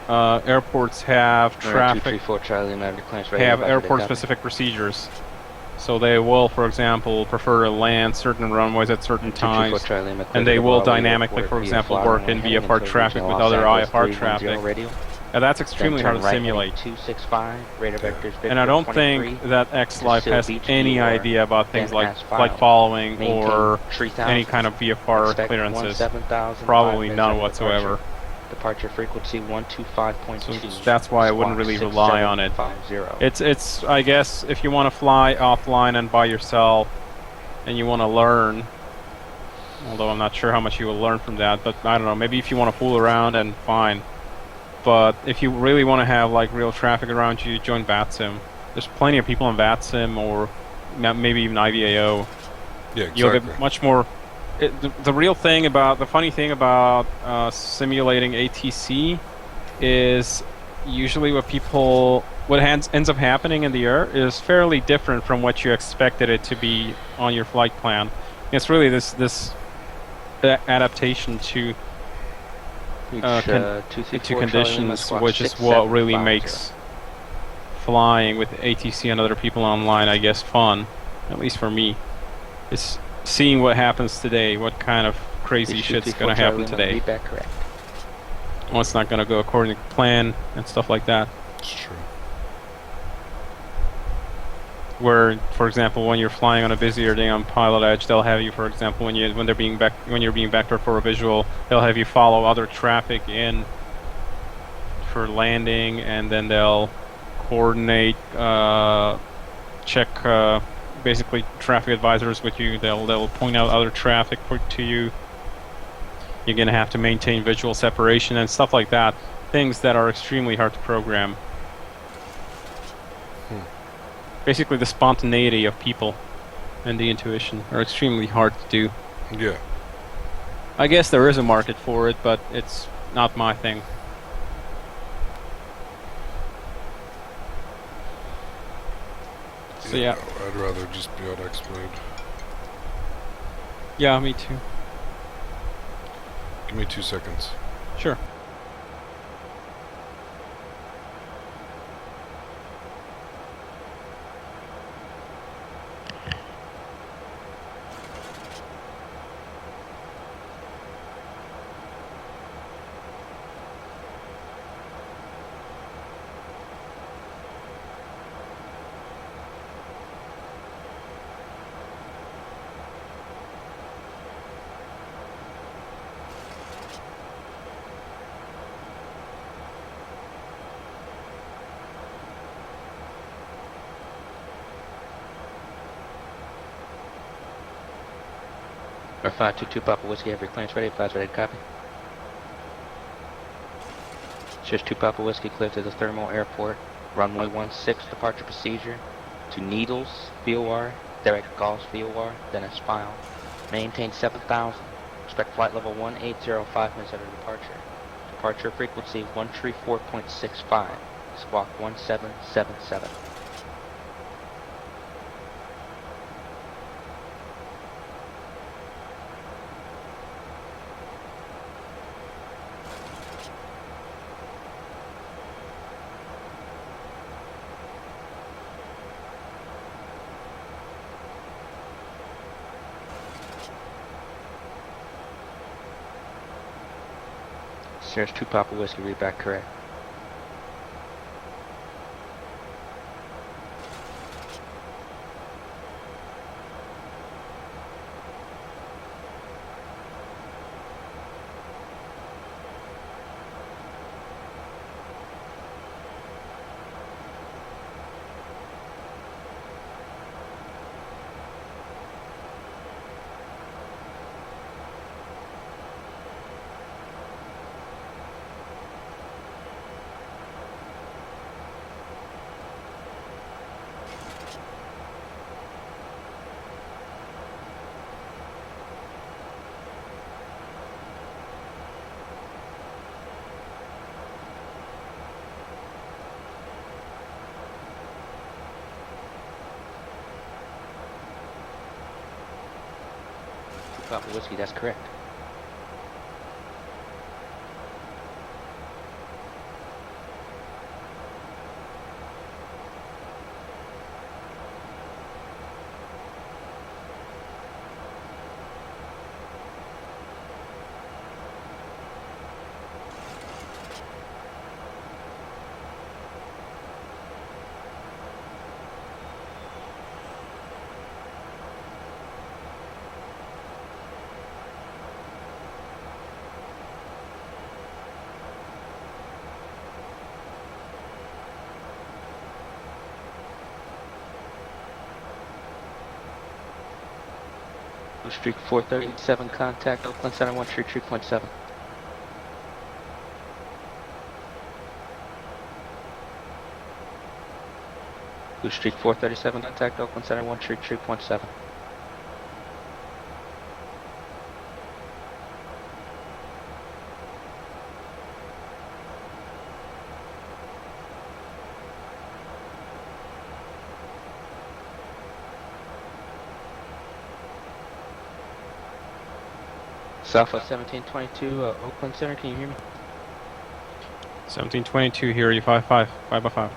airports have airport-specific procedures. So they will, for example, prefer to land certain runways at certain times, and they will dynamically, for example, work in VFR traffic with other IFR traffic. And that's extremely hard to simulate. And I don't think that XLife has any idea about things like flight following or any kind of VFR clearances. Probably none whatsoever. Departure frequency 125.2. So that's why I wouldn't really rely on it. It's I guess if you want to fly offline and by yourself and you want to learn, although I'm not sure how much you will learn from that, but I don't know, maybe if you want to fool around, and fine. But if you really want to have like real traffic around you, join VATSIM. There's plenty of people in VATSIM, or maybe even IVAO. Yeah, exactly. You'll get much more. The funny thing about simulating ATC is usually what ends up happening in the air is fairly different from what you expected it to be on your flight plan. It's really this adaptation to conditions, which is what really makes flying with ATC and other people online, I guess, fun. At least for me, it's seeing what happens today, what kind of crazy shit's gonna happen today. What's not gonna go according to plan and stuff like that. It's true. Where, for example, when you're flying on a busier day on PilotEdge, they'll have you, for example, when you're being vectored for a visual, they'll have you follow other traffic in for landing, and then they'll coordinate, check. Basically traffic advisors with you. They'll point out other traffic to you. You're gonna have to maintain visual separation and stuff like that. Things that are extremely hard to program. Basically the spontaneity of people and the intuition are extremely hard to do. Yeah. I guess there is a market for it, but it's not my thing. So yeah. No, I'd rather just be unexplained. Yeah, me too. Give me 2 seconds. Sure. Or 522 Papa Whiskey, every clearance ready, flies ready to copy. Just 2 Papa Whiskey, clear to the Thermal Airport, runway 16, departure procedure, to Needles, VOR, direct calls VOR, then as filed. Maintain 7,000, expect flight level 1805 minutes after departure. Departure frequency 134.65, squawk 1777. There's 2 Papa Whiskey, read back correct. Papa Whiskey, that's correct. Blue Streak 437, contact Oakland Center 133.7. Blue Streak 437, contact Oakland Center 133.7. Southwest 1722, Oakland Center, can you hear me? 1722 here, you 5-5, 5x5.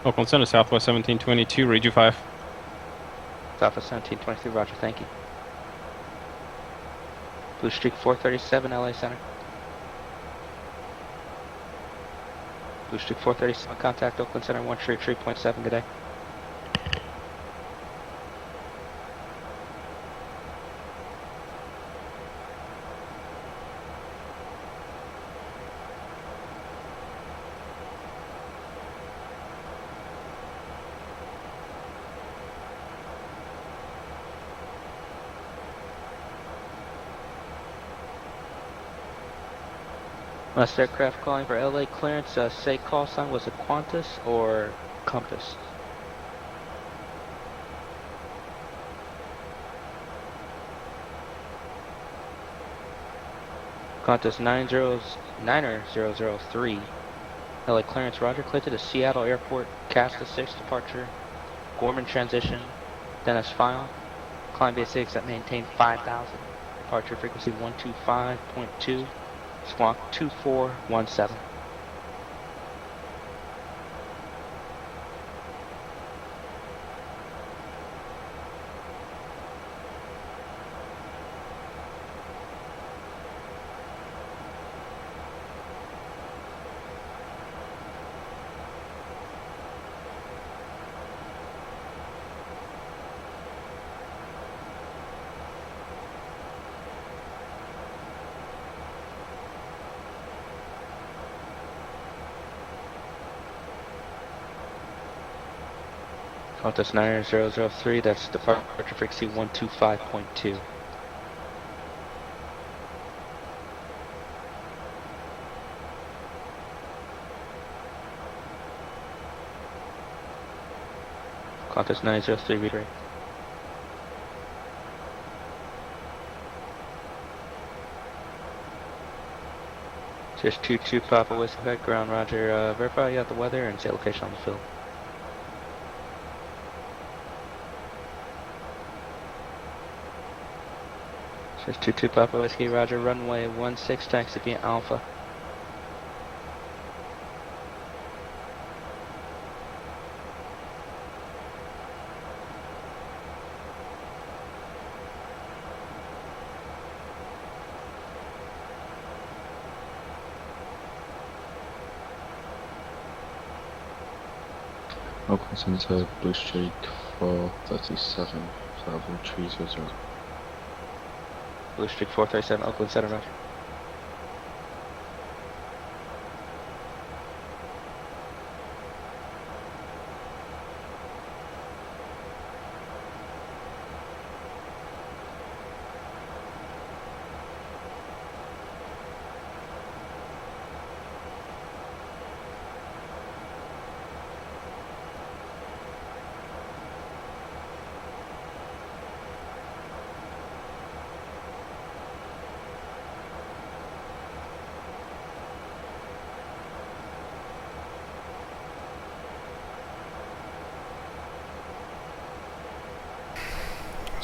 Oakland Center, Southwest 1722, read you 5. Southwest 1723, roger, thank you. Blue Streak 437, LA Center. Blue Streak 437, contact Oakland Center 133.7 today. Last aircraft calling for LA clearance, say call sign, was it Qantas or Compass? Qantas 9003. LA clearance, roger, clear to the Seattle Airport, Casta 6 departure, Gorman transition, Dennis file, climb B6 that maintain 5,000, departure frequency 125.2. Squawk 2417. Qantas 9003, that's departure frequency 125.2. Qantas 9003, read rate. Just 22 Papa Whiskey ground, roger. Verify you got the weather and say location on the field. Just 22 Papa Whiskey, roger, runway 16, taxi via Alpha. Oakland Center, Blue Streak 437, level 300. Blue Streak 437, Oakland Center, roger.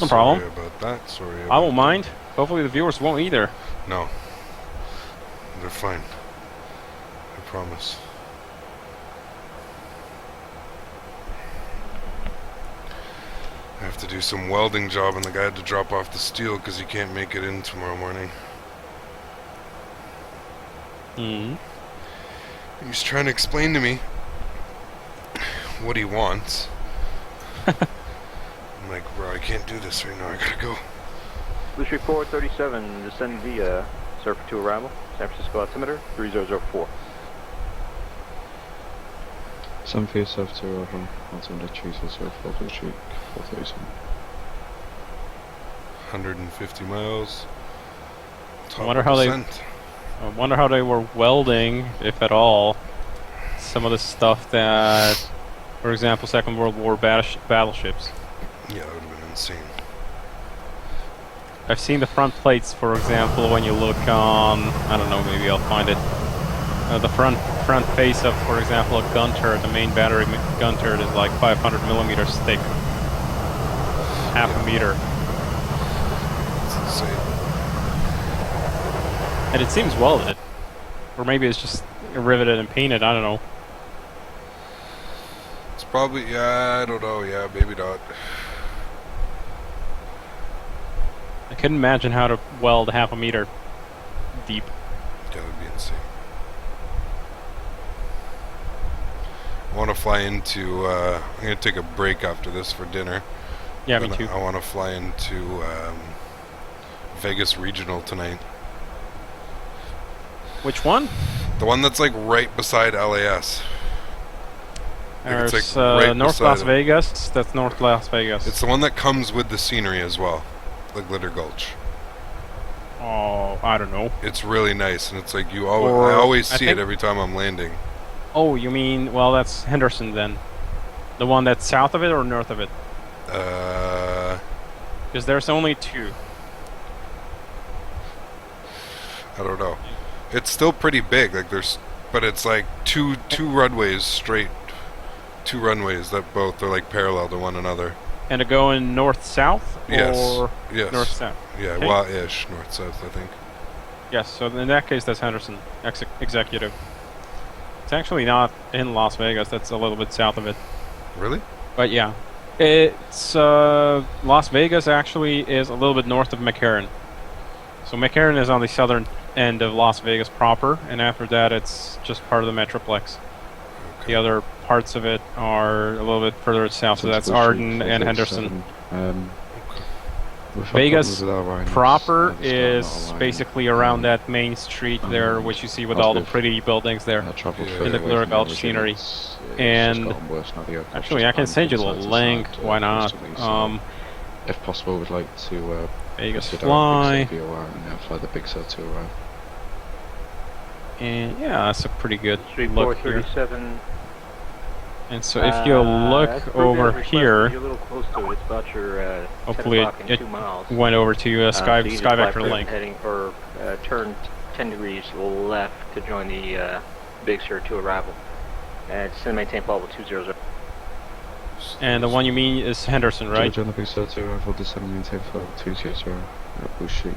No problem. Sorry about that. Sorry about I won't mind. Hopefully the viewers won't either. No. They're fine. I promise. I have to do some welding job, and the guy had to drop off the steel because he can't make it in tomorrow morning. He's trying to explain to me what he wants. I'm like, bro, I can't do this right now. I gotta go. Blue Street 437, descend via Surfer 2 arrival. San Francisco altimeter 3004. 7 for yourself to arrival. Altimeter 3004, Blue Street 437. 150 miles. I wonder how they were welding, if at all, some of the stuff that, for example, Second World War battleships. Yeah, that would have been insane. I've seen the front plates, for example, when you look on, I don't know, maybe I'll find it. The front face of, for example, a gun turret, the main battery gun turret is like 500 millimeters thick. Half a meter. That's insane. And it seems welded. Or maybe it's just riveted and painted, I don't know. It's probably, yeah, I don't know, yeah, maybe not. I couldn't imagine how to weld half a meter deep. That would be insane. I want to fly into, I'm going to take a break after this for dinner. Yeah, me too. I want to fly into Vegas Regional tonight. Which one? The one that's like right beside LAS. There's it's like right North beside Las it. Vegas. That's North Las Vegas. It's the one that comes with the scenery as well, like Glitter Gulch. Oh, I don't know. It's really nice, and it's like I Or, always I see think- it every time I'm landing. Oh, you mean, well, that's Henderson then. The one that's south of it or north of it? Because there's only two. I don't know. It's still pretty big. Like but it's like two runways straight. Two runways that both are like parallel to one another. And to go in north-south? Yes. Or Yes. north-south? Yeah, Okay. well, ish north-south, I think. Yes, so in that case, that's Henderson Executive. It's actually not in Las Vegas. That's a little bit south of it. Really? But yeah. It's, Las Vegas actually is a little bit north of McCarran. So McCarran is on the southern end of Las Vegas proper, and after that it's just part of the Metroplex. Okay. The other parts of it are a little bit further south, so that's Arden and Henderson. Vegas proper is basically around that main street there, which you see with all the pretty buildings there in the Glitter Gulch scenery. And actually, I can send you the link. Why not? If possible, we'd like to Vegas fly. Fly the Big Sur to arrive. And yeah, that's a pretty good Street look here. 437. And so if you look over here, You're a little close to it. It's about your hopefully 10 o'clock and it 2 miles. went over to Sky So you just fly Vector for link. heading for turn 10 degrees left to join the Big Sur 2 arrival. Descend maintain level 200. And the one you mean is Henderson, right? Join the Big Sur to arrival, descend maintain flight 200 at Bushwick.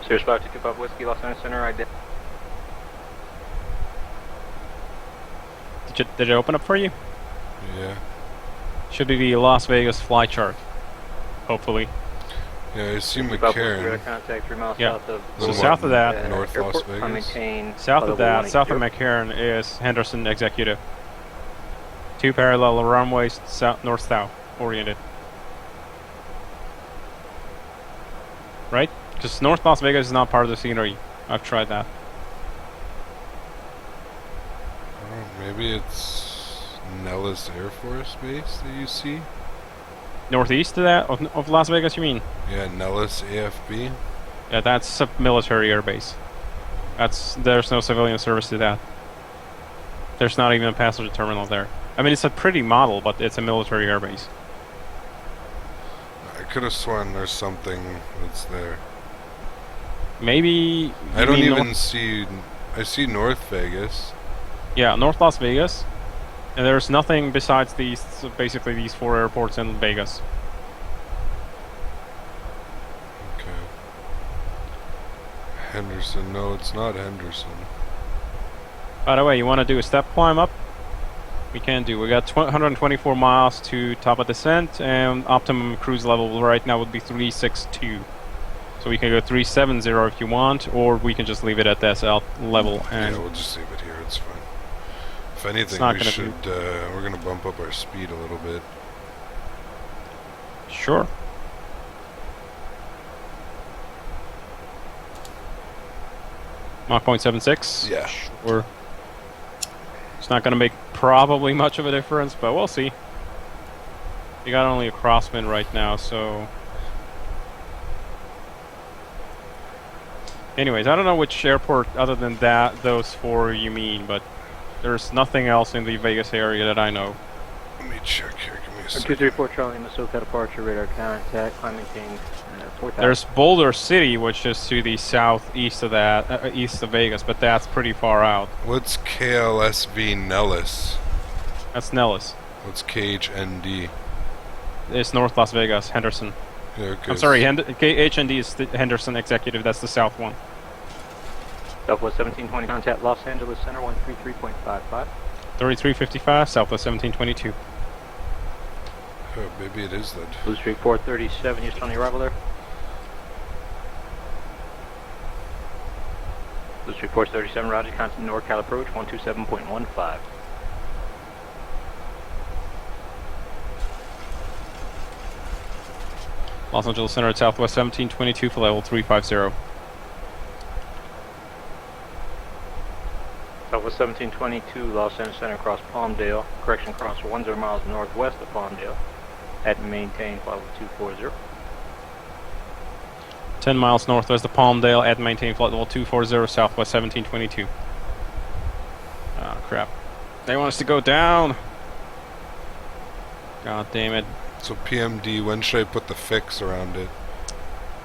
Sirius 525 Whiskey, Los Angeles Center, I did. Did it open up for you? Yeah. Should be the Las Vegas fly chart. Hopefully. Yeah, I see Keep up with McCarran. radar contact 3 miles Yeah. south of. So south of that, North Las airport, Vegas? maintain south of level that, 180. south of McCarran is Henderson Executive. Two parallel runways, north-south oriented. Right? Because North Las Vegas is not part of the scenery. I've tried that. Maybe it's Nellis Air Force Base that you see? Northeast of that? Of Las Vegas, you mean? Yeah, Nellis AFB. Yeah, that's a military airbase. There's no civilian service to that. There's not even a passenger terminal there. I mean, it's a pretty model, but it's a military airbase. I could have sworn there's something that's there. Maybe... I don't even see... I see North Vegas. Yeah, North Las Vegas. And there's nothing besides these, basically these 4 airports in Vegas. Okay. Henderson, no, it's not Henderson. By the way, you want to do a step climb up? We can do. We got 124 miles to top of descent, and optimum cruise level right now would be 362. So we can go 370 if you want, or we can just leave it at that level. And yeah, we'll just leave it here. It's fine. If anything, not we gonna should. We're gonna bump up our speed a little bit. Sure. Mach 0.76? Yeah. Sure. It's not going to make probably much of a difference, but we'll see. You got only a crosswind right now, so... Anyways, I don't know which airport other than those 4 you mean, but there's nothing else in the Vegas area that I know. Let me check here. Give me a second. 234 Charlie, SoCal departure, radar contact, climb maintained, 4,000. There's Boulder City, which is to the southeast of that, east of Vegas, but that's pretty far out. What's KLSV Nellis? That's Nellis. What's KHND? It's North Las Vegas, Henderson. Yeah, okay. I'm sorry, KHND is Henderson Executive, that's the south one. Southwest 1720, contact Los Angeles Center, 133.55. 3355, Southwest 1722. Oh, maybe it is that. Blue Street 437, Houston on the arrival there. Blue Street 437, Roger, constant NorCal approach, 127.15. Los Angeles Center at Southwest 1722 for level 350. Southwest 1722, Los Angeles Center across Palmdale. Correction, cross 10 miles northwest of Palmdale. At maintain flight level 240. 10 miles northwest of Palmdale at maintain flight level 240, Southwest 1722. Ah, crap. They want us to go down. God damn it. So PMD, when should I put the fix around it?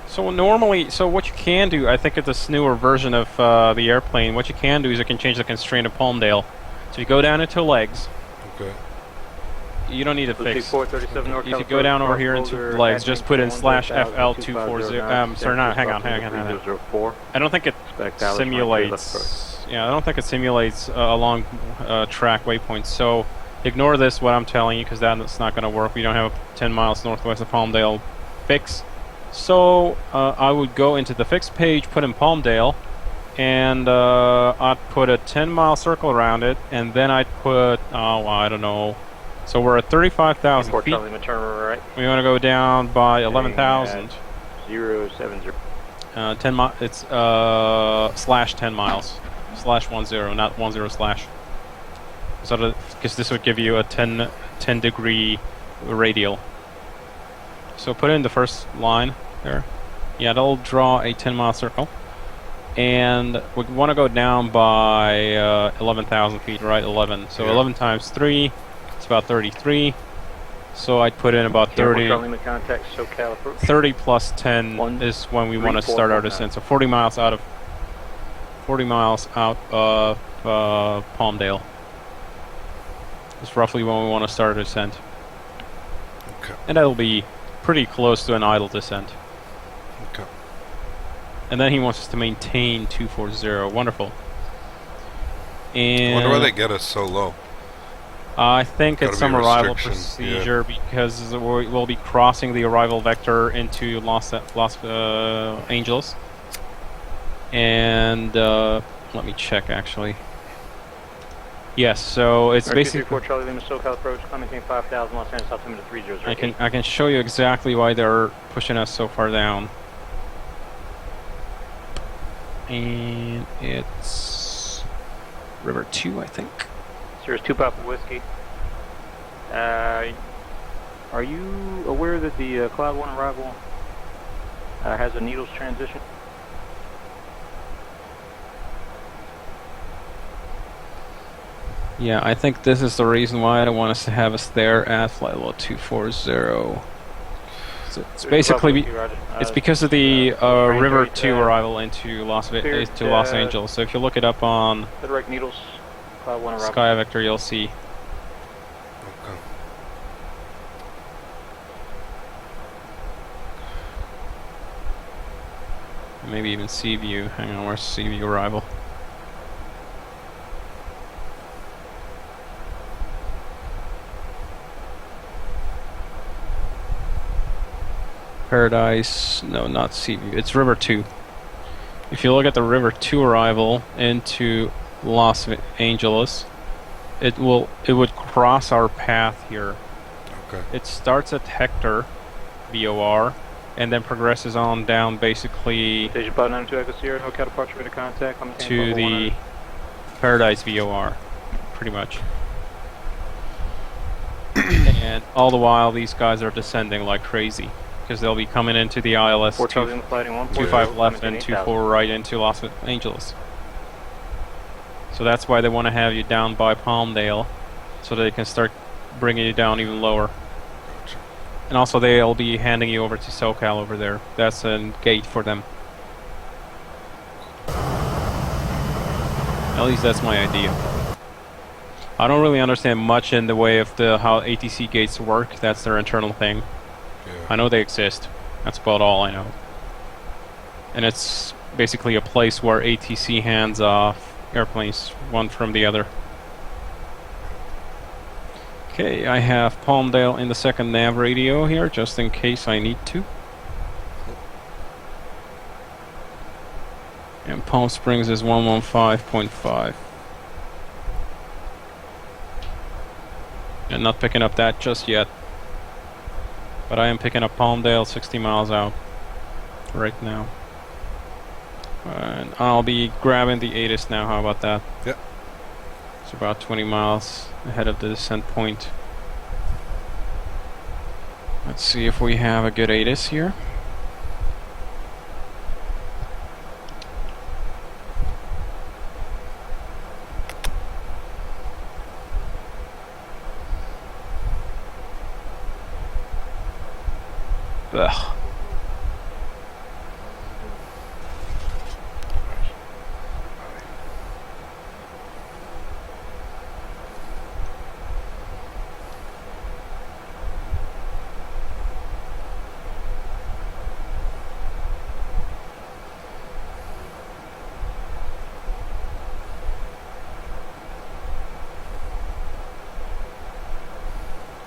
So normally, so what you can do, I think it's this newer version of the airplane, what you can do is you can change the constraint of Palmdale. So you go down into legs. Okay. You don't need a fix. 437 North If you go down over here into legs, just put in /FL240. Sorry, no, hang on. I don't think it simulates. Yeah, I don't think it simulates along track waypoints. So ignore this, what I'm telling you, because that's not going to work. We don't have a 10 miles northwest of Palmdale fix. So I would go into the fix page, put in Palmdale, and I'd put a 10-mile circle around it, and then I'd put, I don't know. So we're at 35,000 feet. Right. We want to go down by 11,000. 070. 10 mi it's /10 miles. /10, not 10 /. So because this would give you a 10 degree radial. So put in the first line there. Yeah, that'll draw a 10-mile circle. And we want to go down by 11,000 feet, right? 11. So 11 times 3. It's about 33. So I'd put in about 30. 30 plus 10 is when we want to start our descent. So 40 miles out of Palmdale. It's roughly when we want to start our descent. Okay. And that'll be pretty close to an idle descent. Okay. And then he wants us to maintain 240. Wonderful. And I wonder why they get us so low. I think it's some arrival restriction, procedure because we'll be crossing the arrival vector into Los Angeles. And let me check actually. Yes, so it's basically. Charlie Lima SoCal approach, maintain 5,000 Los Angeles altimeter 3008. I can show you exactly why they're pushing us so far down. And it's River 2, I think. Sirius 2 Papa Whiskey. Are you aware that the Cloud 1 arrival has a needles transition? Yeah, I think this is the reason why I don't want us to have us there at flight level 240. So it's basically it's because of the River 2 arrival into Los Angeles. So if you look it up on Needles, Cloud 1 arrival. Sky Vector, you'll see. Maybe even sea view. Hang on, where's sea view arrival? Paradise, no, not sea view. It's River 2. If you look at the River 2 arrival into Los Angeles, it would cross our path here. Okay. It starts at Hector, VOR, and then progresses on down basically Station 592 Echo Sierra, no cat departure rate of contact. to the Paradise VOR, pretty much. And all the while, these guys are descending like crazy, because they'll be coming into the ILS 25 left and 24 right into Los Angeles. So that's why they want to have you down by Palmdale, so they can start bringing you down even lower. Gotcha. And also they'll be handing you over to SoCal over there. That's a gate for them. At least that's my idea. I don't really understand much in the way of how ATC gates work. That's their internal thing. Yeah. I know they exist. That's about all I know. And it's basically a place where ATC hands off airplanes one from the other. Okay, I have Palmdale in the second nav radio here, just in case I need to. And Palm Springs is 115.5. And not picking up that just yet. But I am picking up Palmdale 60 miles out right now. And I'll be grabbing the ATIS now, how about that? Yep. It's about 20 miles ahead of the descent point. Let's see if we have a good ATIS here. Ugh.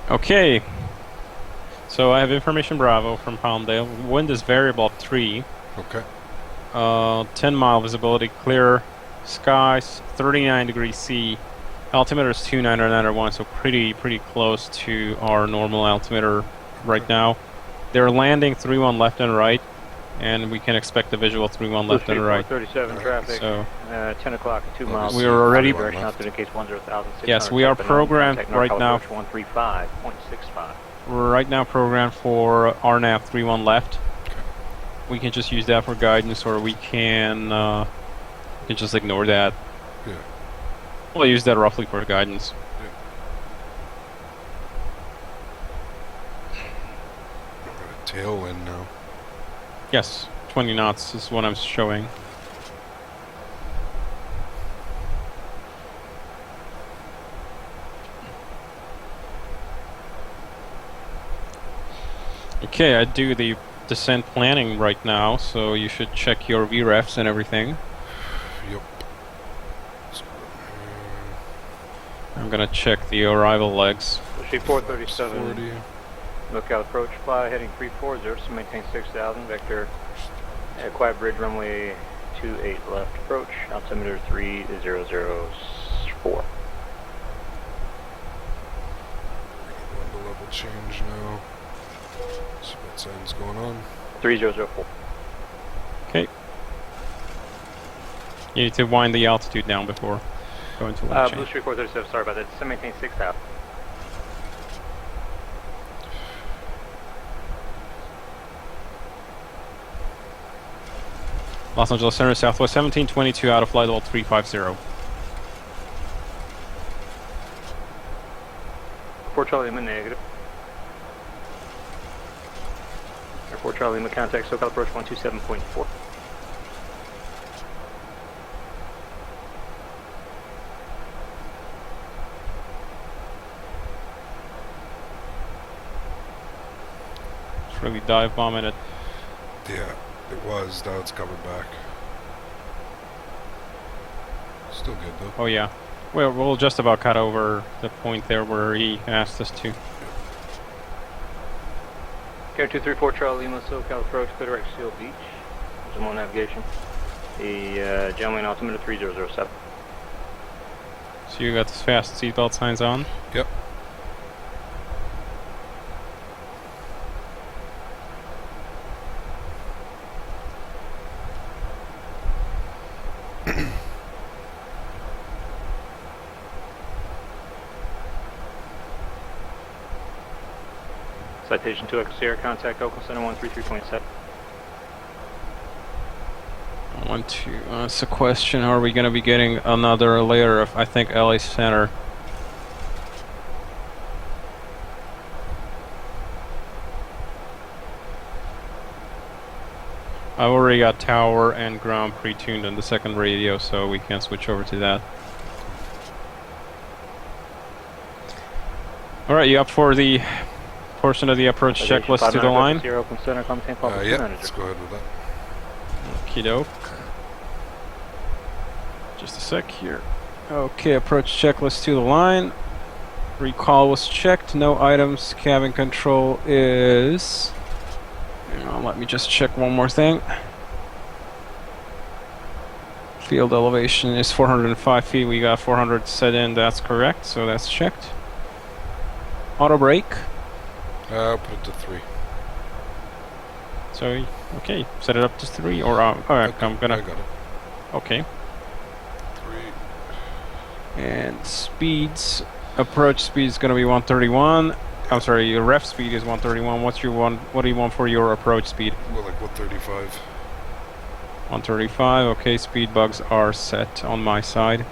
Okay, so I have information Bravo from Palmdale. Wind is variable at 3. Okay. 10-mile visibility, clear skies, 39 degrees C. Altimeter is 2991, so pretty close to our normal altimeter right now. They're landing 31 left and right, and we can expect the visual 31 left and right. 37 traffic. So 10 o'clock at 2 miles. we are already. Yes, we are programmed right now. 135.65. We're right now programmed for RNAV 31 left. We can just use that for guidance, or we can just ignore that. Yeah. We'll use that roughly for guidance. Yeah. Tailwind now. Yes, 20 knots is what I'm showing. Okay, I do the descent planning right now, so you should check your VREFs and everything. Yep. I'm gonna check the arrival legs. Sheet 437. Lookout approach, fly heading 340, so maintain 6,000, vector, quiet bridge runway 28 left approach, altimeter 3004. Window level change now. See what signs going on. 3004. Okay. You need to wind the altitude down before going to wind Blue change. Street 437, sorry about that, so maintain 6,000. Los Angeles Center, Southwest 1722, out of flight level 350. 4 Charlie Lima negative. Air 4 Charlie Lima contact, SoCal approach 127.4. It's really dive bombing it. Yeah. It was, now it's coming back. Still good though. Oh yeah. Well, we'll just about cut over the point there where he asked us to. Air 234 Charlie Lima, SoCal approach, Clear Seal Beach. There's one navigation. The gentleman altimeter 3007. So you got the fast seatbelt signs on? Yep. Citation 2 Echo Sierra, contact Oakland Center 133.7. I want to ask a question. Are we going to be getting another layer of, I think, LA Center? I've already got tower and ground pre-tuned on the second radio, so we can switch over to that. Alright, you up for the portion of the approach checklist to the line? Yeah, let's go ahead with that. Okie doke. Just a sec here. Okay, approach checklist to the line. Recall was checked, no items. Cabin control is... Hang on, let me just check one more thing. Field elevation is 405 feet. We got 400 set in, that's correct, so that's checked. Auto brake. I'll put it to 3. So, okay, set it up to 3, or alright, okay, I'm gonna... I got it. Okay. 3. And speeds, approach speed is gonna be 131. I'm sorry, your ref speed is 131. What do you want for your approach speed? Well, like 135. 135, okay, speed bugs are set on my side.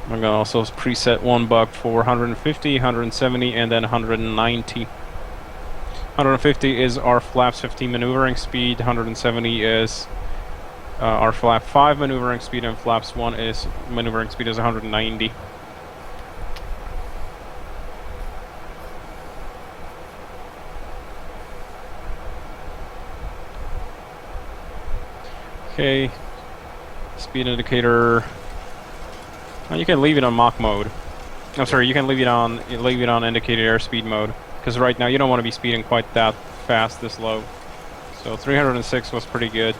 I'm gonna also preset one bug for 150, 170, and then 190. 150 is our flaps 15 maneuvering speed, 170 is our flap 5 maneuvering speed, and flaps 1 is maneuvering speed is 190. Okay, speed indicator. Well, you can leave it on Mach mode. I'm sorry, you can leave it on indicated airspeed mode, because right now you don't want to be speeding quite that fast this low. So 306 was pretty good.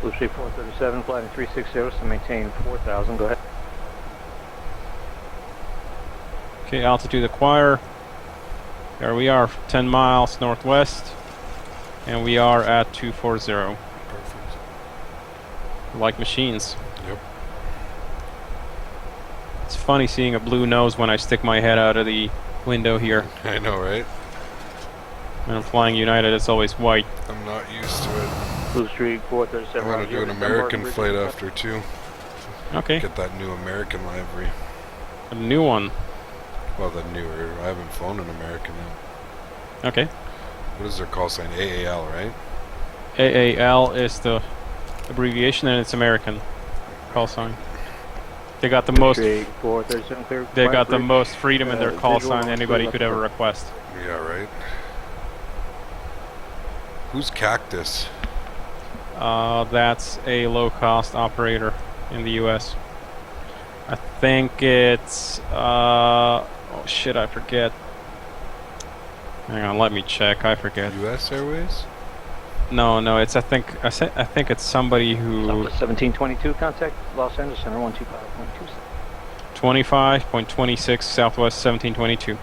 Blue Street 437, flying 360 to maintain 4,000. Go ahead. Okay, altitude acquire. There we are, 10 miles northwest, and we are at 240. Perfect. Like machines. Yep. It's funny seeing a blue nose when I stick my head out of the window here. I know, right? When I'm flying United, it's always white. I'm not used to it. Blue Street 437. I want to do an American flight after too. Okay. Get that new American livery. A new one. Well, the newer. I haven't flown an American yet. Okay. What is their call sign? AAL, right? AAL is the abbreviation, and it's American call sign. They got the most. They got the most freedom in their call sign anybody could ever request. Yeah, right. Who's Cactus? That's a low-cost operator in the U.S. I think it's. Oh shit! I forget. Hang on, let me check. I forget. U.S. Airways? No, it's I think it's somebody who. Southwest 1722, contact Los Angeles Center 125.26. 25.26 Southwest 1722.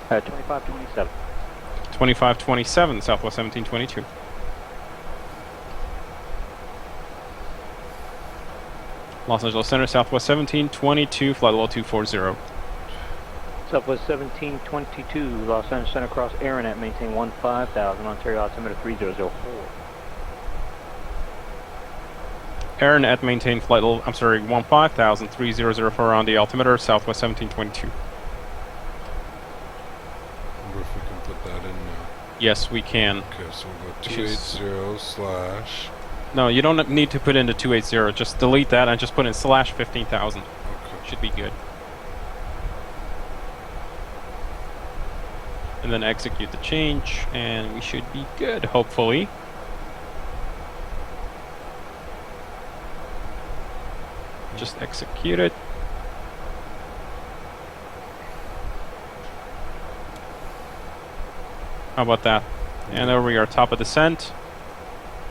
2527. 2527 Southwest 1722. Los Angeles Center Southwest 1722, flight level 240. Southwest 1722, Los Angeles Center cross Aranet, maintain 15,000, Ontario altimeter 3004. Aranet maintain flight level, 15,000, 3004 on the altimeter, Southwest 1722. I wonder if we can put that in now. Yes, we can. Okay, so we'll go 280 slash... No, you don't need to put in the 280, just delete that and just put in slash 15,000. Okay. Should be good. and then execute the change, and we should be good, hopefully. Just execute it. How about that? And there we are, top of descent.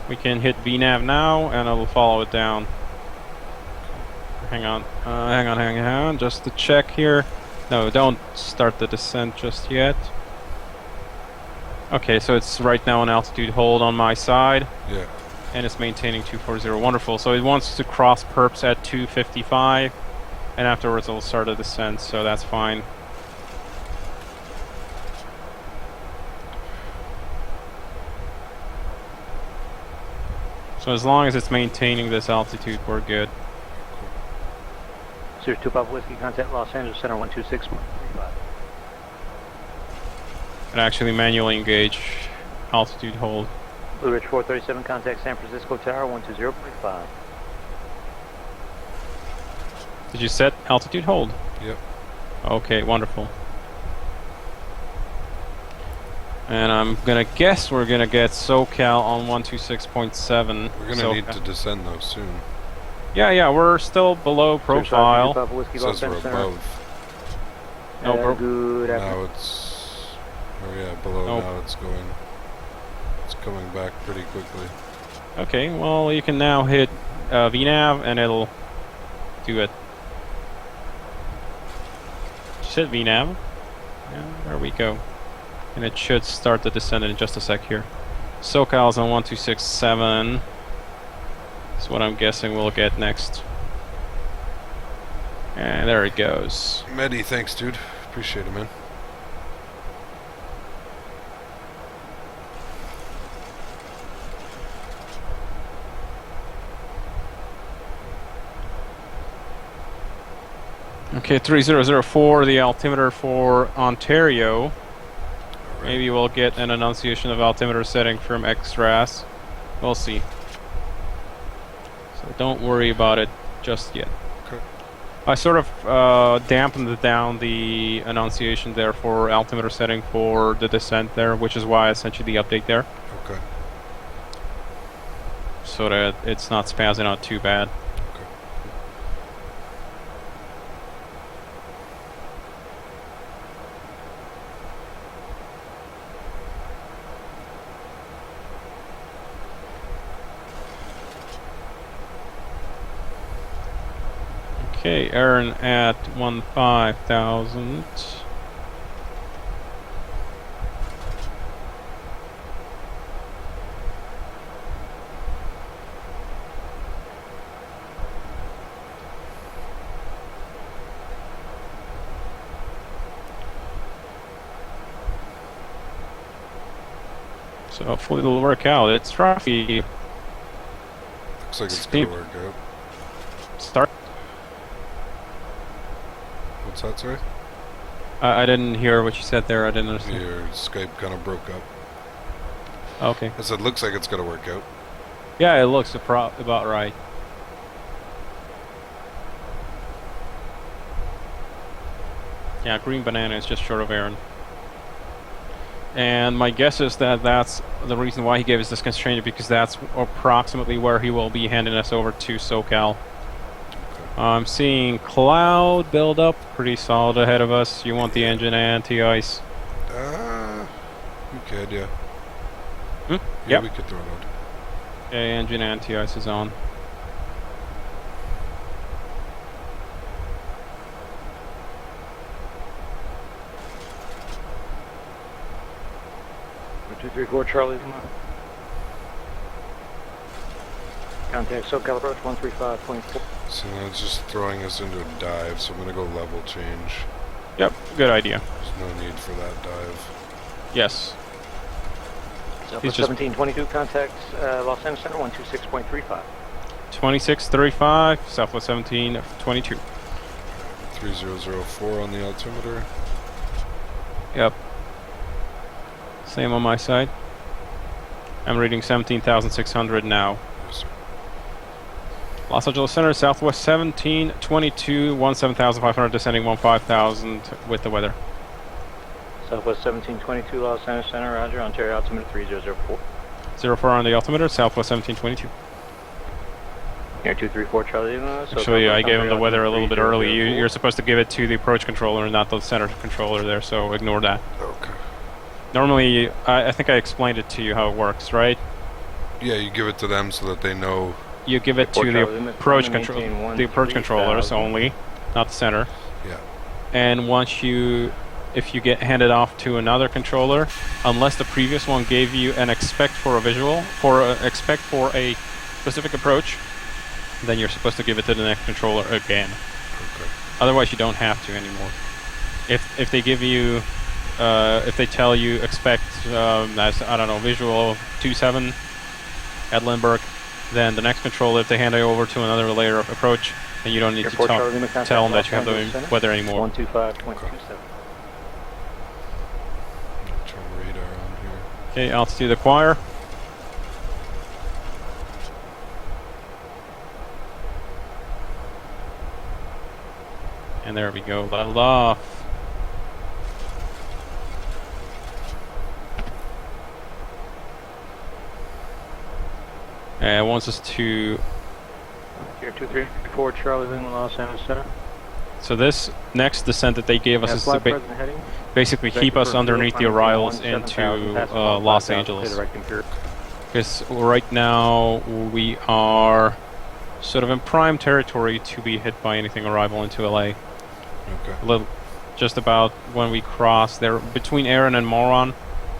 We can hit VNAV now, and it'll follow it down. Hang on, just to check here. No, don't start the descent just yet. Okay, so it's right now on altitude hold on my side. Yeah. And it's maintaining 240. Wonderful. So it wants to cross perps at 255, and afterwards it'll start a descent, so that's fine. So as long as it's maintaining this altitude, we're good. Series 2 Papa Whiskey, contact Los Angeles Center 126.35. And actually manually engage altitude hold. Blue Ridge 437, contact San Francisco Tower 120.5. Did you set altitude hold? Yep. Okay, wonderful. And I'm gonna guess we're gonna get SoCal on 126.7. We're gonna need to descend though soon. Yeah, we're still below profile. It says we're above. No, now it's... Oh yeah, below now it's going... It's coming back pretty quickly. Okay, well you can now hit VNAV and it'll do it. Just hit VNAV. Yeah, there we go. And it should start the descent in just a sec here. SoCal's on 1267. That's what I'm guessing we'll get next. And there it goes. Medi, thanks dude. Appreciate it, man. Okay, 3004, the altimeter for Ontario. Right. Maybe we'll get an annunciation of altimeter setting from XRAS. We'll see. So don't worry about it just yet. Okay. I sort of dampened down the annunciation there for altimeter setting for the descent there, which is why I sent you the update there. Okay. So that it's not spazzing out too bad. Okay, Aaron at 15,000. So hopefully it'll work out. It's roughly... Looks like it's gonna work out. Start. What's that, sorry? I didn't hear what you said there. I didn't understand. Your Skype kind of broke up. Okay. I said, looks like it's gonna work out. Yeah, it looks about right. Yeah, Green Banana is just short of Aaron. And my guess is that that's the reason why he gave us this constraint, because that's approximately where he will be handing us over to SoCal. I'm seeing cloud build up pretty solid ahead of us. You want the engine anti-ice? We could, yeah. Hmm? Yeah, we could throw it on. Okay, engine anti-ice is on. Two, three, four, Charlie. Contact SoCal approach 135.4. So now it's just throwing us into a dive, so I'm gonna go level change. Yep, good idea. There's no need for that dive. Yes. Southwest 1722, contact Los Angeles Center 126.35. 2635, Southwest 1722. 3004 on the altimeter. Yep. Same on my side. I'm reading 17,600 now. Yes, sir. Los Angeles Center, Southwest 1722, 17,500, descending 15,000 with the weather. Southwest 1722 Los Angeles Center, roger, Ontario altimeter 3004. 04 on the altimeter, Southwest 1722. Air 234 Charlie Lima. Actually, I gave him the weather a little bit early. You're supposed to give it to the approach controller and not the center controller there, so ignore that. Okay. Normally, I think I explained it to you how it works, right? Yeah, you give it to them so that they know. You give it to the approach controllers only, not the center. Yeah. And once if you get handed off to another controller, unless the previous one gave you an expect for a visual, expect for a specific approach, then you're supposed to give it to the next controller again. Okay. Otherwise, you don't have to anymore. If they give you, if they tell you expect, I don't know, visual 27 at Lindbergh, then the next controller, if they hand it over to another layer of approach, then you don't need to tell them that you have the weather anymore. 125.27. Turn radar on here. Okay, altitude acquire. And there we go, leveled off. And it wants us to... Air 234 Charlie Lima Los Angeles Center. So this next descent that they gave us is to basically keep us underneath the arrivals into Los Angeles. Because right now we are sort of in prime territory to be hit by anything arrival into LA. Okay. Just about when we cross there, between Aaron and Moron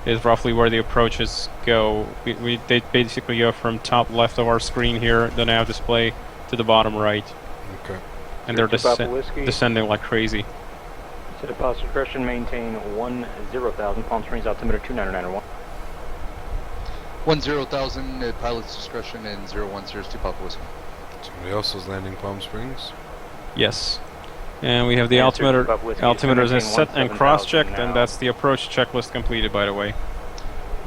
is roughly where the approaches go. They basically go from top left of our screen here, the nav display, to the bottom right. Okay. And they're descending like crazy. Set a pilot's discretion, maintain 10,000, Palm Springs altimeter 2991. 10,000 at pilot's discretion and 0102 Papa Whiskey. Somebody else is landing Palm Springs? Yes. And we have the altimeters is set and cross-checked, and that's the approach checklist completed, by the way.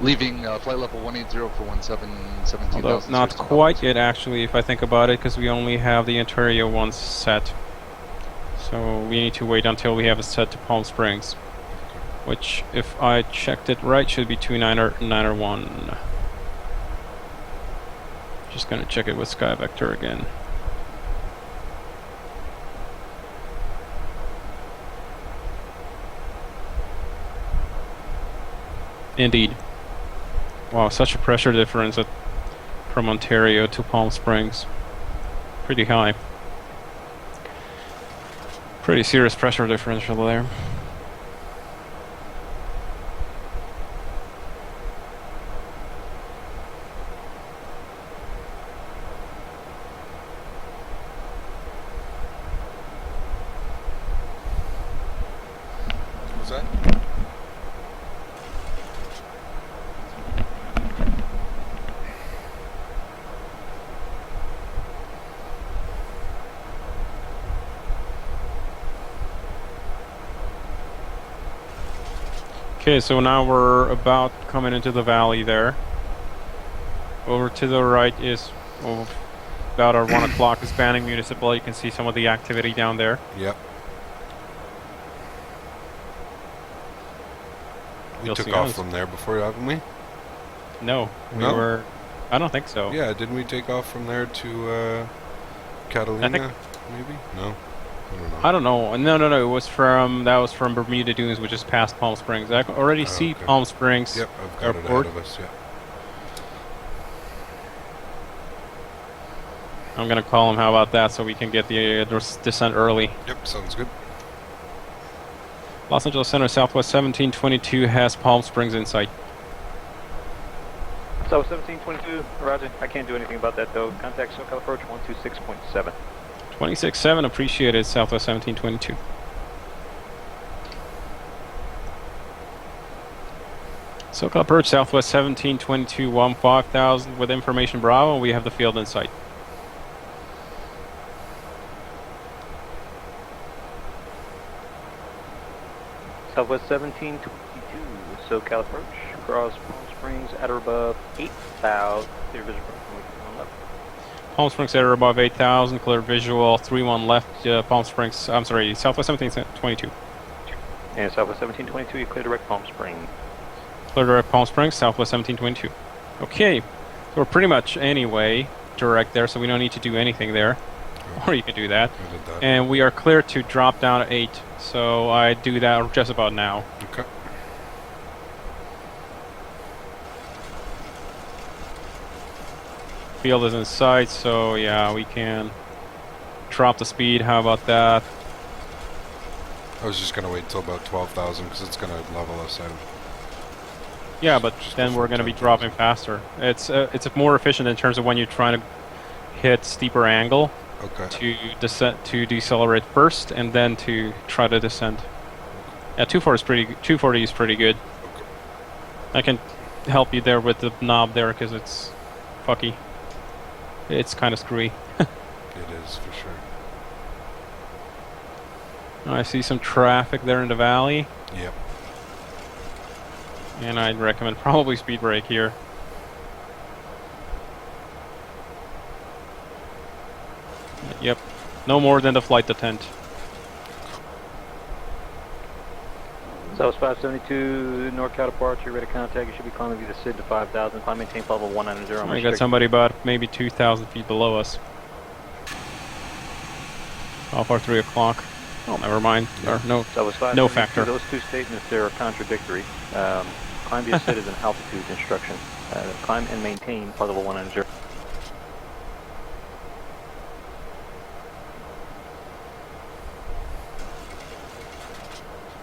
Leaving flight level 180 for 17,000. Although not quite yet, actually, if I think about it, because we only have the interior ones set. So we need to wait until we have it set to Palm Springs. Which, if I checked it right, should be 2991. Just gonna check it with Sky Vector again. Indeed. Wow, such a pressure difference from Ontario to Palm Springs. Pretty high. Pretty serious pressure differential there. What was that? Okay, so now we're about coming into the valley there. Over to the right is about our 1 o'clock is Banning Municipal. You can see some of the activity down there. Yep. We took see off us. from there before, haven't we? No, we were... I don't think so. Yeah, didn't we take off from there to Catalina, maybe? No? I don't know. No. It was that was from Bermuda Dunes, which is past Palm Springs. I can already see Palm Springs Yep, I've got Airport. it ahead of us, yeah. I'm gonna call him. How about that? So we can get the descent early. Yep, sounds good. Los Angeles Center, Southwest 1722 has Palm Springs in sight. So 1722, roger. I can't do anything about that though. Contact SoCal approach 126.7. 26.7, appreciated, Southwest 1722. SoCal approach, Southwest 1722, 15,000 with information Bravo. We have the field in sight. Southwest 1722, SoCal approach, across Palm Springs at or above 8,000. Clear vision from 1 left. Palm Springs at or above 8,000, clear visual, 31 left, Palm Springs, I'm sorry, Southwest 1722. And Southwest 1722, you clear direct Palm Springs. Clear direct Palm Springs, Southwest 1722. Okay, so we're pretty much anyway direct there, so we don't need to do anything there. Or you can do that. I did that. And we are clear to drop down to 8, so I do that just about now. Okay. Field is in sight, so yeah, we can drop the speed. How about that? I was just gonna wait till about 12,000 because it's gonna level us out. Yeah, but then we're going to be dropping faster. It's more efficient in terms of when you're trying to hit steeper angle. Okay. To decelerate first and then to try to descend. Yeah, 240 is pretty good. Okay. I can help you there with the knob there because it's fucky. It's kind of screwy. It is for sure. I see some traffic there in the valley. Yep. And I'd recommend probably speed brake here. Yep. No more than the flight attendant. Southwest 572, NorCal departure, ready to contact. You should be climbing via the SID to 5,000. Climb maintain level 190. I got somebody about maybe 2,000 feet below us. Off our 3 o'clock. Oh, never mind. Or no factor. Those two statements there are contradictory. Climb via SID is an altitude instruction. Climb and maintain flight level 190.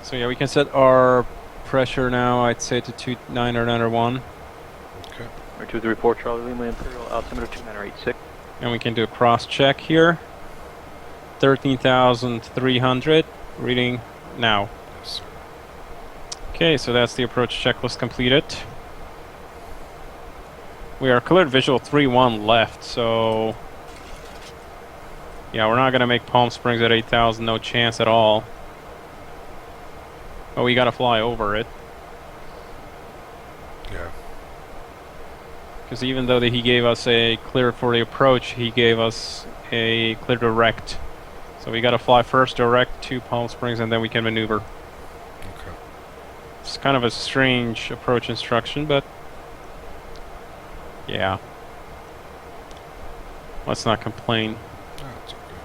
So yeah, we can set our pressure now, I'd say to 29 or 901. Okay. Right to the report, Charlie Lima, Imperial, altimeter 2986. And we can do a cross check here. 13,300, reading now. Yes, sir. Okay, so that's the approach checklist completed. We are cleared visual 3-1 left, so yeah, we're not gonna make Palm Springs at 8,000, no chance at all. But we gotta fly over it. Yeah. Because even though he gave us a clear for the approach, he gave us a clear direct. So we gotta fly first direct to Palm Springs and then we can maneuver. Okay. It's kind of a strange approach instruction, but yeah. Let's not complain. That's okay.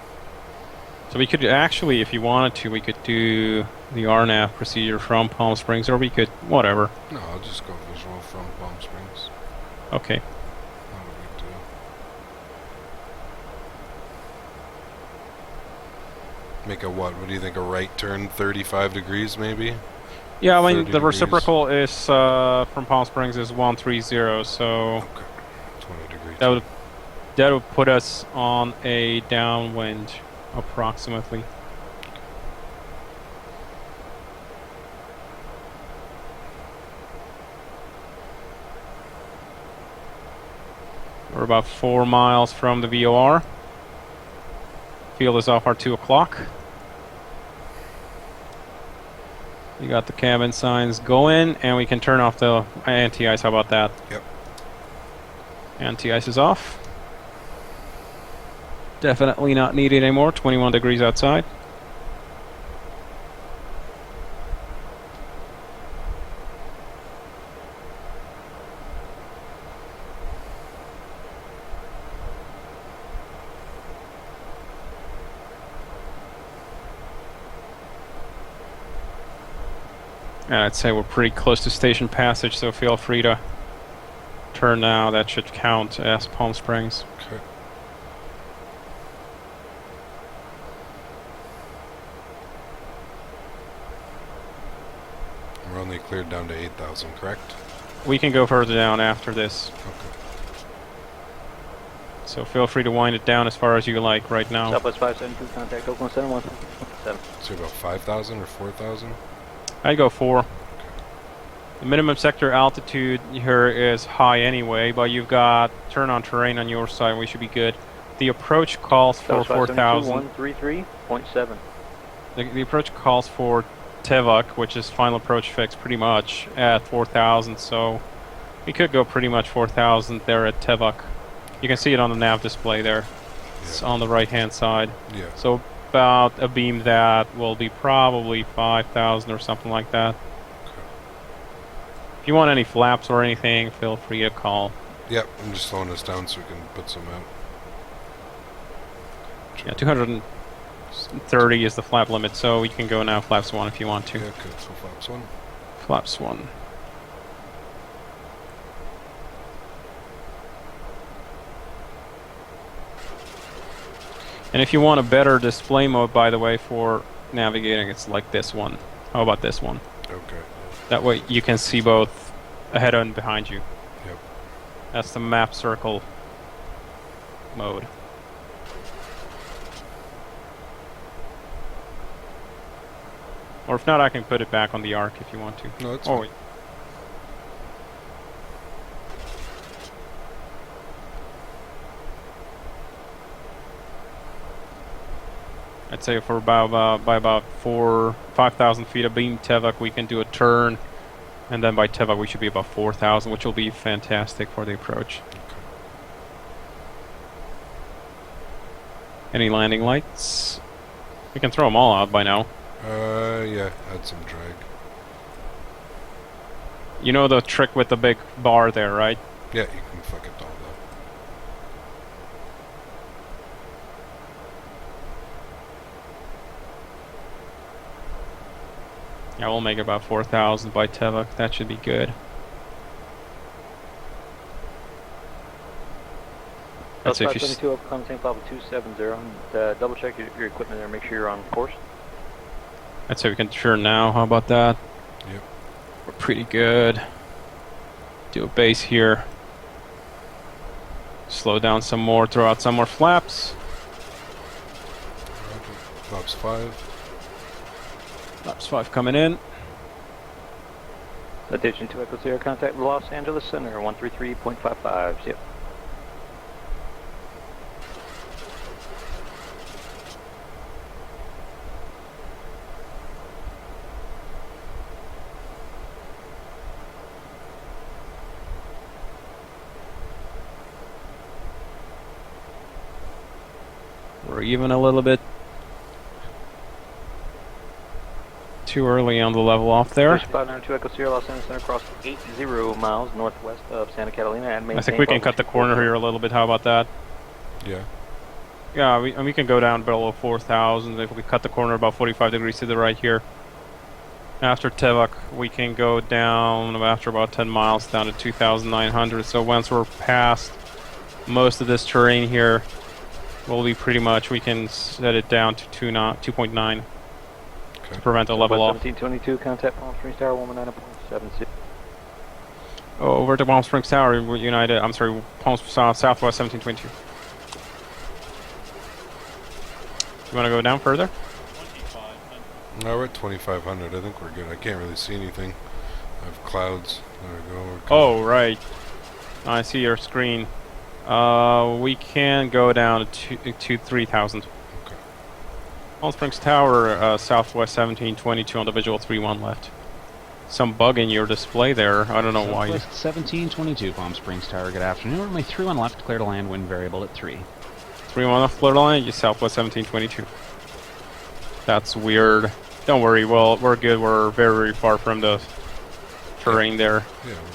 So we could actually, if you wanted to, we could do the RNAV procedure from Palm Springs, or we could, whatever. No, I'll just go visual from Palm Springs. Okay. Not a big deal. Make a what? What do you think? A right turn 35 degrees maybe? Yeah, I mean, the degrees. reciprocal is from Palm Springs is 130, so Okay. 20 degrees. that would put us on a downwind approximately. We're about 4 miles from the VOR. Field is off our 2 o'clock. We got the cabin signs going, and we can turn off the anti-ice. How about that? Yep. Anti-ice is off. Definitely not needed anymore. 21 degrees outside. And I'd say we're pretty close to station passage, so feel free to turn now. That should count as Palm Springs. Okay. We're only cleared down to 8,000, correct? We can go further down after this. Okay. So feel free to wind it down as far as you like right now. Southwest 572, contact Oakland 717. So about 5,000 or 4,000? I go 4. The minimum sector altitude here is high anyway, but you've got turn on terrain on your side. We should be good. The approach calls for 4,000. 133.7. The approach calls for Tevuk, which is final approach fix, pretty much at 4,000. So we could go pretty much 4,000 there at Tevuk. You can see it on the nav display there. It's on the right-hand side. Yeah. So about a beam that will be probably 5,000 or something like that. If you want any flaps or anything, feel free to call. Yep, I'm just slowing this down so we can put some out. Yeah, 230 is the flap limit, so you can go now flaps 1 if you want to. Yeah, okay, so flaps 1. Flaps 1. And if you want a better display mode, by the way, for navigating, it's like this one. How about this one? Okay. That way you can see both ahead and behind you. Yep. That's the map circle mode. Or if not, I can put it back on the arc if you want to. No, it's oh, fine. wait. I'd say for about by about 5,000 feet of beam Tevak, we can do a turn, and then by Tevak we should be about 4,000, which will be fantastic for the approach. Okay. Any landing lights? We can throw them all out by now. Yeah, add some drag. You know the trick with the big bar there, right? Yeah, you can fuck it all up. Yeah, we'll make about 4,000 by Tevak. That should be good. That's if you 572 up, climb tank level 270. And, double check your equipment there, make sure you're on course. I'd say we can turn now. How about that? Yep. We're pretty good. Do a base here. Slow down some more, throw out some more flaps. Flaps 5. Flaps 5 coming in. Attention to Echo Sierra, contact Los Angeles Center, 133.55. Yep. We're even a little bit too early on the level off there. 592 Echo Sierra, Los Angeles Center, cross 80 miles northwest of Santa Catalina, and maintain. I think we can cut the corner here a little bit. How about that? Yeah. Yeah, we can go down below 4,000 if we cut the corner about 45 degrees to the right here. After Tevak, we can go down after about 10 miles down to 2,900. So once we're past most of this terrain here, we'll be pretty much, we can set it down to 2.9 to prevent a level off. 1722, contact Palm Springs Tower, 119.76. Oh, over to Palm Springs Tower, United, I'm sorry, Palm Southwest 1722. You want to go down further? No, we're at 2,500. I think we're good. I can't really see anything. I have clouds. There we go. Oh, right. I see your screen. We can go down to 3,000. Okay. Palm Springs Tower, Southwest 1722 on the visual 3-1 left. Some bug in your display there. I don't know why. Southwest 1722, Palm Springs Tower. Good afternoon. Runway 31 left, clear to land. Wind variable at 3. 3-1 left, clear to land. Southwest 1722. That's weird. Don't worry. Well, we're good. We're very, very far from the terrain there. Yeah, we're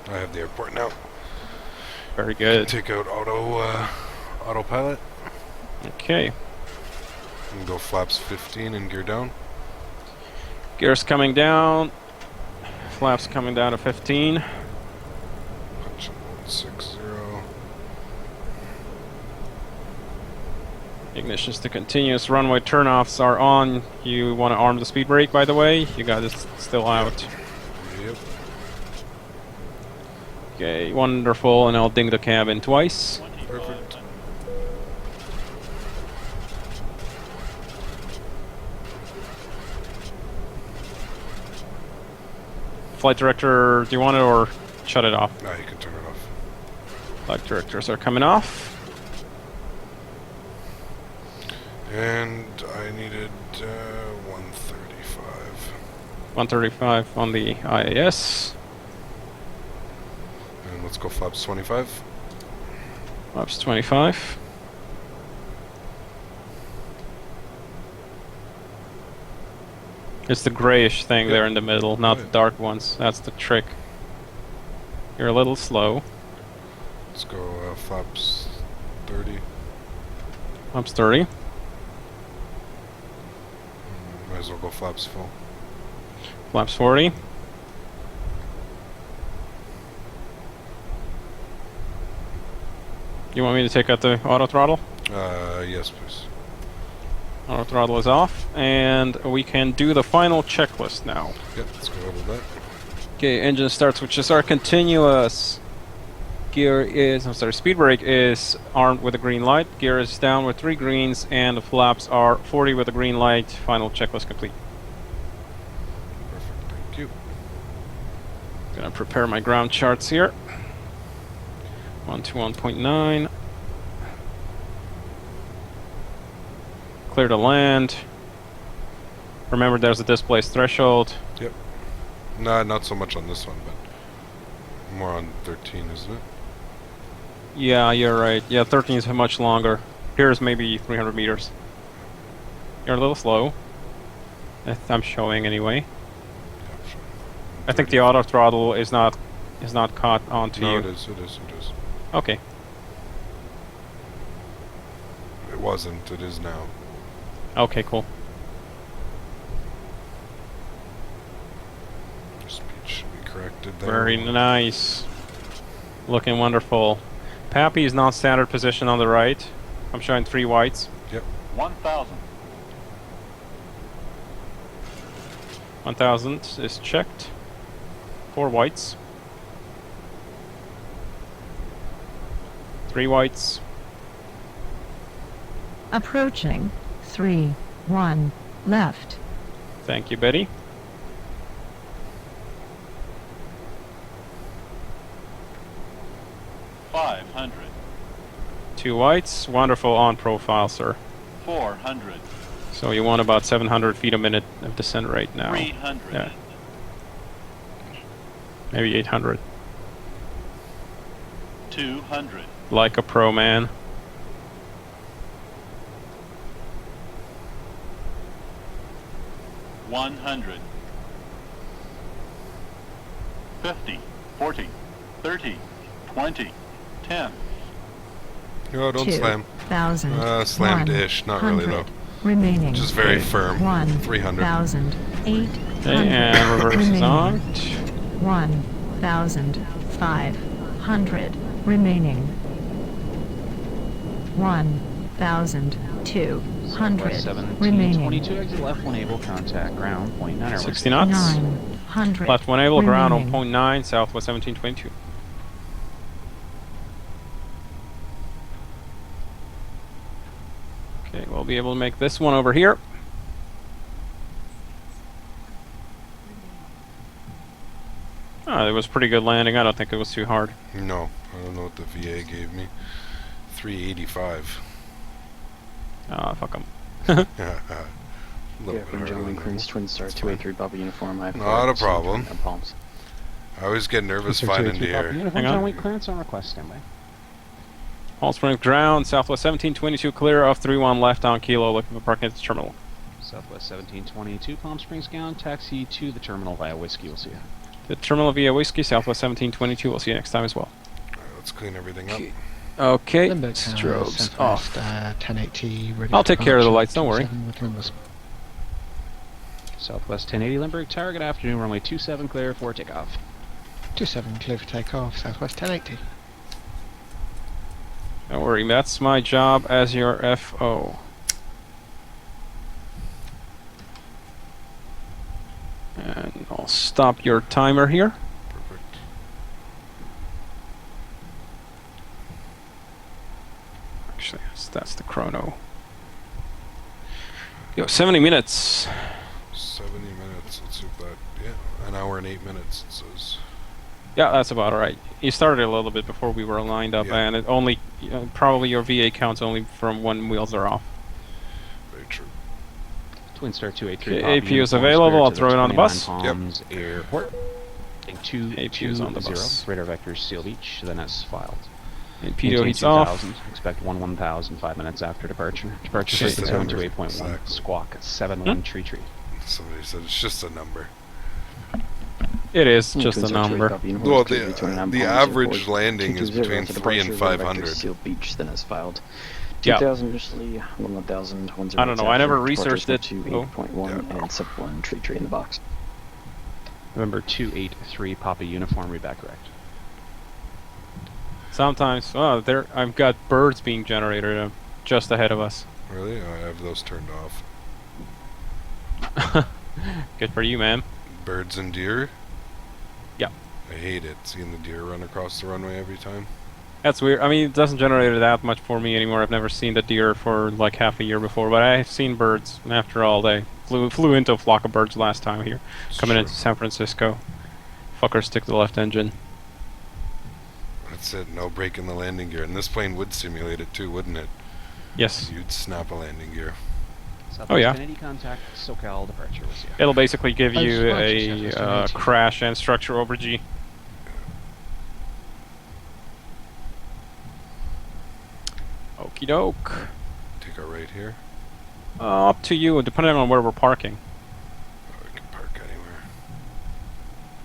good. I have the airport now. Very good. Take out autopilot. Okay. And go flaps 15 and gear down. Gears coming down. Flaps coming down to 15. Punch 160. Ignitions to continuous. Runway turnoffs are on. You want to arm the speed brake, by the way? You got this still out. Yep. Okay, wonderful. And I'll ding the cabin twice. Perfect. Flight director, do you want it or shut it off? No, you can turn it off. Flight directors are coming off. And I needed 135. 135 on the IAS. And let's go flaps 25. Flaps 25. It's the grayish thing there in the middle, not the dark ones. That's the trick. You're a little slow. Let's go flaps 30. Flaps 30. Might as well go flaps full. Flaps 40. You want me to take out the auto throttle? Yes, please. Auto throttle is off, and we can do the final checklist now. Yep, let's go over that. Okay, engine start switches are continuous. Gear is, speed brake is armed with a green light. Gear is down with 3 greens, and the flaps are 40 with a green light. Final checklist complete. Perfect, thank you. Gonna prepare my ground charts here. 121.9. Clear to land. Remember, there's a displaced threshold. Yep. Nah, not so much on this one, but more on 13, isn't it? Yeah, you're right. Yeah, 13 is much longer. Here's maybe 300 meters. You're a little slow. I'm showing anyway. Yeah, sure. I think the auto throttle is not caught onto No, you. it is. Okay. It wasn't. It is now. Okay, cool. Speed should be corrected there. Very nice. Looking wonderful. Pappy is non-standard position on the right. I'm showing 3 whites. Yep. 1,000. 1000 is checked. 4 whites. 3 whites. Approaching. 3, 1, left. Thank you, Betty. $500. 2 whites. Wonderful on profile, sir. 400. So you want about 700 feet a minute of descent rate now. 300. Yeah. Maybe 800. 200. Like a pro, man. 100. 50. 40. 30. 20. 10. No, don't slam. 2,000. Slammed-ish. Not really, though. Remaining. Just very firm. 300. 1,000. 800. Okay, and reverse is on. 1,500 remaining. 1,200 remaining. 22 exit left 1 able contact ground 0.9 or 60 knots. 900 Left 1 able ground on remaining. 0.9 southwest 1722. Okay, we'll be able to make this one over here. Oh, it was pretty good landing. I don't think it was too hard. No, I don't know what the VA gave me. 385. Ah, fuck them. Yeah, from John Wayne Queen's Twin Star 283 Bobby Uniform. Not a problem. Palms. I always get nervous flying into air. Uniform John Wayne clearance on request, standby. All Springs ground, southwest 1722, clear of 31 left on Kilo, looking for parking at the terminal. Southwest 1722, Palm Springs ground, taxi to the terminal via Whiskey, we'll see you. The terminal via Whiskey, southwest 1722, we'll see you next time as well. Alright, let's clean everything up. Okay, Limburg strobes off. 1080 ready. I'll take care of the lights, don't worry. Southwest 1080 Limburg Tower, good afternoon, runway 27 clear for takeoff. 27 clear for takeoff, southwest 1080. Don't worry, that's my job as your FO. And I'll stop your timer here. Perfect. Actually, that's the chrono. Yo, 70 minutes. 70 minutes. Let's see if that. Yeah, an hour and 8 minutes. It says. Yeah, that's about right. You started a little bit before we were lined up, and it only probably your VA counts only from when wheels are off. Very true. Twin Star 283. Okay, APU is available. I'll throw it on the bus. Palms Airport. 2 APU is on the bus. Radar vectors Seal Beach. Then that's filed. And pitot Maintain heats off. 2000. Expect 1,000 5 minutes after departure. Departure Just system a number. 728.1. Exactly. Squawk 71 tree. Somebody said it's just a number. It is just a number. Well, the average landing is between 3 and 500. Seal beach, then as filed. Yeah. 2,000 initially, 1,000, 1,000. I don't know, I never researched it. To 8.1 and sub 1 tree in the box. November 283 Papa Uniform, read back correct. Sometimes, there I've got birds being generated just ahead of us. Really? I have those turned off. Good for you, man. Birds and deer? Yeah. I hate it, seeing the deer run across the runway every time. That's weird. I mean, it doesn't generate that much for me anymore. I've never seen the deer for like half a year before, but I've seen birds after all day. Flew into a flock of birds last time here, coming into San Francisco. Fucker, stick to the left engine. That's it, no break in the landing gear. And this plane would simulate it too, wouldn't it? Yes. You'd snap a landing gear. Oh yeah. Kennedy contact, SoCal departure was here. It'll basically give you a crash and structure over G. Okie doke. Take a right here. Up to you, depending on where we're parking. We can park anywhere.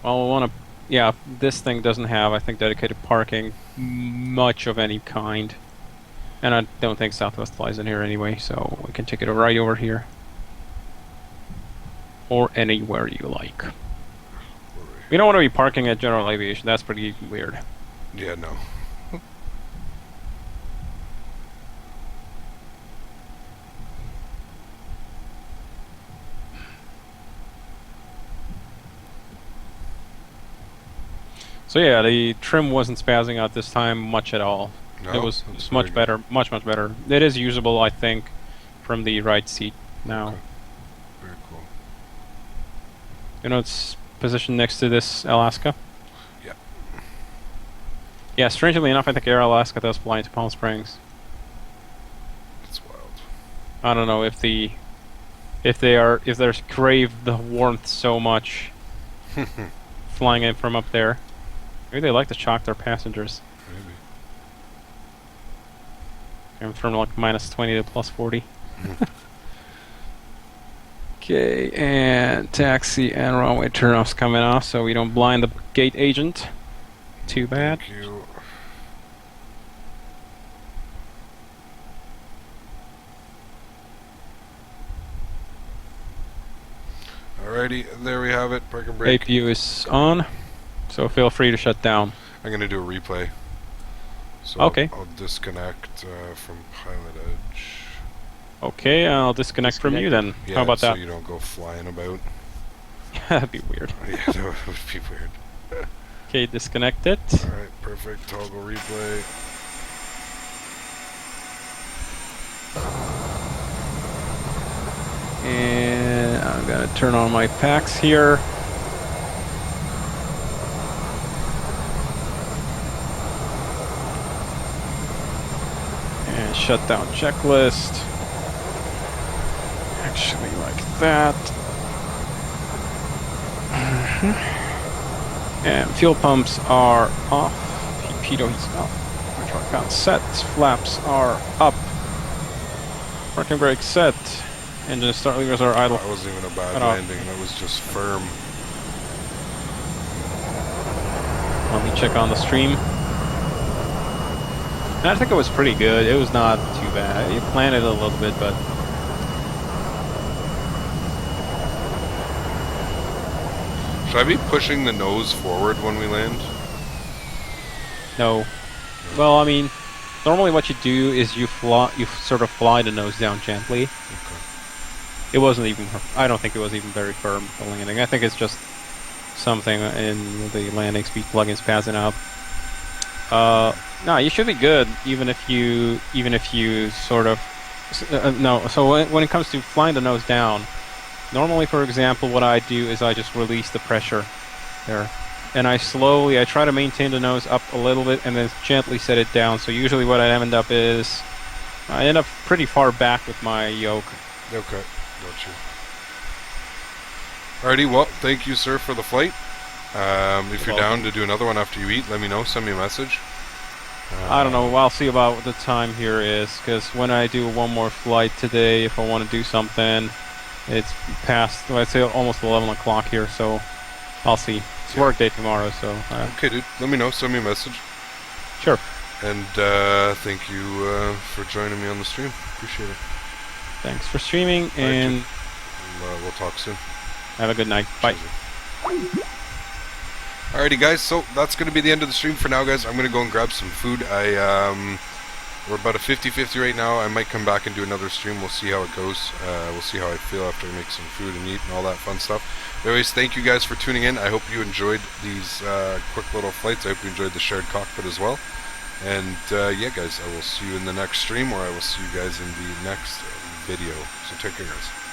Well, we want to. Yeah, this thing doesn't have, I think, dedicated parking much of any kind. And I don't think Southwest flies in here anyway, so we can take it right over here. Or anywhere you like. We don't want to be parking at General Aviation, that's pretty weird. Yeah, no. So yeah, the trim wasn't spazzing out this time much at all. No, it was much better, much better. It is usable, I think, from the right seat now. Okay. Very cool. You know, it's positioned next to this Alaska. Yeah. Yeah, strangely enough, I think Air Alaska does fly into Palm Springs. That's wild. I don't know if they crave the warmth so much, flying in from up there. Maybe they like to shock their passengers. Maybe. And from like -20 to +40. Okay, and taxi and runway turnoffs coming off, so we don't blind the gate agent. Too bad. Thank you. Alrighty, there we have it. Park and brake. APU is on, so feel free to shut down. I'm gonna do a replay. So Okay. I'll disconnect from PilotEdge. Okay, I'll disconnect from you then. Yeah, How about so that? you don't go flying about. That'd be weird. Yeah, that would be weird. Okay, disconnect it. Alright, perfect. Toggle replay. And I'm gonna turn on my packs here. And shutdown checklist. Actually, like that. And fuel pumps are off. Pitot heat's off. Control count set. Flaps are up. Parking brake set. Engine start levers are idle. That wasn't even a bad Cut off. landing. That was just firm. Let me check on the stream. And I think it was pretty good. It was not too bad. It planted a little bit, but Should I be pushing the nose forward when we land? no. Well, I mean, normally what you do is you sort of fly the nose down gently. Okay. It wasn't even. I don't think it was even very firm the landing. I think it's just something in the landing speed plugins passing up. No, you should be good, even if you sort of no. So when it comes to flying the nose down, normally, for example, what I do is I just release the pressure there, and I try to maintain the nose up a little bit, and then gently set it down. So usually, what I end up is I end up pretty far back with my yoke. Okay, got you. Alrighty, well, thank you, sir, for the flight. If you're down to do another one after you eat, let me know. Send me a message. I don't know. I'll see about what the time here is, because when I do one more flight today, if I want to do something, it's past, well, I'd say almost 11 o'clock here, so I'll see. It's work day tomorrow, so... okay, dude. Let me know. Send me a message. Sure. And thank you for joining me on the stream. Appreciate it. Thanks for streaming, and... we'll talk soon. Have a good night. Bye. Alrighty, guys. So that's going to be the end of the stream for now, guys. I'm going to go and grab some food. We're about a 50-50 right now. I might come back and do another stream. We'll see how it goes. We'll see how I feel after I make some food and eat and all that fun stuff. But anyways, thank you guys for tuning in. I hope you enjoyed these quick little flights. I hope you enjoyed the shared cockpit as well. And yeah, guys, I will see you in the next stream, or I will see you guys in the next video. So take care, guys.